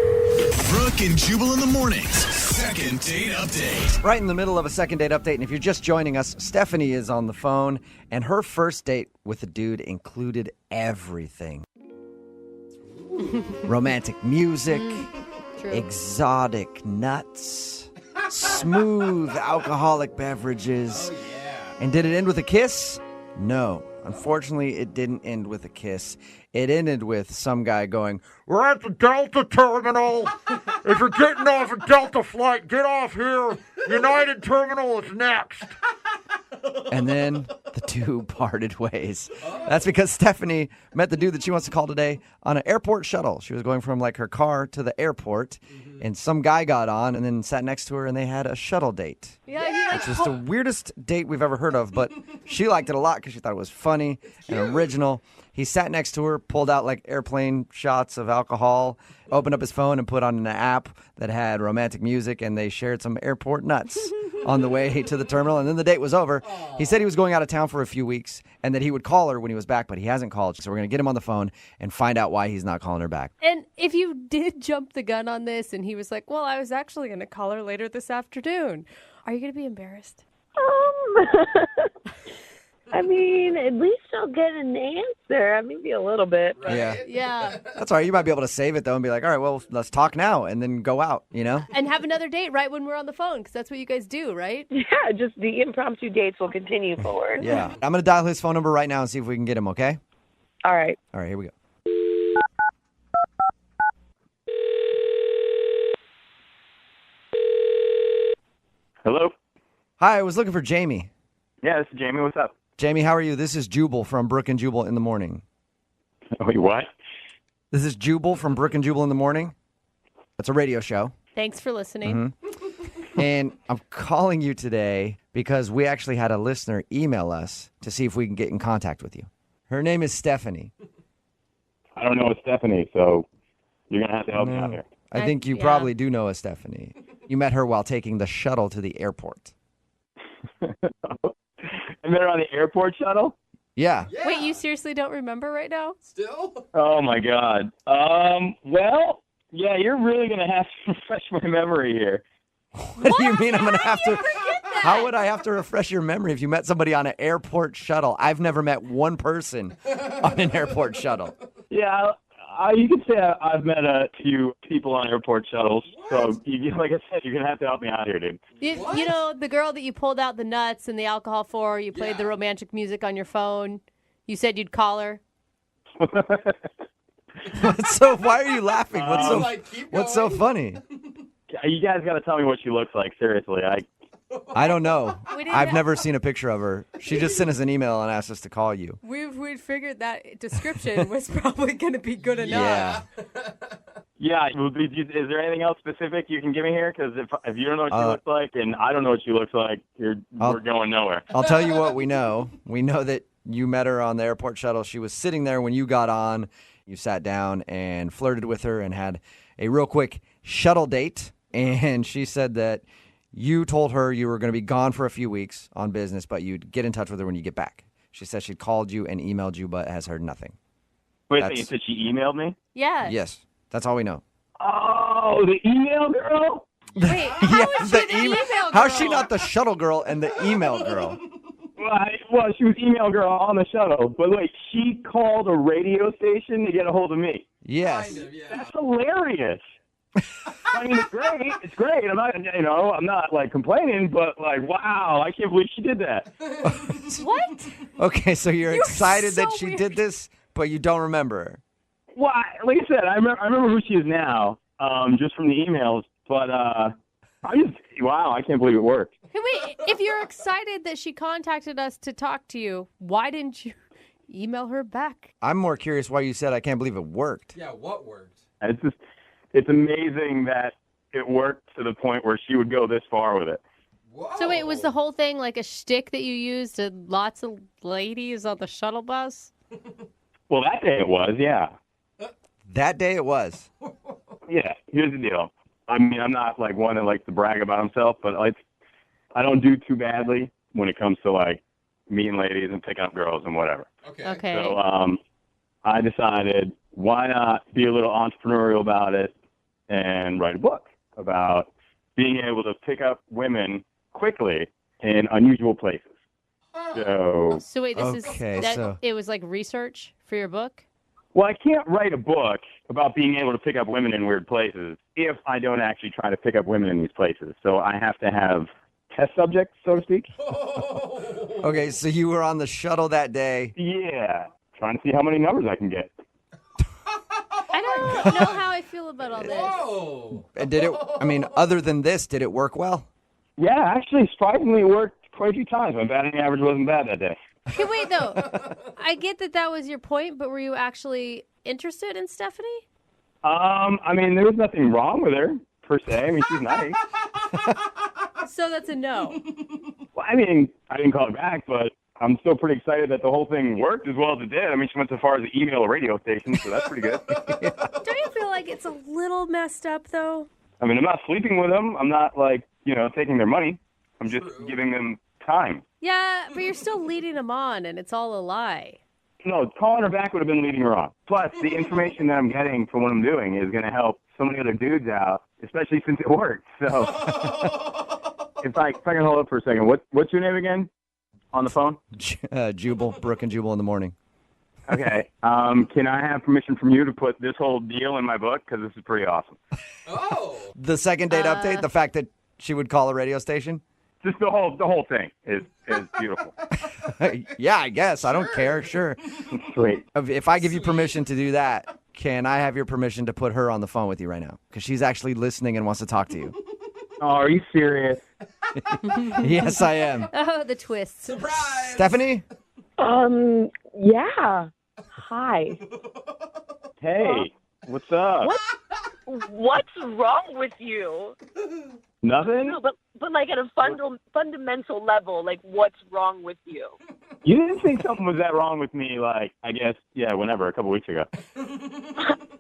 Brooke and Jubal in the mornings. Second date update. Right in the middle of a second date update, and if you're just joining us, Stephanie is on the phone, and her first date with a dude included everything. Romantic music, exotic nuts, smooth alcoholic beverages. And did it end with a kiss? No. Unfortunately, it didn't end with a kiss. It ended with some guy going, "We're at the Delta terminal. If you're getting off a Delta flight, get off here. United terminal is next." And then the two parted ways. That's because Stephanie met the dude that she wants to call today on an airport shuttle. She was going from like her car to the airport, and some guy got on and then sat next to her, and they had a shuttle date. Yeah, Which is the weirdest date we've ever heard of, but she liked it a lot because she thought it was funny and original. He sat next to her, pulled out like airplane shots of alcohol, opened up his phone and put on an app that had romantic music, and they shared some airport nuts on the way to the terminal, and then the date was over. He said he was going out of town for a few weeks and that he would call her when he was back, but he hasn't called, so we're going to get him on the phone and find out why he's not calling her back. And if you did jump the gun on this and he was like, well, I was actually going to call her later this afternoon, are you going to be embarrassed? I mean, at least I'll get an answer. Maybe a little bit. But... Yeah. That's all right. You might be able to save it, though, and be like, all right, well, let's talk now, and then go out, you know? And have another date right when we're on the phone, because that's what you guys do, right? Yeah, just the impromptu dates will continue forward. Yeah. I'm going to dial his phone number right now and see if we can get him, okay? All right. All right, here we go. Hello? Hi, I was looking for Jamie. Yeah, this is Jamie. What's up? Jamie, how are you? This is Jubal from Brooke and Jubal in the morning. Wait, what? This is Jubal from Brooke and Jubal in the morning. It's a radio show. Thanks for listening. And I'm calling you today because we actually had a listener email us to see if we can get in contact with you. Her name is Stephanie. I don't know a Stephanie, so you're going to have to help me out here. I think you probably do know a Stephanie. You met her while taking the shuttle to the airport. I met her on the airport shuttle? Yeah. Wait, you seriously don't remember right now? Still? Oh, my God. Well, yeah, you're really going to have to refresh my memory here. What do you mean I'm going to have to? How would I have to refresh your memory if you met somebody on an airport shuttle? I've never met one person on an airport shuttle. Yeah, you could say I've met a few people on airport shuttles. So, like I said, you're going to have to help me out here, dude. You know, the girl that you pulled out the nuts and the alcohol for, you played the romantic music on your phone. You said you'd call her. So why are you laughing? What's so funny? You guys got to tell me what she looks like, seriously. I don't know. I've never seen a picture of her. She just sent us an email and asked us to call you. We'd figured that description was probably going to be good enough. Yeah. Is there anything else specific you can give me here? Because if you don't know what she looks like and I don't know what she looks like, we're going nowhere. I'll tell you what we know. We know that you met her on the airport shuttle. She was sitting there when you got on. You sat down and flirted with her and had a real quick shuttle date. And she said that you told her you were going to be gone for a few weeks on business, but you'd get in touch with her when you get back. She said she'd called you and emailed you, but has heard nothing. Wait, so you said she emailed me? Yeah. Yes. That's all we know. Oh, the email girl? Wait, how is she the email girl? How is she not the shuttle girl and the email girl? Well, she was email girl on the shuttle. But wait, she called a radio station to get a hold of me? Yes. Kind of, yeah. That's hilarious. I mean, it's great. It's great. I'm not like complaining, but like, wow, I can't believe she did that. What? Okay, so you're excited that she did this, but you don't remember her. Well, like I said, I remember who she is now, just from the emails. But wow, I can't believe it worked. Hey, wait, if you're excited that she contacted us to talk to you, why didn't you email her back? I'm more curious why you said I can't believe it worked. Yeah, what worked? It's amazing that it worked to the point where she would go this far with it. Whoa. So wait, was the whole thing like a shtick that you used to lots of ladies on the shuttle bus? Well, that day it was, yeah. That day it was. Yeah, here's the deal. I mean, I'm not like one that likes to brag about himself, but I don't do too badly when it comes to like meeting ladies and picking up girls and whatever. Okay. So I decided, why not be a little entrepreneurial about it and write a book about being able to pick up women quickly in unusual places. So wait, it was like research for your book? Well, I can't write a book about being able to pick up women in weird places if I don't actually try to pick up women in these places. So I have to have test subject, so to speak. Okay, so you were on the shuttle that day. Yeah, trying to see how many numbers I can get. I don't know how I feel about all this. And other than this, did it work well? Yeah, actually, surprisingly, it worked quite a few times. My batting average wasn't bad that day. Okay, wait, though. I get that was your point, but were you actually interested in Stephanie? There was nothing wrong with her, per se. I mean, she's nice. So that's a no. Well, I didn't call her back, but I'm still pretty excited that the whole thing worked as well as it did. I mean, she went so far as to email a radio station, so that's pretty good. Don't you feel like it's a little messed up, though? I mean, I'm not sleeping with them. I'm not, taking their money. I'm just giving them time. Yeah, but you're still leading them on, and it's all a lie. No, calling her back would have been leading her on. Plus, the information that I'm getting from what I'm doing is going to help so many other dudes out, especially since it worked. So, if I can hold up for a second, what's your name again on the phone? Jubal, Brooke and Jubal in the morning. Okay. Can I have permission from you to put this whole deal in my book? Because this is pretty awesome. The second date update, the fact that she would call a radio station? Just the whole thing is beautiful. Yeah, I guess. I don't care. Sure. Sweet. If I give you permission to do that, can I have your permission to put her on the phone with you right now? Because she's actually listening and wants to talk to you. Oh, are you serious? Yes, I am. Oh, the twist. Surprise! Stephanie? Yeah. Hi. Hey, what's up? What's wrong with you? Nothing? No, but like at a fundamental level, like what's wrong with you? You didn't think something was that wrong with me, whenever, a couple weeks ago.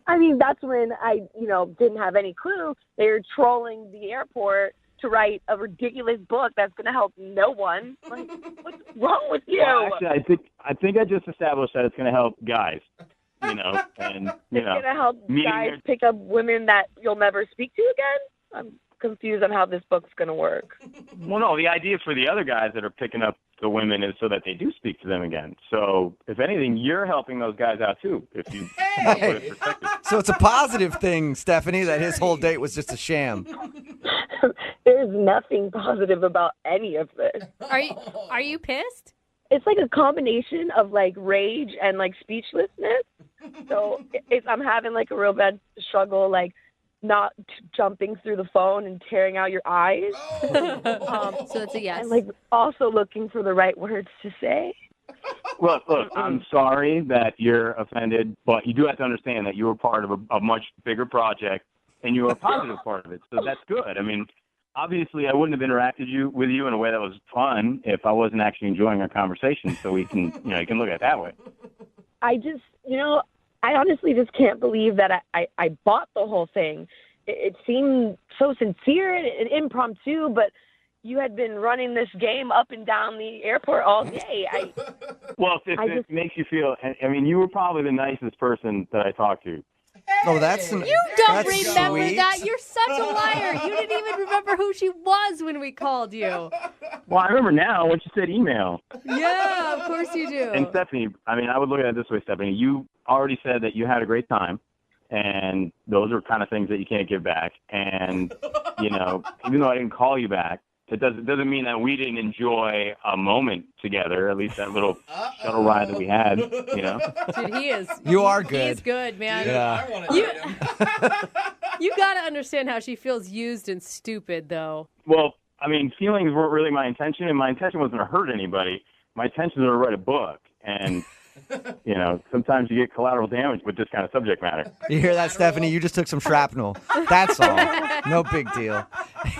I mean, that's when I, didn't have any clue they were trolling the airport to write a ridiculous book that's going to help no one. Like, what's wrong with you? Well, actually, I think I just established that it's going to help guys. And it's going to help guys pick up women that you'll never speak to again? I'm confused on how this book's going to work. Well, no, the idea for the other guys that are picking up the women is so that they do speak to them again. So, if anything, you're helping those guys out, too, if you put it in perspective. So it's a positive thing, Stephanie, that his whole date was just a sham. There's nothing positive about any of this. Are you pissed? It's like a combination of like rage and like speechlessness. So I'm having like a real bad struggle, like not jumping through the phone and tearing out your eyes. So it's a yes. And like also looking for the right words to say. Look, I'm sorry that you're offended, but you do have to understand that you were part of a much bigger project, and you were a positive part of it. So that's good. I mean, obviously, I wouldn't have interacted with you in a way that was fun if I wasn't actually enjoying our conversation. So we can, you can look at it that way. I just, I honestly just can't believe that I bought the whole thing. It seemed so sincere and impromptu, but you had been running this game up and down the airport all day. Well, if it makes you feel, I mean, you were probably the nicest person that I talked to. Oh, that's You don't that's remember sweet. that. You're such a liar. You didn't even remember who she was when we called you. Well, I remember now when you said email. Yeah, of course you do. And Stephanie, I mean, I would look at it this way, Stephanie. You already said that you had a great time, and those are kind of things that you can't give back. And, even though I didn't call you back, it doesn't mean that we didn't enjoy a moment together, at least that little shuttle ride that we had, Dude, he is. You are good. He's good, man. Yeah. You got to understand how she feels used and stupid, though. Well, I mean, feelings weren't really my intention, and my intention wasn't to hurt anybody. My intention was to write a book, and, sometimes you get collateral damage with this kind of subject matter. You hear that, Stephanie? You just took some shrapnel. That's all. No big deal.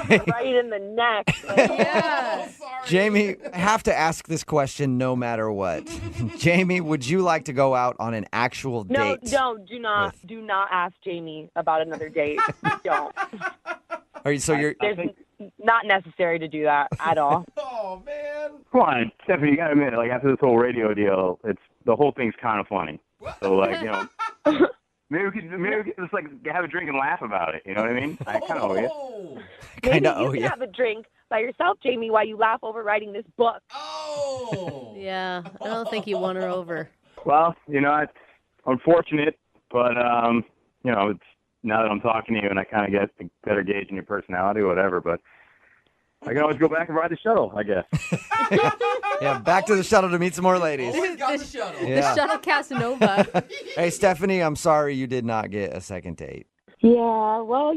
Right in the neck. Yeah. Jamie, I have to ask this question no matter what. Jamie, would you like to go out on an actual date? No, do not ask Jamie about another date. Don't. There's not necessary to do that at all. Oh, man. Come on, Stephanie, you got to admit, after this whole radio deal, the whole thing's kind of funny. So, maybe we could just, have a drink and laugh about it. You know what I mean? I kind of owe you. Maybe you can have a drink by yourself, Jamie, while you laugh over writing this book. Oh. Yeah, I don't think you won her over. Well, it's unfortunate, but, it's now that I'm talking to you and I kind of get a better gauge in your personality or whatever, but I can always go back and ride the shuttle, I guess. Yeah, back to the shuttle to meet some more ladies. Always got the shuttle. The Yeah. shuttle Casanova. Hey, Stephanie, I'm sorry you did not get a second date. Yeah, well,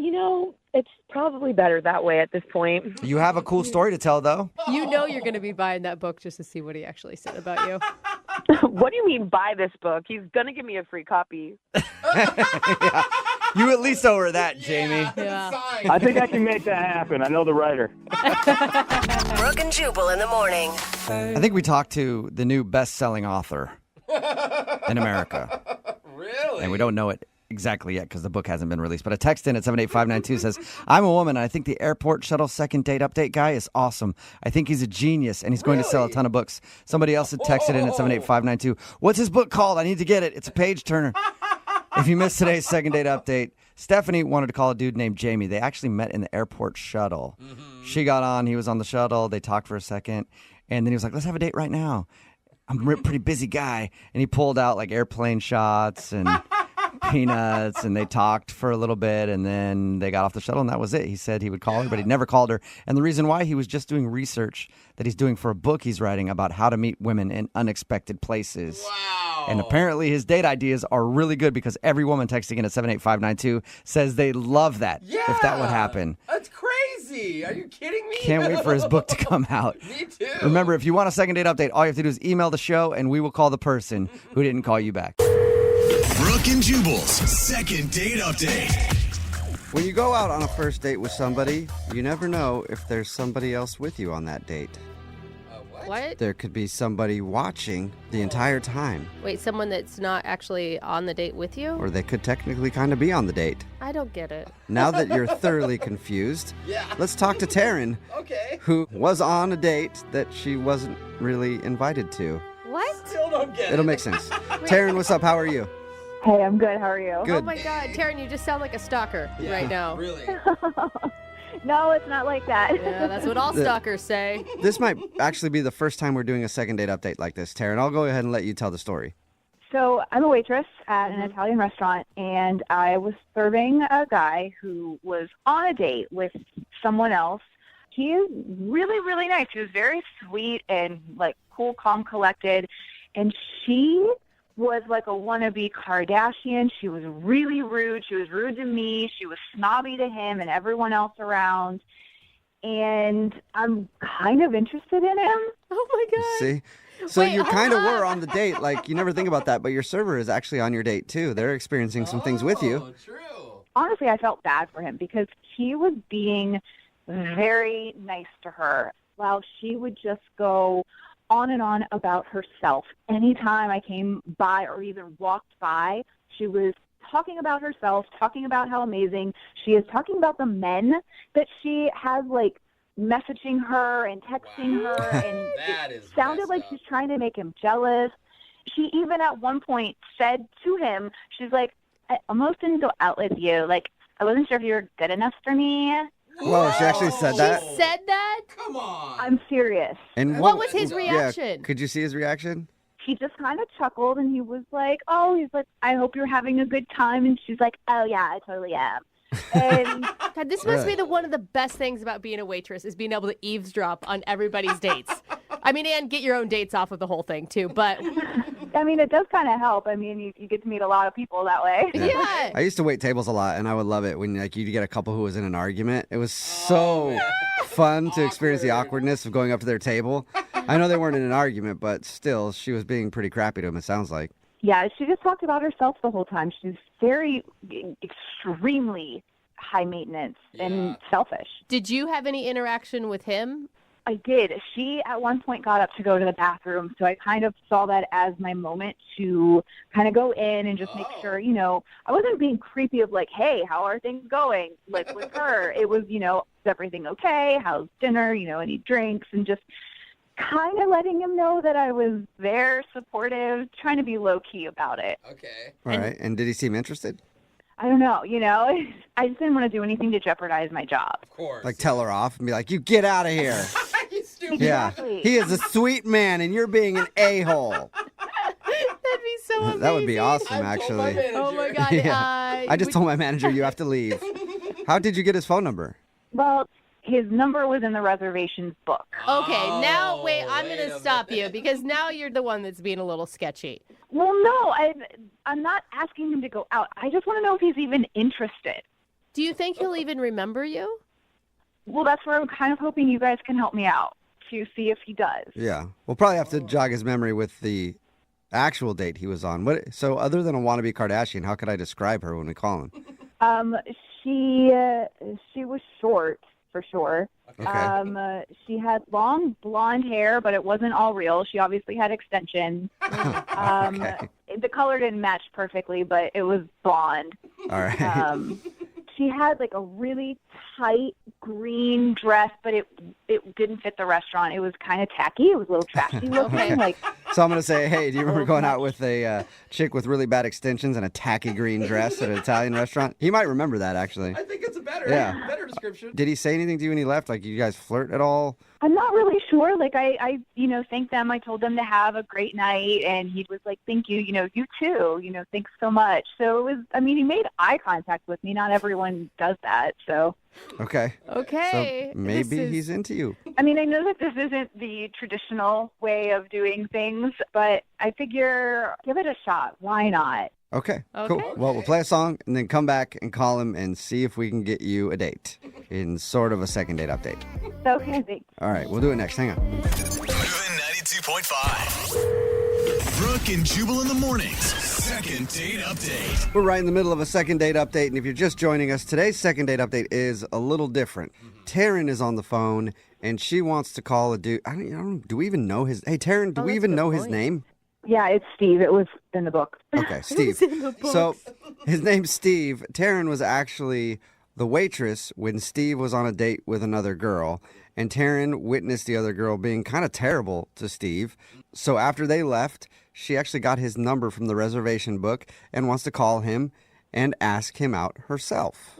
it's probably better that way at this point. You have a cool story to tell, though. You know you're going to be buying that book just to see what he actually said about you. What do you mean buy this book? He's going to give me a free copy. Yeah. You at least owe her that, Jamie. Yeah. I think I can make that happen. I know the writer. Brooke and Jubal in the morning. I think we talked to the new best-selling author in America. Really? And we don't know it exactly yet because the book hasn't been released. But a text in at 78592 says, I'm a woman, and I think the airport shuttle second date update guy is awesome. I think he's a genius, and he's going to sell a ton of books. Somebody else had texted in at 78592. What's his book called? I need to get it. It's a page turner. If you missed today's second date update, Stephanie wanted to call a dude named Jamie. They actually met in the airport shuttle. Mm-hmm. She got on. He was on the shuttle. They talked for a second. And then he was like, let's have a date right now. I'm a pretty busy guy. And he pulled out like airplane shots and peanuts. And they talked for a little bit. And then they got off the shuttle. And that was it. He said he would call her, but he'd never called her. And the reason why, he was just doing research that he's doing for a book he's writing about how to meet women in unexpected places. Wow. And apparently his date ideas are really good because every woman texting in at 78592 says they love that if that would happen. That's crazy. Are you kidding me? Can't wait for his book to come out. Me too. Remember, if you want a second date update, all you have to do is email the show and we will call the person who didn't call you back. Brooke and Jubal's second date update. When you go out on a first date with somebody, you never know if there's somebody else with you on that date. What? There could be somebody watching the entire time. Wait, someone that's not actually on the date with you? Or they could technically kind of be on the date. I don't get it. Now that you're thoroughly confused, let's talk to Taryn, who was on a date that she wasn't really invited to. What? Still don't get it. It'll make sense. Taryn, what's up? How are you? Hey, I'm good. How are you? Good. Oh my God, Taryn, you just sound like a stalker right now. Really? No, it's not like that. Yeah, that's what all stalkers say. This might actually be the first time we're doing a second date update like this, Taryn. I'll go ahead and let you tell the story. So I'm a waitress at an Italian restaurant, and I was serving a guy who was on a date with someone else. He is really, really nice. He was very sweet and, like, cool, calm, collected. And she was like a wannabe Kardashian. She was really rude. She was rude to me. She was snobby to him and everyone else around. And I'm kind of interested in him. Oh, my God. See? So Wait, you kind of hold were up. on the date. Like, you never think about that, but your server is actually on your date, too. They're experiencing some things with you. True. Honestly, I felt bad for him because he was being very nice to her while she would just go on and on about herself. Anytime I came by or even walked by, she was talking about herself, talking about how amazing she is, talking about the men that she has, like, messaging her and texting her, and That it is sounded like she's trying to make him jealous. She even at one point said to him, she's like, I almost didn't go out with you. Like, I wasn't sure if you were good enough for me. Whoa, she actually said that? She said that? Come on. I'm serious. And What was his reaction? Yeah, could you see his reaction? He just kind of chuckled, and he was like, he's like, I hope you're having a good time. And she's like, oh, yeah, I totally am. And God, this must be one of the best things about being a waitress is being able to eavesdrop on everybody's dates. I mean, and get your own dates off of the whole thing, too. But I mean, it does kind of help. I mean, you get to meet a lot of people that way. Yeah. I used to wait tables a lot, and I would love it when like you get a couple who was in an argument. It was so fun to experience the awkwardness of going up to their table. I know they weren't in an argument, but still, she was being pretty crappy to him, it sounds like. Yeah, she just talked about herself the whole time. She's very, extremely high maintenance and selfish. Did you have any interaction with him? I did. She at one point got up to go to the bathroom, so I kind of saw that as my moment to kind of go in and just make sure, I wasn't being creepy of like, hey, how are things going? Like with her, it was, is everything okay? How's dinner? Any drinks? And just kind of letting him know that I was there, supportive, trying to be low-key about it. Okay. All right. And did he seem interested? I don't know, I just didn't want to do anything to jeopardize my job. Of course. Like tell her off and be like, you get out of here. You stupid. Yeah. Exactly. He is a sweet man, and you're being an a-hole. That'd be so amazing. That would be awesome, actually. Oh, my God. Yeah. I just told my manager you have to leave. How did you get his phone number? Well, His number was in the reservations book. Okay, now wait, I'm going to stop you because now you're the one that's being a little sketchy. Well, no, I'm not asking him to go out. I just want to know if he's even interested. Do you think he'll even remember you? Well, that's where I'm kind of hoping you guys can help me out to see if he does. Yeah. We'll probably have to jog his memory with the actual date he was on. So other than a wannabe Kardashian, how could I describe her when we call him? She was short, for sure. Okay. She had long blonde hair, but it wasn't all real. She obviously had extensions. The color didn't match perfectly, but it was blonde. All right. She had like a really tight green dress, but it didn't fit the restaurant. It was kind of tacky. It was a little trashy looking. So I'm going to say, hey, do you remember going out with a chick with really bad extensions and a tacky green dress at an Italian restaurant? He might remember that, actually. I think it's a better description. Did he say anything to you when he left? Like, you guys flirt at all? I'm not really sure. Like, I thanked them. I told them to have a great night, and he was like, thank you. You too. Thanks so much. So it was, he made eye contact with me. Not everyone does that, so. Okay. Okay. So maybe he's into you. I know that this isn't the traditional way of doing things, but I figure give it a shot. Why not? Okay, cool. Well, we'll play a song and then come back and call him and see if we can get you a date in sort of a second date update. Okay, thanks. All right, we'll do it next. Hang on. Moving 92.5. Brooke and Jubal in the mornings. Second date update. We're right in the middle of a second date update, and if you're just joining us, today's second date update is a little different. Taryn is on the phone, and she wants to call a dude. I don't do we even know his... Hey, Taryn, do we even know his name? Yeah, it's Steve. It was in the book. Okay, Steve. So his name's Steve. Taryn was actually the waitress when Steve was on a date with another girl, and Taryn witnessed the other girl being kind of terrible to Steve. So after they left, she actually got his number from the reservation book and wants to call him and ask him out herself.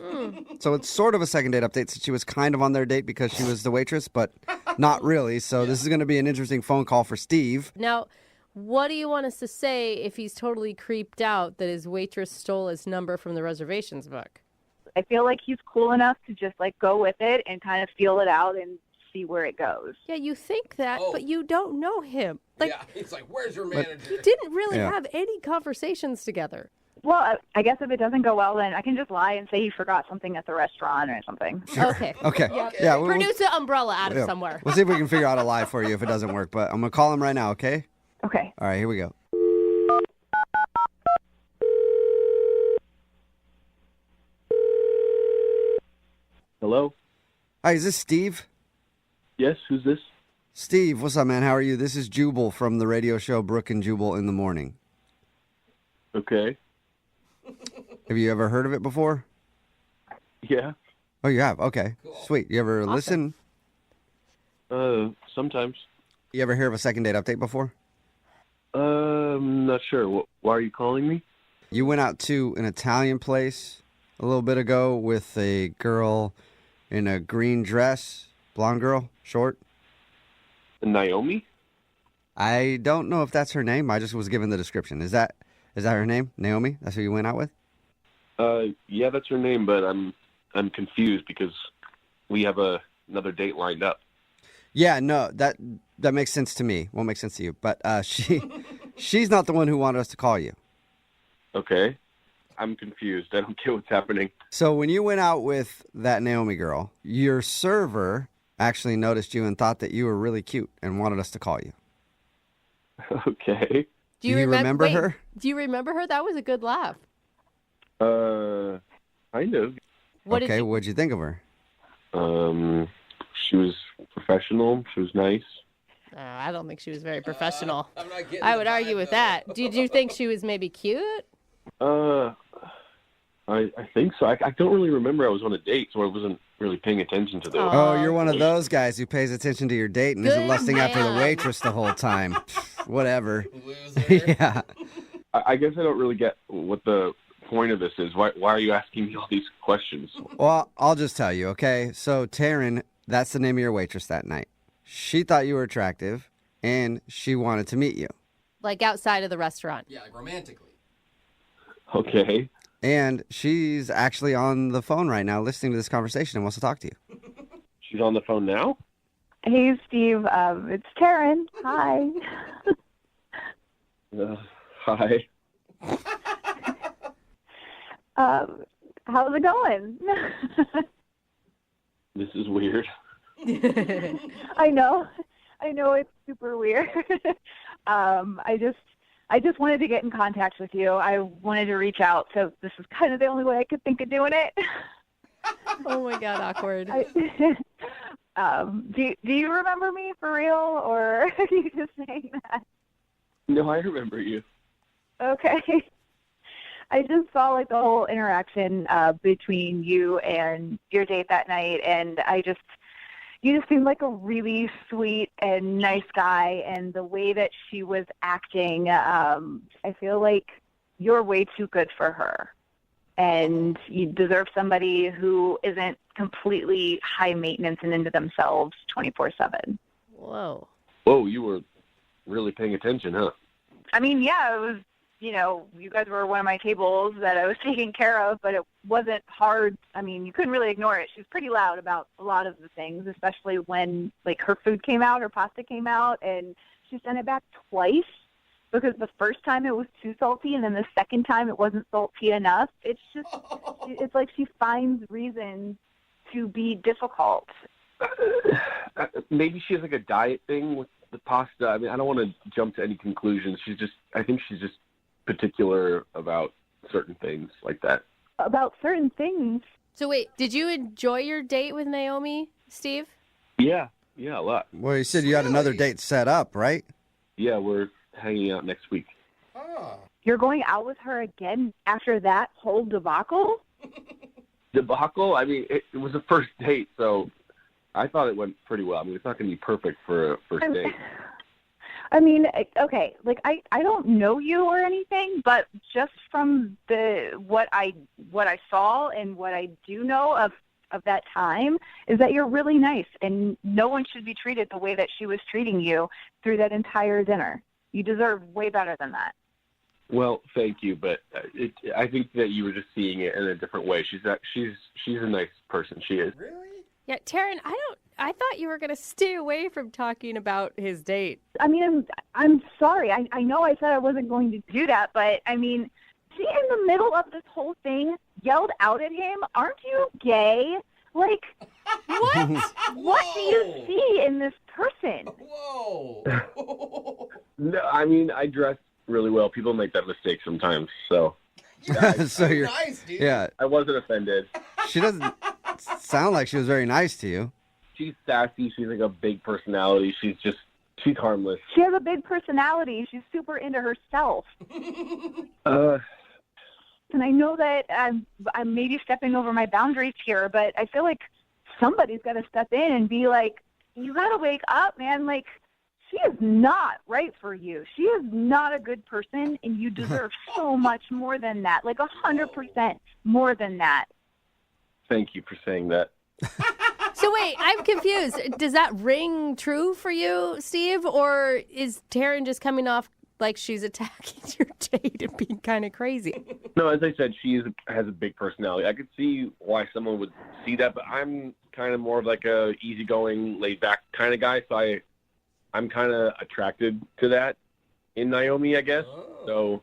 So it's sort of a second date update since she was kind of on their date because she was the waitress, but not really. So this is going to be an interesting phone call for Steve. Now, what do you want us to say if he's totally creeped out that his waitress stole his number from the reservations book? I feel like he's cool enough to just go with it and kind of feel it out and see where it goes. Yeah, you think that, but you don't know him. It's like, where's your manager? You didn't really have any conversations together. Well, I guess if it doesn't go well, then I can just lie and say he forgot something at the restaurant or something. Sure. Okay. Yeah. Produce an umbrella out of somewhere. We'll see if we can figure out a lie for you if it doesn't work, but I'm going to call him right now, okay? Okay. All right, here we go. Hello? Hi, is this Steve? Yes, who's this? Steve, what's up, man? How are you? This is Jubal from the radio show Brooke and Jubal in the Morning. Okay. Have you ever heard of it before? Yeah. Oh, you have? Okay. Sweet. You ever listen? Sometimes. You ever hear of a second date update before? I'm not sure. Why are you calling me? You went out to an Italian place a little bit ago with a girl in a green dress, blonde girl, short. Naomi? I don't know if that's her name. I just was given the description. Is that her name? Naomi? That's who you went out with? Yeah, that's her name, but I'm confused because we have another date lined up. Yeah, no, that makes sense to me. Won't make sense to you. But she's not the one who wanted us to call you. Okay. I'm confused. I don't get what's happening. So when you went out with that Naomi girl, your server actually noticed you and thought that you were really cute and wanted us to call you. Okay. Do you remember her? Do you remember her? That was a good laugh. Kind of. What'd you think of her? She was professional. She was nice. I don't think she was very professional. I would argue with that. Did you think she was maybe cute? I think so. I don't really remember. I was on a date, so I wasn't really paying attention to those. Oh, you're one of those guys who pays attention to your date and isn't lusting after the waitress the whole time. Whatever. Yeah. I guess I don't really get what the point of this is. Why are you asking me all these questions? Well, I'll just tell you, okay? So Taryn, that's the name of your waitress that night. She thought you were attractive, and she wanted to meet you. Like outside of the restaurant. Yeah, like romantically. Okay. And she's actually on the phone right now listening to this conversation and wants to talk to you. She's on the phone now? Hey, Steve. It's Taryn. Hi. Hi. How's it going? This is weird. I know it's super weird. I just wanted to get in contact with you. I wanted to reach out, so this is kind of the only way I could think of doing it. Oh my God, awkward. Do you remember me for real, or are you just saying that? No, I remember you. Okay. I just saw like the whole interaction between you and your date that night, and you just seemed like a really sweet and nice guy, and the way that she was acting, I feel like you're way too good for her, and you deserve somebody who isn't completely high maintenance and into themselves 24/7. Whoa. Whoa, you were really paying attention, huh? I mean, yeah, it was, you guys were one of my tables that I was taking care of, but it wasn't hard. I mean, you couldn't really ignore it. She was pretty loud about a lot of the things, especially when, like, her food came out, her pasta came out, and she sent it back twice because the first time it was too salty, and then the second time it wasn't salty enough. It's just, it's like she finds reasons to be difficult. Maybe she has, like, a diet thing with the pasta. I mean, I don't want to jump to any conclusions. I think she's just particular about certain things like that. About certain things? So wait, did you enjoy your date with Naomi, Steve? Yeah, a lot. Well, you said you had another date set up, right? Yeah, we're hanging out next week. You're going out with her again after that whole debacle? Debacle? I mean, it was a first date, so I thought it went pretty well. I mean, it's not going to be perfect for a first date. I mean, okay, like I don't know you or anything, but just from what I saw and what I do know of that time is that you're really nice, and no one should be treated the way that she was treating you through that entire dinner. You deserve way better than that. Well, thank you, but I think that you were just seeing it in a different way. She's a nice person. She is. Really? Yeah, Taryn, I thought you were going to stay away from talking about his date. I mean, I'm sorry. I know I said I wasn't going to do that, but I mean, she in the middle of this whole thing yelled out at him, "Aren't you gay?" Like, what? What do you see in this person? Whoa. No, I mean, I dress really well. People make that mistake sometimes, so. So you're nice, dude. Yeah. I wasn't offended. She doesn't sound like she was very nice to you. She's sassy. She's like a big personality. She's harmless. She has a big personality. She's super into herself. And I know that I'm maybe stepping over my boundaries here, but I feel like somebody's got to step in and be like, you got to wake up, man. Like, she is not right for you. She is not a good person, and you deserve so much more than that, like 100% more than that. Thank you for saying that. So wait, I'm confused. Does that ring true for you, Steve, or is Taryn just coming off like she's attacking your date and being kind of crazy? No, as I said, she has a big personality. I could see why someone would see that, but I'm kind of more of like a easygoing, laid-back kind of guy, so I'm kind of attracted to that in Naomi, I guess. So,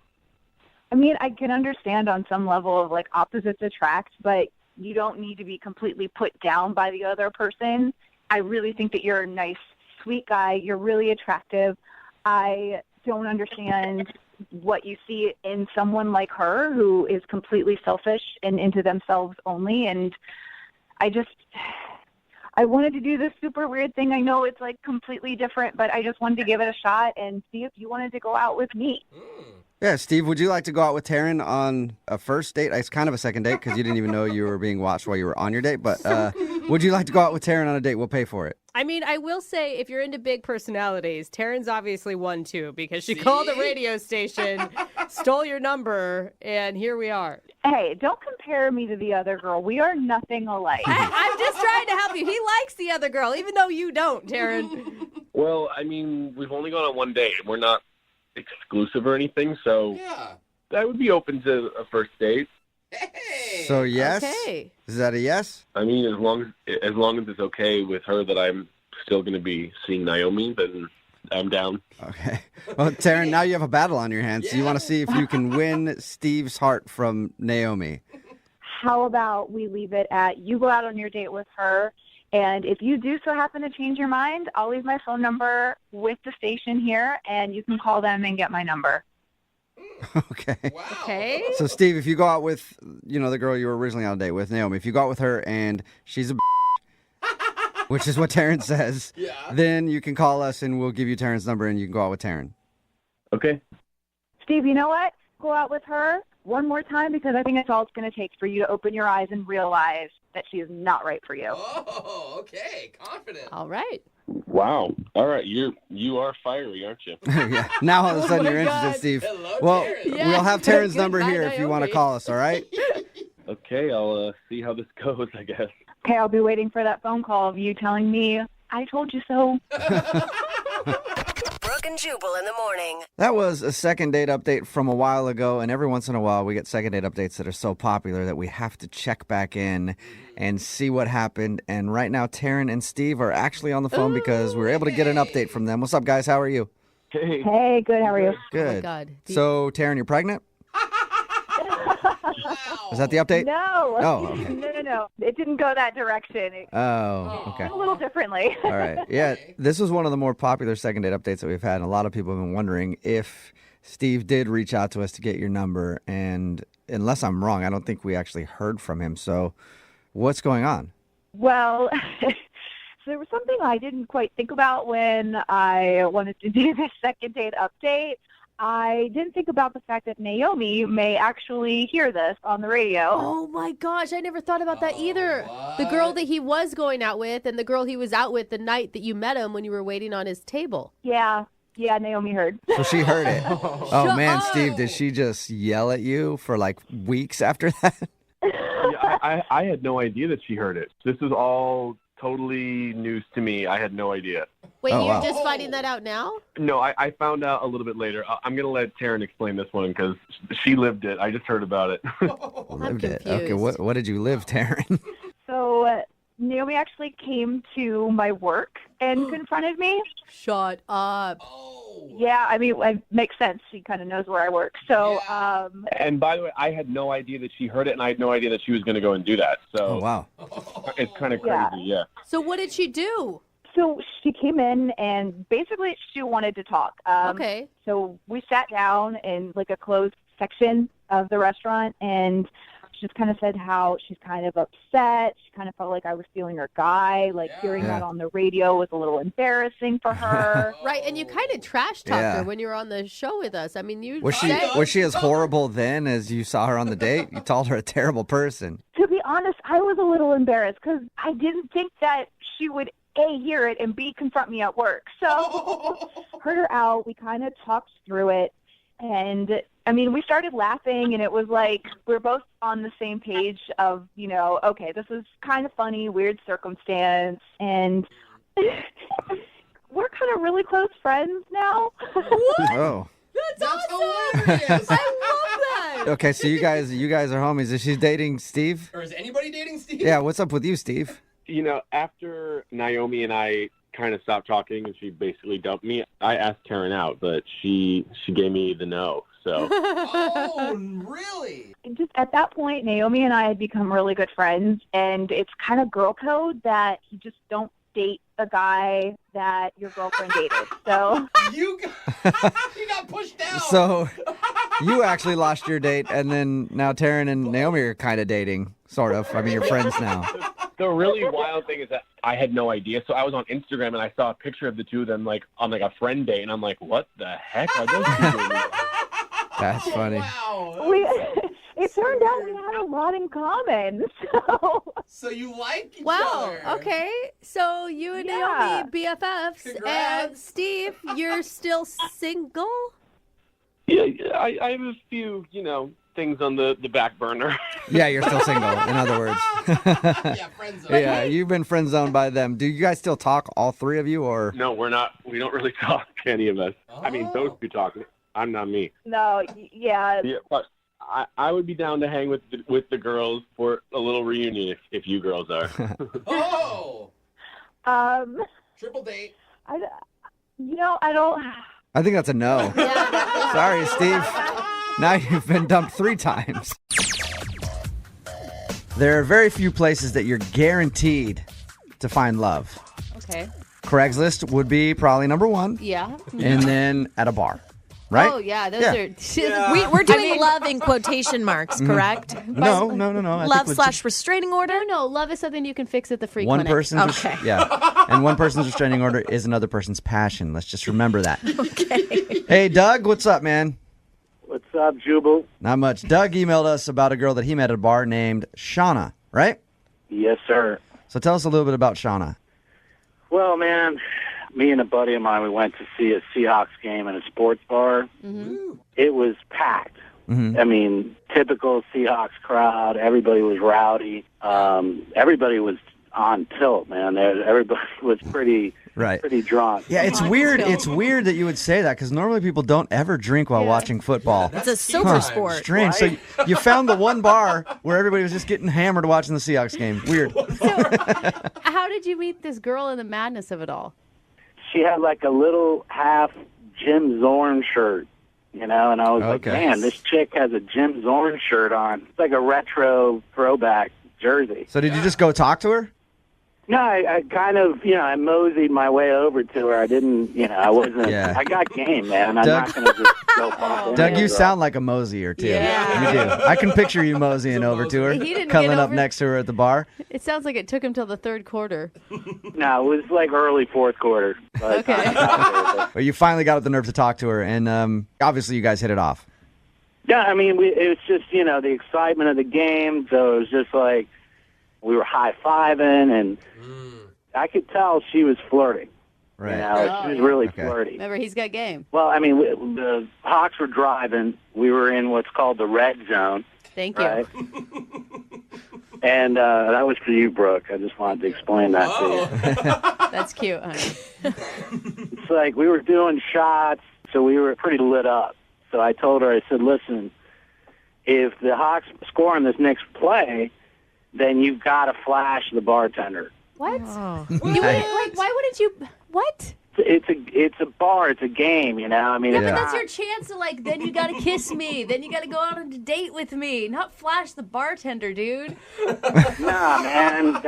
I mean, I can understand on some level of like opposites attract, but you don't need to be completely put down by the other person. I really think that you're a nice, sweet guy. You're really attractive. I don't understand what you see in someone like her who is completely selfish and into themselves only. And I wanted to do this super weird thing. I know it's like completely different, but I just wanted to give it a shot and see if you wanted to go out with me. Yeah, Steve, would you like to go out with Taryn on a first date? It's kind of a second date because you didn't even know you were being watched while you were on your date. But would you like to go out with Taryn on a date? We'll pay for it. I mean, I will say, if you're into big personalities, Taryn's obviously one, too, because she called the radio station, stole your number, and here we are. Hey, don't compare me to the other girl. We are nothing alike. I'm just trying to help you. He likes the other girl, even though you don't, Taryn. Well, I mean, we've only gone on one date. We're not exclusive or anything, so I would be open to a first date. So yes? Okay. Is that a yes? I mean, as long as it's okay with her that I'm still going to be seeing Naomi, then I'm down. Okay. Well, Taryn, now you have a battle on your hands. So you want to see if you can win Steve's heart from Naomi. How about we leave it at you go out on your date with her, and if you do so happen to change your mind, I'll leave my phone number with the station here, and you can call them and get my number. Okay. Okay. So, Steve, if you go out with, the girl you were originally on a date with, Naomi, if you go out with her and she's a which is what Taryn says, then you can call us and we'll give you Taryn's number and you can go out with Taryn. Okay. Steve, you know what? Go out with her one more time because I think that's all it's going to take for you to open your eyes and realize that she is not right for you. Oh, okay. Confident. All right. Wow. All right. You are fiery, aren't you? Yeah. Now all of a sudden you're interested, Steve. Well, Taryn. we'll have Taryn's Good number night, here if you want to Naomi. call us, all right? Okay. I'll see how this goes, I guess. Okay, I'll be waiting for that phone call of you telling me, I told you so. Brooke and Jubal in the morning. That was a second date update from a while ago, and every once in a while we get second date updates that are so popular that we have to check back in and see what happened. And right now, Taryn and Steve are actually on the phone because we were able to get an update from them. What's up, guys? How are you? Hey. Hey, good. How are you? Good. Oh, my God. So, Taryn, you're pregnant? Is that the update? No. Oh, okay. No. It didn't go that direction. It Oh, okay. went a little differently. All right. Yeah, this was one of the more popular second date updates that we've had, and a lot of people have been wondering if Steve did reach out to us to get your number, and unless I'm wrong, I don't think we actually heard from him. So what's going on? Well, so there was something I didn't quite think about when I wanted to do this second date update. I didn't think about the fact that Naomi may actually hear this on the radio. Oh, my gosh. I never thought about that either. The girl that he was going out with and the girl he was out with the night that you met him when you were waiting on his table. Yeah, Naomi heard. So she heard it. Oh, man, up. Steve, did she just yell at you for like weeks after that? Yeah, I had no idea that she heard it. This is all totally news to me. I had no idea. Wait, Oh, you're wow. just finding that out now? No, I found out a little bit later. I'm going to let Taryn explain this one because she lived it. I just heard about it. Lived it. Okay, confused. what did you live, Taryn? So Naomi actually came to my work and confronted me. Shut up. Yeah, I mean, it makes sense. She kind of knows where I work. So, And by the way, I had no idea that she heard it, and I had no idea that she was going to go and do that. So Oh, wow. it's kind of crazy, yeah. So what did she do? So she came in and basically she wanted to talk. Okay. So we sat down in like a closed section of the restaurant and she just kind of said how she's kind of upset. She kind of felt like I was stealing her guy. Like hearing Yeah. that on the radio was a little embarrassing for her. Right, and you kind of trash talked Yeah. her when you were on the show with us. I mean, you Was she as horrible then as you saw her on the date? You called her a terrible person. To be honest, I was a little embarrassed because I didn't think that she would A, hear it, and B, confront me at work. So heard her out. We kind of talked through it. And, I mean, we started laughing, and it was like we're both on the same page of, okay, this is kind of funny, weird circumstance. And we're kind of really close friends now. Oh. That's awesome. I love that. Okay, so you guys are homies. Is she dating Steve? Or is anybody dating Steve? Yeah, what's up with you, Steve? After Naomi and I kind of stopped talking and she basically dumped me, I asked Taryn out, but she gave me the no. So Oh, really? Just at that point, Naomi and I had become really good friends, and it's kind of girl code that you just don't date a guy that your girlfriend dated. So You got pushed down. So you actually lost your date, and then now Taryn and Naomi are kind of dating, sort of. I mean, you're friends now. the really wild thing is that I had no idea. So I was on Instagram and I saw a picture of the two of them like on like a friend date, and I'm like, what the heck are those two doing? That's funny. Wow. it turned out we had a lot in common. So you like each Wow. other. Okay. So you and Yeah. Naomi BFFs, Congrats. and Steve, you're still single. Yeah, I have a few, things on the back burner. Yeah, you're still single, in other words. Yeah, friend zone. Yeah, you've been friend zoned by them. Do you guys still talk, all three of you, or? No, we're not. We don't really talk, any of us. I mean, those two talk. I'm not me. No, yeah. Yeah, but I would be down to hang with the girls for a little reunion if you girls are. Oh, Um, triple date. I don't. I think that's a no. Sorry, Steve. Now you've been dumped 3 times. There are very few places that you're guaranteed to find love. Okay. Craigslist would be probably number 1. Yeah. And then at a bar, right? Oh, yeah. Those are... We're doing love in quotation marks, correct? No. I Love think / restraining order? No, love is something you can fix at the free one clinic. person's Okay. and one person's restraining order is another person's passion. Let's just remember that. Okay. Hey, Doug, what's up, man? What's up, Jubal? Not much. Doug emailed us about a girl that he met at a bar named Shauna, right? Yes, sir. So tell us a little bit about Shauna. Well, man, me and a buddy of mine, we went to see a Seahawks game in a sports bar. Mm-hmm. It was packed. Mm-hmm. I mean, typical Seahawks crowd. Everybody was rowdy. Everybody was on tilt, man. Everybody was pretty drunk. Yeah, it's weird. It's weird that you would say that because normally people don't ever drink while watching football. It's a sober sport. Strange. Right? So you found the one bar where everybody was just getting hammered watching the Seahawks game. Weird. How did you meet this girl in the madness of it all? She had like a little half Jim Zorn shirt, and I was like, man, this chick has a Jim Zorn shirt on. It's like a retro throwback jersey. So did you just go talk to her? No, I kind of, I moseyed my way over to her. I didn't, I wasn't, I got game, man. I'm not going to just go pop in. Doug, you So- sound like a mosier, too. Yeah. You do. I can picture you moseying over to her, He didn't cuddling get up over- next to her at the bar. It sounds like it took him till the third quarter. No, it was like early fourth quarter. But Okay. But you finally got up the nerve to talk to her, and obviously you guys hit it off. Yeah, I mean, it was just, the excitement of the game. So it was just like we were high-fiving, and I could tell she was flirting. Right. She was really flirty. Remember, he's got game. Well, I mean, the Hawks were driving. We were in what's called the red zone. Thank you. Right? And that was for you, Brooke. I just wanted to explain that to you. That's cute, honey. It's like we were doing shots, so we were pretty lit up. So I told her, I said, listen, if the Hawks score on this next play, then you've got to flash the bartender. What? Oh. You wouldn't, why wouldn't you? What? It's a bar. It's a game, I mean, Yeah, it's but that's not- your chance to then you gotta kiss me, then you gotta go out on a date with me, not flash the bartender, dude. Nah, man.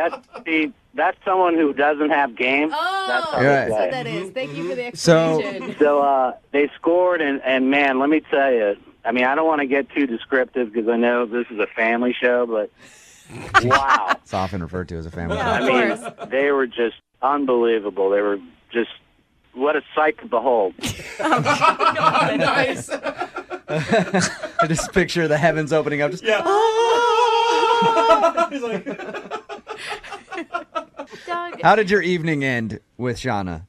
That's someone who doesn't have game. Oh, That's how that's they what play. that is. Thank you for the So- explanation. So they scored, and man, let me tell you. I mean, I don't want to get too descriptive because I know this is a family show, but wow. It's often referred to as a family. I mean, they were just unbelievable. They were just, what a sight to behold. Nice. I just picture the heavens opening up. Just, He's like, Doug. How did your evening end with Shauna?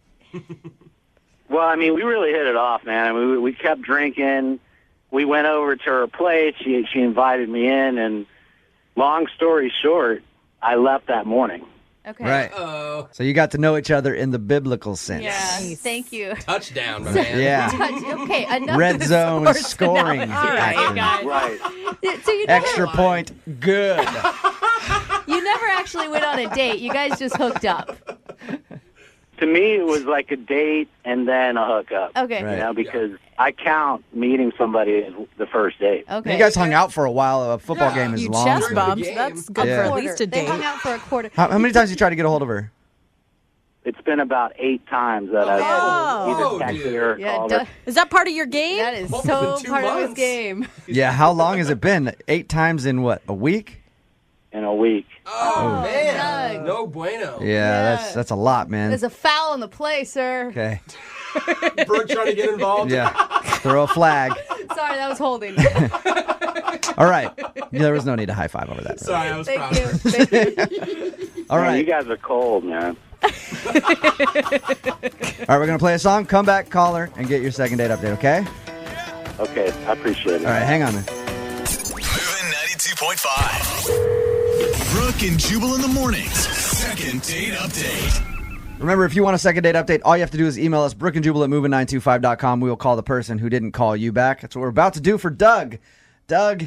Well, I mean, we really hit it off, man. I mean, we kept drinking. We went over to her place. She invited me in, and long story short, I left that morning. Okay. Right. So you got to know each other in the biblical sense. Yeah. Thank you. touchdown, my man. Yeah. Okay. Enough Red of the zone sports scoring analogy, action. guys. Right. So you never, Extra point. Good. you never actually went on a date. You guys just hooked up. To me, it was like a date and then a hookup. Okay. Right. Because I count meeting somebody as the first date. Okay. You guys hung out for a while. A football game is You long. chest the bumped. game. That's good Yeah. for at least a They date. hung out for a quarter. How many times did you try to get a hold of her? It's been about 8 times that I've either texted her or Yeah, called duh. her. Is that part of your game? That is Well, so within 2 part of his months. game. Yeah, how long has it been? 8 times in what, a week? In a week. Oh, man. Doug. No bueno. Yeah, that's a lot, man. There's a foul on the play, sir. Okay. Brooke trying to get involved. Yeah. Throw a flag. Sorry, that was holding. All right. There was no need to high five over that. Sorry, I was Thank proud you. of her. Thank you. All Man, you right. guys are cold, man. All right, we're going to play a song. Come back, call her, and get your second date update, okay? Okay, I appreciate it. All right, hang on. Moving 92.5. Brooke and Jubal in the mornings. Second date update. Remember, if you want a second date update, all you have to do is email us, brookeandjubal@moving925.com. We will call the person who didn't call you back. That's what we're about to do for Doug. Doug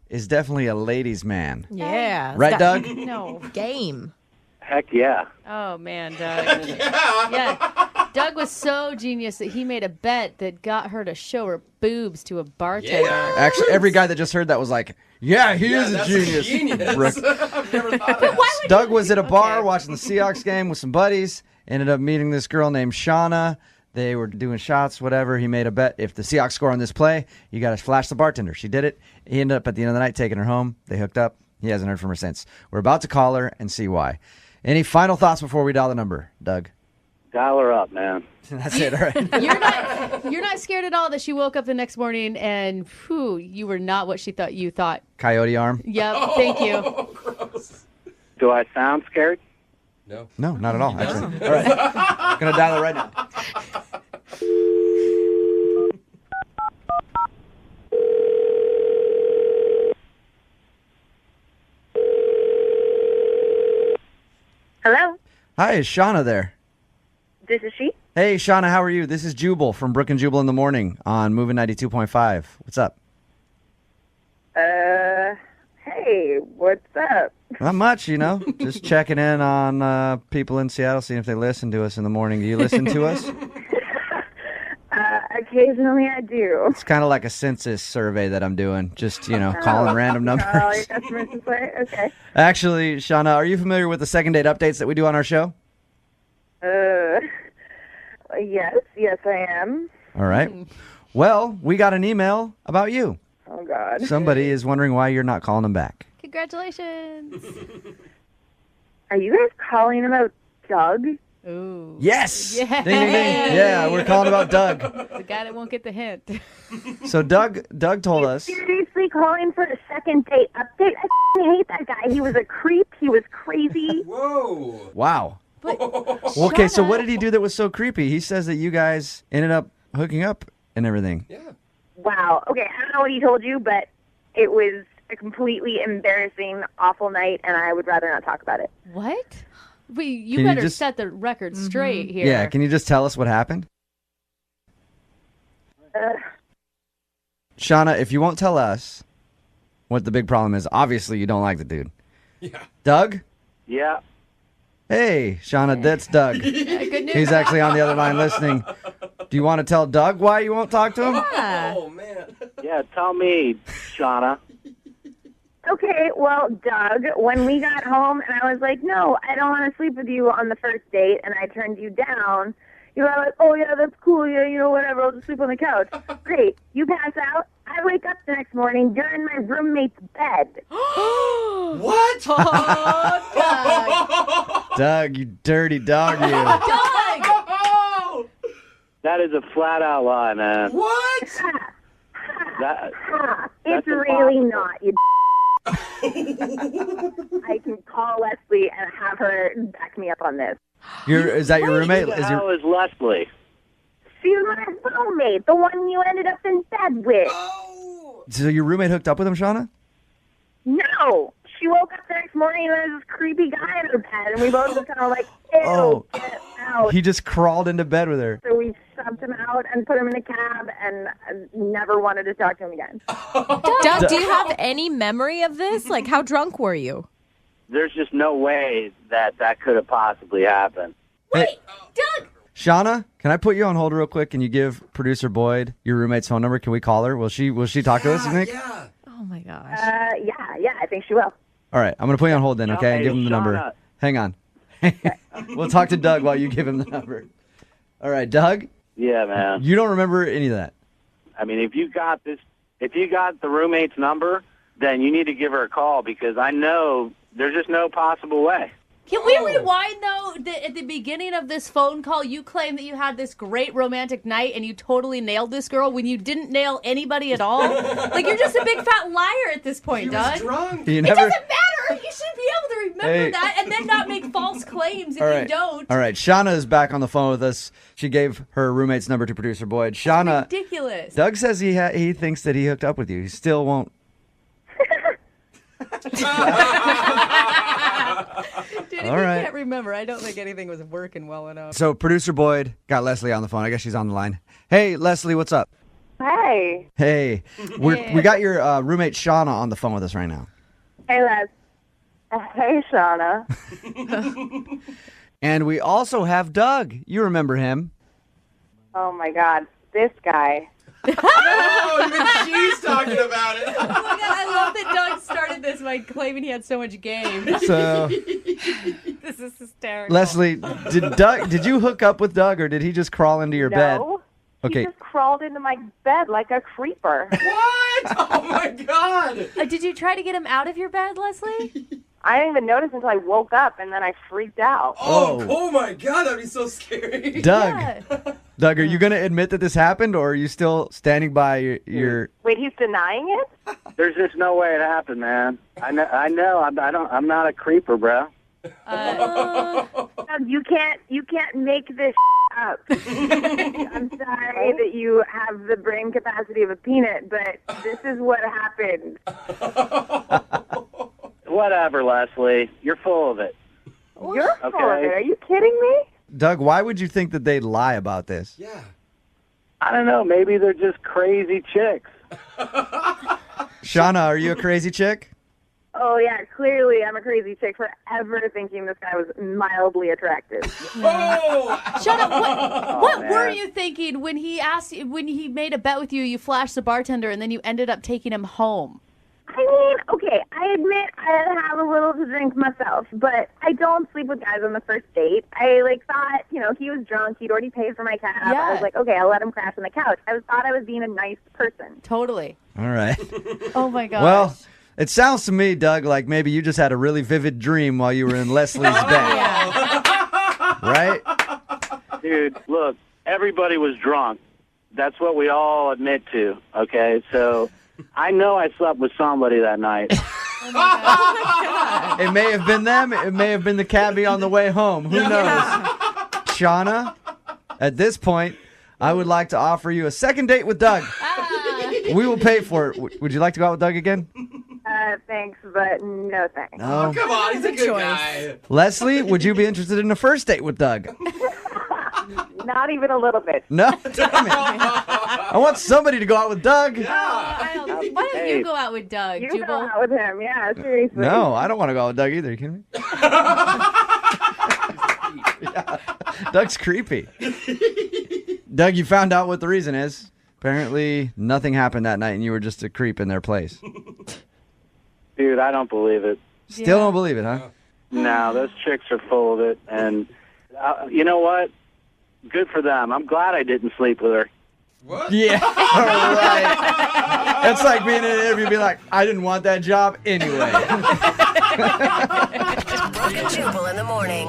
is definitely a ladies' man. Yeah. Right, Doug? No. Game. Heck yeah. Oh, man, Doug. Yeah. Doug was so genius that he made a bet that got her to show her boobs to a bartender. Actually, every guy that just heard that was like, yeah, he is a genius. Brooke. I've never thought of that. Doug was at a bar watching the Seahawks game with some buddies, ended up meeting this girl named Shauna. They were doing shots, whatever. He made a bet. If the Seahawks score on this play, you got to flash the bartender. She did it. He ended up at the end of the night taking her home. They hooked up. He hasn't heard from her since. We're about to call her and see why. Any final thoughts before we dial the number, Doug? Dial her up, man. That's it, all right. You're not scared at all that she woke up the next morning and you were not what she thought you thought. Coyote arm? Yep, thank you. Gross. Do I sound scared? No. No, not at all, actually. All right. Going to dial it right now. Hello, Hi, is Shauna there? this is she. Hey, Shauna, how are you? This is Jubal from Brooke and Jubal in the Morning on Moving 92.5. What's up? Hey, what's up? Not much, just checking in on people in Seattle, seeing if they listen to us in the morning. Do you listen to us? Occasionally I do. It's kind of like a census survey that I'm doing, just, calling random numbers. Oh, your customers this way? Okay. Actually, Shauna, are you familiar with the second date updates that we do on our show? Yes, I am. All right. Well, we got an email about you. Oh, God. Somebody is wondering why you're not calling them back. Congratulations. Are you guys calling about Doug? Ooh. Yes. Yeah. Ding, ding, ding. Yeah, we're calling about Doug. The guy that won't get the hint. So Doug told us. Seriously calling for a second date update? I f***ing hate that guy. He was a creep. He was crazy. Whoa. Wow. Okay, so what did he do that was so creepy? He says that you guys ended up hooking up and everything. Yeah. Wow. Okay, I don't know what he told you, but it was a completely embarrassing, awful night, and I would rather not talk about it. What? Wait, you Can you better just- set the record straight here. Yeah, can you just tell us what happened? Shauna, if you won't tell us what the big problem is, obviously you don't like the dude. Yeah. Doug? Yeah. Hey, Shauna, that's Doug. Good news. He's actually on the other line listening. Do you want to tell Doug why you won't talk to him? Oh, man. Yeah, tell me, Shauna. Okay, well, Doug, when we got home and I was like, no, I don't want to sleep with you on the first date, and I turned you down, you were like, oh, yeah, that's cool, yeah, whatever, I'll just sleep on the couch. Great. You pass out. I wake up the next morning, you're in my roommate's bed. What? Oh, Doug. Doug, you dirty dog, you. Doug! That is a flat-out lie, man. What? That, It's that's really impossible. not, you I can call Leslie and have her back me up on this. Is that your roommate? Who the hell is Leslie? She's my roommate, the one you ended up in bed with. So your roommate hooked up with him, Shauna? No. She woke up the next morning and there was this creepy guy in her bed, and we both just kind of like, ew, Oh. get out. He just crawled into bed with her. So we shoved him out and put him in a cab and never wanted to talk to him again. Doug, do you have any memory of this? Like, how drunk were you? There's just no way that could have possibly happened. Hey, Doug! Shauna, can I put you on hold real quick? Can you give producer Boyd your roommate's phone number? Can we call her? Will she talk to us, you think? Yeah. Oh, my gosh. Yeah, I think she will. All right, I'm going to put you on hold then, okay? Hey, And give him the number. Shauna. Hang on. We'll talk to Doug while you give him the number. All right, Doug, Yeah, man. you don't remember any of that. I mean, if you got the roommate's number, then you need to give her a call because I know there's just no possible way. Can we rewind, though, that at the beginning of this phone call, you claimed that you had this great romantic night and you totally nailed this girl when you didn't nail anybody at all? Like, you're just a big fat liar at this point, Doug. He was drunk. You It never... doesn't matter. You should be able to remember Hey. that and then not make false claims if All right. you don't. All right, Shauna is back on the phone with us. She gave her roommate's number to producer Boyd. Shauna, Ridiculous. Doug says he thinks that he hooked up with you. He still won't. Dude, if All you right. can't remember, I don't think anything was working well enough. So producer Boyd got Leslie on the phone. I guess she's on the line. Hey, Leslie, what's up? Hey. Hey, we got your roommate Shauna on the phone with us right now. Hey, Les. Hey, Shauna. And we also have Doug. You remember him. Oh, my God. This guy. Oh, even she's talking about it. Oh my God, I love that Doug started this by claiming he had so much game. So, This is hysterical. Leslie, did you hook up with Doug, or did he just crawl into your bed? No. Okay. He just crawled into my bed like a creeper. What? Oh, my God. Did you try to get him out of your bed, Leslie? I didn't even notice until I woke up, and then I freaked out. Oh my God, that'd be so scary. Doug. Doug, are you going to admit that this happened, or are you still standing by your... Wait, he's denying it? There's just no way it happened, man. I know. I'm not a creeper, bro. You can't make this up. I'm sorry that you have the brain capacity of a peanut, but this is what happened. Whatever, Leslie. You're full of it. You're full of it. Are you kidding me? Doug, why would you think that they'd lie about this? Yeah. I don't know. Maybe they're just crazy chicks. Shauna, are you a crazy chick? Oh, yeah, clearly I'm a crazy chick for ever thinking this guy was mildly attractive. Oh! Shut up. What man. were you thinking when he asked you, when he made a bet with you, you flashed the bartender, and then you ended up taking him home? I mean, okay, I admit I have a little to drink myself, but I don't sleep with guys on the first date. I, thought, he was drunk. He'd already paid for my cab. Yeah. I was like, okay, I'll let him crash on the couch. I thought I was being a nice person. Totally. All right. Oh, my gosh. Well, it sounds to me, Doug, like maybe you just had a really vivid dream while you were in Leslie's bed. Right? Dude, look, everybody was drunk. That's what we all admit to, okay? So I know I slept with somebody that night. Oh, my God. It may have been them. It may have been the cabbie on the way home. Who knows? Shauna, at this point, I would like to offer you a second date with Doug. We will pay for it. Would you like to go out with Doug again? Thanks, but no thanks. No. Oh, come on, he's a good guy. Leslie, would you be interested in a first date with Doug? Not even a little bit. No? Damn it. I want somebody to go out with Doug. Why don't you go out with Doug, You Jubal? go out with him, yeah, seriously. No, I don't want to go out with Doug either. You kidding me? Yeah. Doug's creepy. Doug, you found out what the reason is. Apparently, nothing happened that night, and you were just a creep in their place. Dude, I don't believe it. Still don't believe it, huh? No, those chicks are full of it. And you know what? Good for them. I'm glad I didn't sleep with her. What? Yeah, all right. That's like being in an interview and be like, I didn't want that job anyway. Brooke and Jubal in the morning.